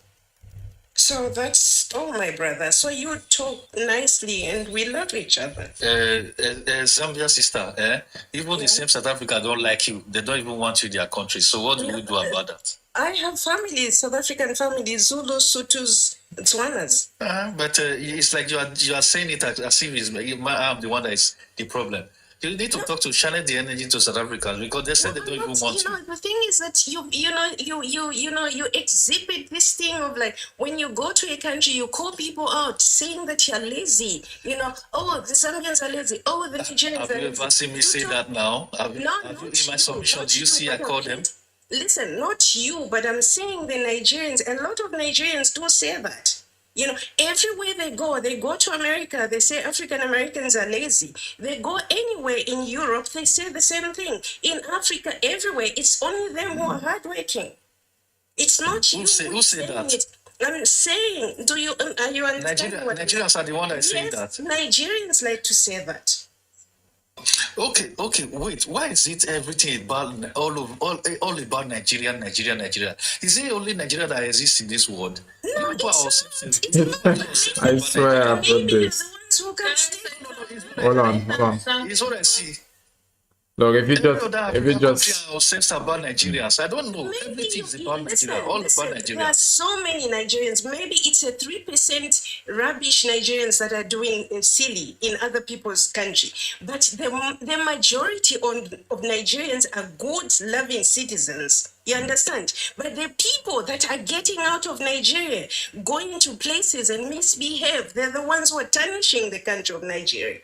So that's all, my brother. So you talk nicely and we love each other. Zambia sister, even the same South Africa don't like you. They don't even want you in their country. So what do you do about that? I have family, South African family, Zulu, Sotus, Tswanas. But it's like you are saying it as if I'm the one that is the problem. You need to talk to channel the energy to South Africa because they said they don't even want You know, to. the thing is that you exhibit this thing of like when you go to a country, you call people out saying that you're lazy. You know, oh, the Zambians are lazy. Oh, the Nigerians Have are you lazy. ever seen me say that now? Have you, in my submission, do you see I call them? Listen, not you, but I'm saying the Nigerians. A lot of Nigerians do say that. You know, everywhere they go to America, they say African Americans are lazy. They go anywhere in Europe, they say the same thing. In Africa, everywhere, it's only them who are hardworking. It's not you. Who say that? It. I'm saying, are you understanding what Nigerians are the one that is saying that. Nigerians like to say that. Okay, wait. Why is it everything about all about Nigeria? Is it only Nigeria that exists in this world? No, I swear I've heard this. Hold on. It's what I see. Look, if you just obsessed about Nigerians. I don't know. Everything is about Nigeria. All about Nigeria. There are so many Nigerians. Maybe it's a 3% rubbish Nigerians that are doing silly in other people's country. But the majority of Nigerians are good, loving citizens. You understand? But the people that are getting out of Nigeria, going to places and misbehave, they're the ones who are tarnishing the country of Nigeria.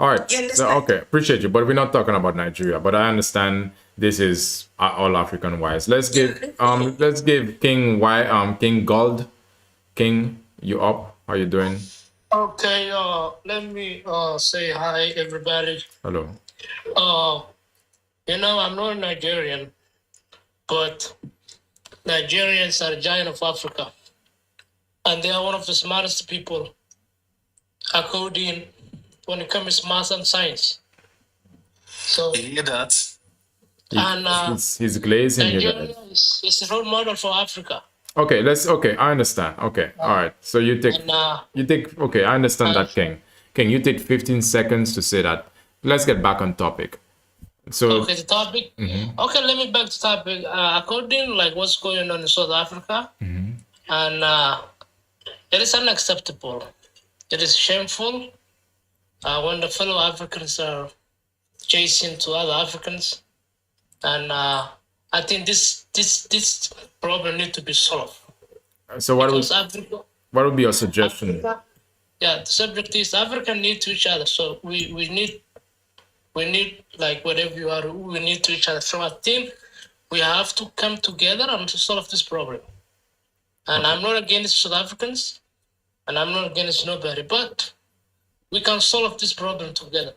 all right. So, okay, appreciate you, but we're not talking about Nigeria. But I understand this is all African wise. Let's give King King Gold. King, you up? How you doing? Okay, let me say hi everybody. Hello. You know, I'm not Nigerian, but Nigerians are the giant of Africa. And they are one of the smartest people according when it comes to math and science. So you hear that? And he's glazing you Nigeria is a role model for Africa. Okay, I understand. Okay, all right. So you take okay, I understand that, King. King, you take 15 seconds to say that. Let's get back on topic. So okay, the topic. Okay, let me back to topic. According like what's going on in South Africa, and it is unacceptable. It is shameful when the fellow Africans are chasing to other Africans, and I think this problem needs to be solved. So what would be your suggestion? Africa, the subject is Africa need to each other. So we need like whatever you are, we need to each other. So I think we have to come together and to solve this problem. And I'm not against South Africans, and I'm not against nobody, but we can solve this problem together.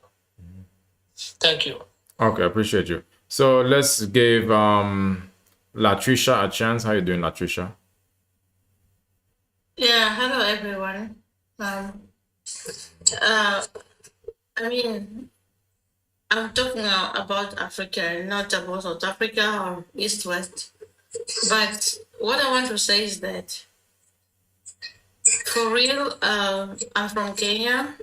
Thank you. Okay, appreciate you. So let's give Latricia a chance. How you doing, Latricia? Yeah, hello everyone. I mean, I'm talking about Africa, not about South Africa or East-West. But what I want to say is that, for real, I'm from Kenya.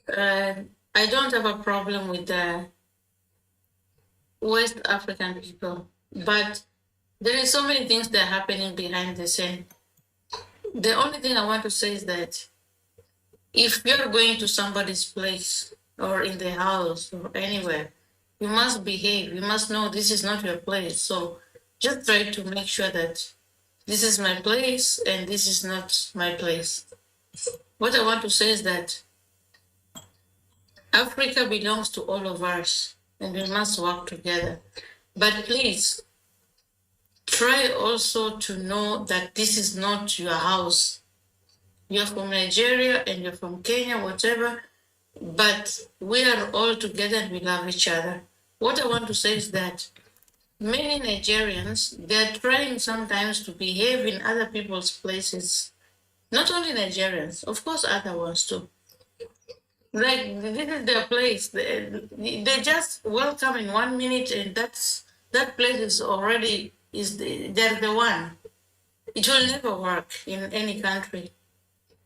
I don't have a problem with the West African people, but there is so many things that are happening behind the scene. The only thing I want to say is that if you're going to somebody's place or in the house or anywhere, you must behave. You must know this is not your place. So just try to make sure that this is my place and this is not my place. What I want to say is that Africa belongs to all of us and we must work together. But please, try also to know that this is not your house. You're from Nigeria and you're from Kenya, whatever, but we are all together and we love each other. What I want to say is that many Nigerians, they're trying sometimes to behave in other people's places. Not only Nigerians, of course other ones too. Like, this is their place. They just welcome in 1 minute and that place is already, they're the one. It will never work in any country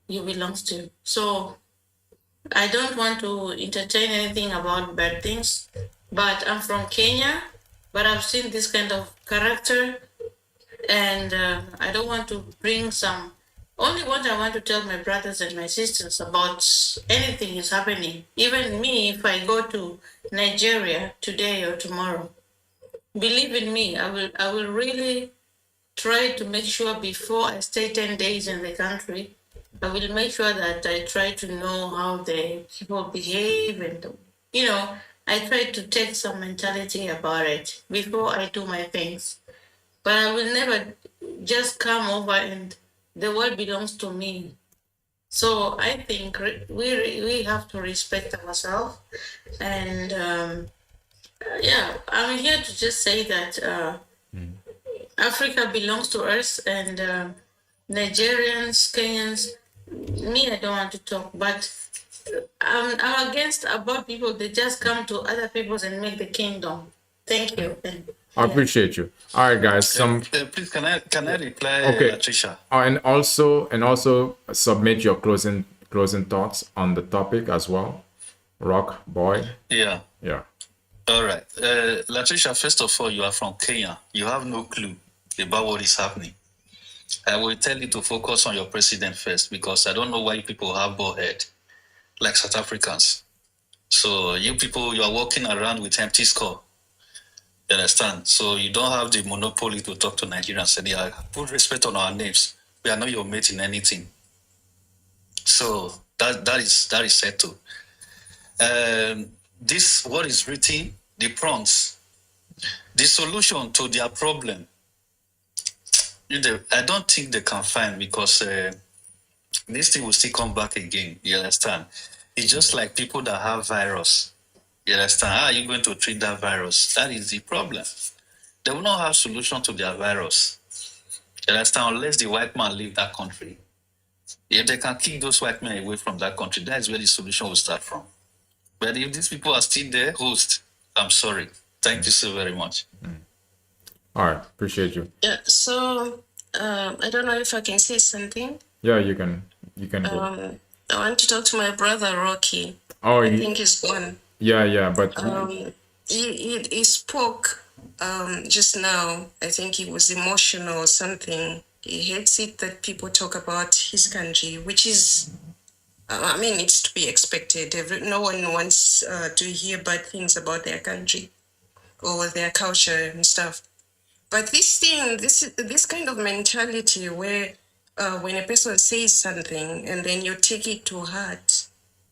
you belong to. So I don't want to entertain anything about bad things, but I'm from Kenya, but I've seen this kind of character, and I don't want to bring some only what I want to tell my brothers and my sisters about anything is happening. Even me, if I go to Nigeria today or tomorrow, believe in me, I will really try to make sure before I stay 10 days in the country, I will make sure that I try to know how the people behave and, I try to take some mentality about it before I do my things. But I will never just come over and the world belongs to me. So I think we have to respect ourselves. And I'm here to just say that Africa belongs to us, and Nigerians, Kenyans, me, I don't want to talk, but I'm against about people that just come to other peoples and make the kingdom. Thank you. I appreciate you. All right, guys. Please, can I reply, okay. Latricia? And also submit your closing thoughts on the topic as well. Rock boy. Yeah. All right. Latricia, first of all, you are from Kenya. You have no clue about what is happening. I will tell you to focus on your president first, because I don't know why people have bald head like South Africans. So you people, you are walking around with empty skull. You understand? So you don't have the monopoly to talk to Nigerians anyhow. Put respect on our names. We are not your mate in anything. So that is settled. This what is written, the prompts, the solution to their problem. I don't think they can find, because this thing will still come back again. You understand? It's just like people that have virus. You understand? How are you going to treat that virus? That is the problem. They will not have solution to their virus. You understand? Unless the white man leave that country. If they can kick those white men away from that country, that is where the solution will start from. But if these people are still there, host, I'm sorry. Thank you so very much. All right, appreciate you. Yeah, so I don't know if I can say something. Yeah, you can go. I want to talk to my brother Rocky. Oh, I think he's gone. Yeah, but he spoke just now. I think he was emotional or something. He hates it that people talk about his country, which is, it's to be expected. No one wants to hear bad things about their country or their culture and stuff. But this kind of mentality where when a person says something and then you take it to heart,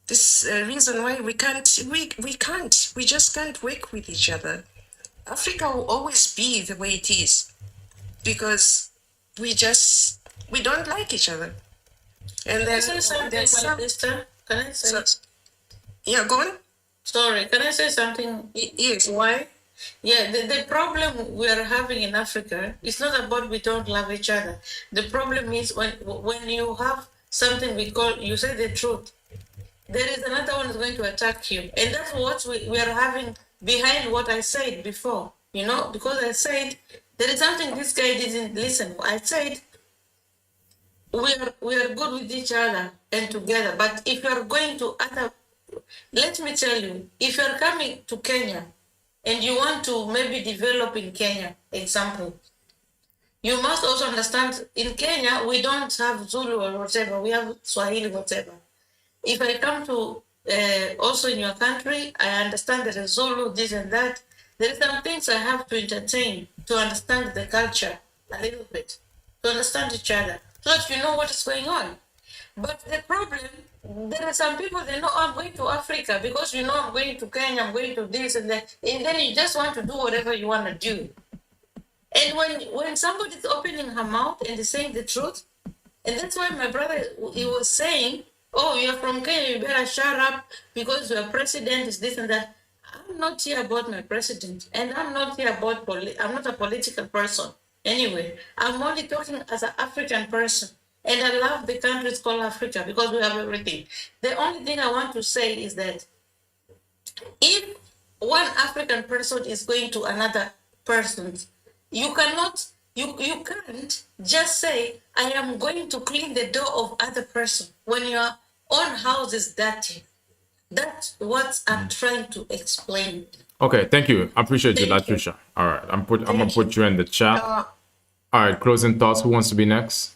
this reason why we just can't work with each other. Africa will always be the way it is because we don't like each other. And then Can I say something, my sister? Can I say? Yeah, go on. Sorry, can I say something? Yes. Why? Yeah, the problem we are having in Africa is not about we don't love each other. The problem is when you have something you say the truth, there is another one is going to attack you. And that's what we are having behind what I said before, because I said there is something this guy didn't listen. I said we are good with each other and together. But if you are going to let me tell you, if you are coming to Kenya, and you want to maybe develop in Kenya, example, you must also understand in Kenya, we don't have Zulu or whatever, we have Swahili, whatever. If I come to also in your country, I understand there is Zulu, this and that. There are some things I have to entertain to understand the culture a little bit, to understand each other, so that you know what is going on. But the problem, there are some people they know I'm going to Africa because I'm going to Kenya, I'm going to this and that, and then you just want to do whatever you want to do. And when somebody's opening her mouth and is saying the truth, and that's why my brother, he was saying, oh, you're from Kenya, you better shut up because your president is this and that. I'm not here about my president, and I'm not here about I'm not a political person. Anyway, I'm only talking as an African person. And I love the countries called Africa because we have everything. The only thing I want to say is that if one African person is going to another person, you can't just say, I am going to clean the door of other person when your own house is dirty. That's what I'm trying to explain. Okay, thank you. I appreciate you, Latricia. All right, I'm gonna put you in the chat. All right, closing thoughts. Who wants to be next?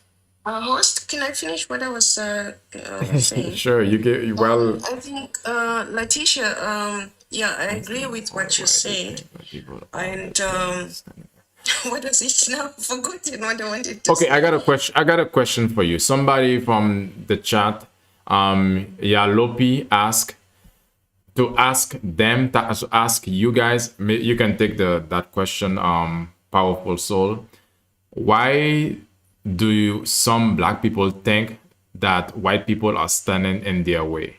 Host, can I finish what I was saying? Sure, you get well. I think, Letitia, yeah, I agree with what you said. And what was it now? I've forgotten what I wanted to Okay, say. I got a question for you. Somebody from the chat, Yalopi, ask them to ask you guys. You can take that question. Powerful soul. Why do some black people think that white people are standing in their way?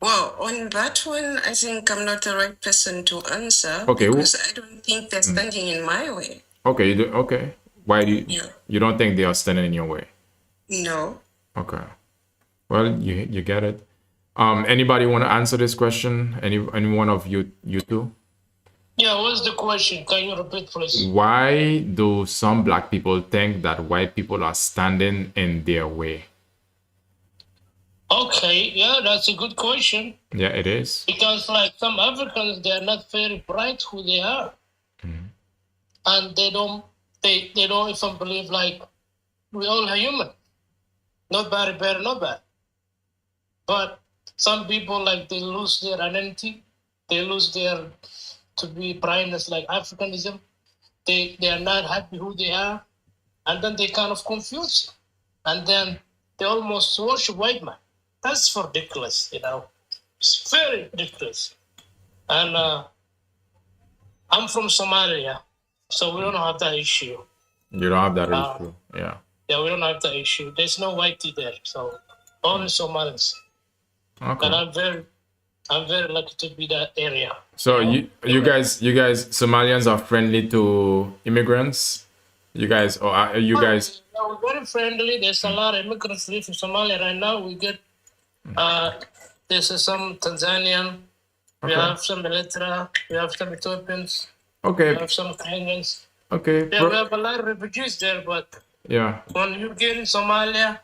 Well, on that one, I think I'm not the right person to answer. Okay, because I don't think they're standing in my way. Okay, okay. Why do you don't think they are standing in your way? No. Okay. Well, you get it. Anybody want to answer this question? Any one of you two? Yeah, what's the question? Can you repeat, please? Why do some black people think that white people are standing in their way? Okay, yeah, that's a good question. Yeah, it is. Because like some Africans, they are not very bright who they are. And they don't even believe like we all are human. Nobody better, nobody. But some people like they lose their identity, they lose their to be brightness like Africanism. They are not happy who they are, and then they kind of confuse, and then they almost worship white man. That's ridiculous, you know. It's very ridiculous. And I'm from Somalia, so we don't have that issue. You don't have that issue, yeah. Yeah, we don't have that issue. There's no whitey there, so only Somalis. Okay. And I'm very lucky to be that area. So you guys Somalians are friendly to immigrants? You guys are you guys? Yeah, we're very friendly. There's a lot of immigrants live in Somalia right now. We get there's some Tanzanian. We have some Eritrea. We have some Ethiopians. Okay. We have some Kenyans. Okay. Yeah, we have a lot of refugees there, but yeah, when you get in Somalia,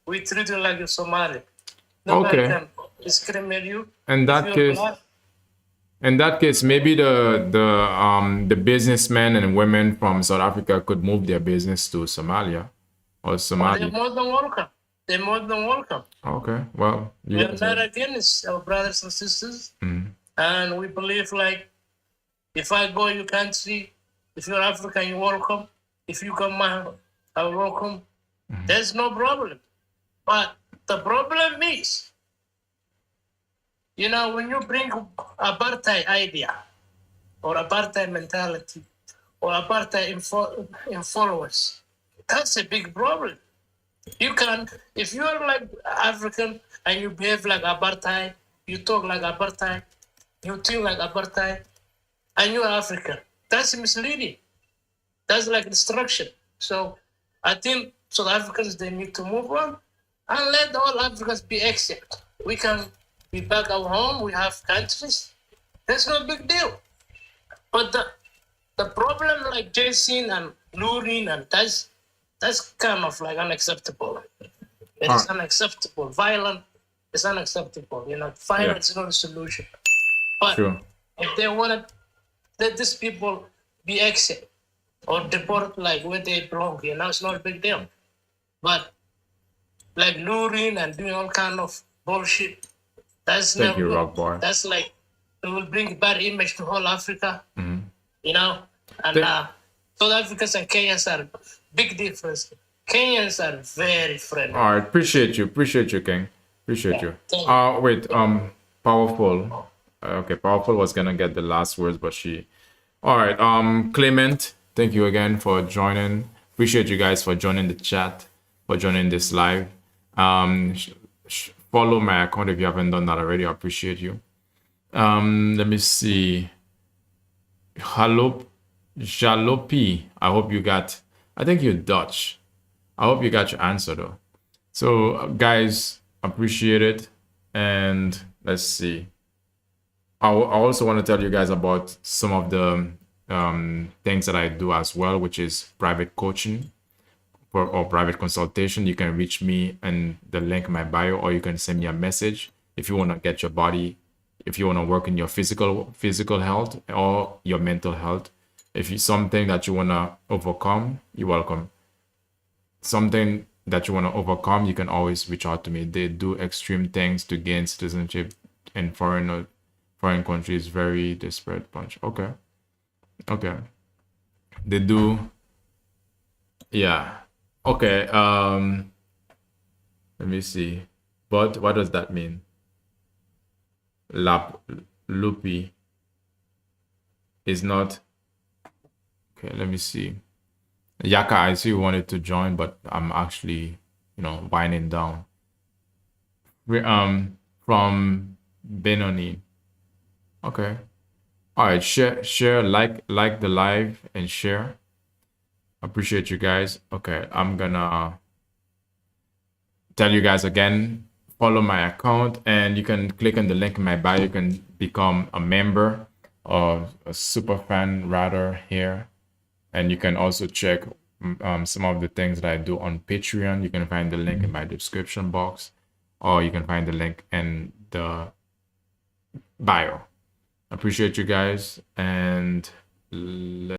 we treat you like a Somali. Nobody can discriminate you. In that case, maybe the businessmen and women from South Africa could move their business to Somalia or Somalia. They're more than welcome. They're more than welcome. Okay, well, We are not against our brothers and sisters, and we believe like if I go your country, if you're African, you're welcome. If you come out, I'm welcome. There's no problem. But the problem is, you know, when you bring apartheid idea or apartheid mentality or apartheid influence, that's a big problem. You can't, if you're like African and you behave like apartheid, you talk like apartheid, you think like apartheid, and you're African, that's misleading. That's like destruction. So I think South Africans, they need to move on and let all Africans be accepted. We can be back at home, we have countries. That's no big deal. But the problem like chasing and luring and that's kind of like unacceptable. It is unacceptable. Violence is unacceptable. You know, violence is not a solution. But if they want to let these people be accepted or deport like where they belong, you know, it's not a big deal. But like luring and doing all kind of bullshit, that's Thank you, Rock Boy. That's like it will bring bad image to whole Africa. You know, and South Africans and Kenyans are big difference. Kenyans are very friendly. All right, appreciate you, King. Appreciate you. Wait, Powerful. Okay, Powerful was gonna get the last words, but she. All right, Clement, thank you again for joining. Appreciate you guys for joining the chat, for joining this live. Follow my account if you haven't done that already. I appreciate you. Let me see. Jalopi. I hope you got. I think you're Dutch. I hope you got your answer though. So guys, appreciate it. And let's see. I also want to tell you guys about some of the things that I do as well, which is private coaching or private consultation. You can reach me in the link in my bio, or you can send me a message if you want to get your body, if you want to work in your physical health or your mental health. If it's something that you want to overcome, you're welcome. Something that you want to overcome, you can always reach out to me. They do extreme things to gain citizenship in foreign countries. Very desperate bunch. Okay. They do. Yeah. Okay. Let me see. But what does that mean? Loopy is not. Okay, let me see. Yaka, I see you wanted to join, but I'm actually, winding down. From Benoni. Okay. All right, share, like the live and share. Appreciate you guys. Okay, I'm gonna tell you guys again, follow my account, and you can click on the link in my bio. You can become a member or a super fan rather here. And you can also check some of the things that I do on Patreon. You can find the link in my description box, or you can find the link in the bio. Appreciate you guys, and